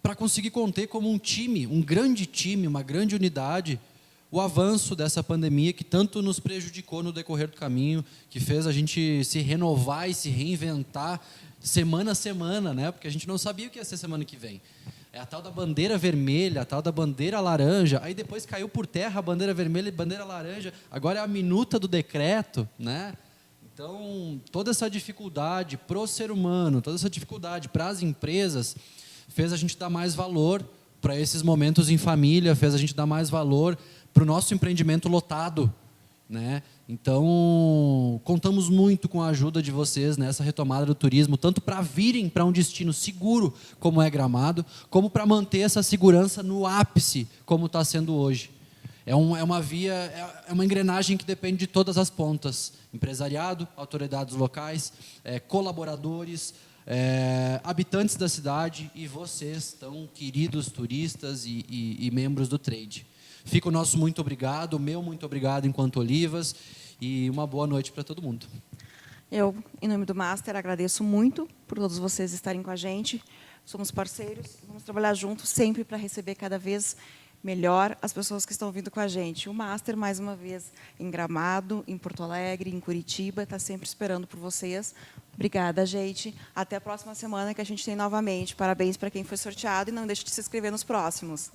E: para conseguir conter como um time, um grande time, uma grande unidade, o avanço dessa pandemia que tanto nos prejudicou no decorrer do caminho, que fez a gente se renovar e se reinventar semana a semana, né? Porque a gente não sabia o que ia ser semana que vem. É a tal da bandeira vermelha, a tal da bandeira laranja, aí depois caiu por terra a bandeira vermelha e bandeira laranja, agora é a minuta do decreto, né? Então, toda essa dificuldade para o ser humano, toda essa dificuldade para as empresas, fez a gente dar mais valor para esses momentos em família, fez a gente dar mais valor para o nosso empreendimento lotado, né? Então, contamos muito com a ajuda de vocês nessa retomada do turismo, tanto para virem para um destino seguro, como é Gramado, como para manter essa segurança no ápice, como está sendo hoje. É uma via, é uma engrenagem que depende de todas as pontas: empresariado, autoridades locais, colaboradores, habitantes da cidade e vocês, tão queridos turistas e membros do trade. Fica o nosso muito obrigado, o meu muito obrigado enquanto Olivas, e uma boa noite para todo mundo.
A: Eu, em nome do Master, agradeço muito por todos vocês estarem com a gente. Somos parceiros, vamos trabalhar juntos sempre para receber cada vez melhor as pessoas que estão vindo com a gente. O Master, mais uma vez, em Gramado, em Porto Alegre, em Curitiba, está sempre esperando por vocês. Obrigada, gente. Até a próxima semana que a gente tem novamente. Parabéns para quem foi sorteado e não deixe de se inscrever nos próximos.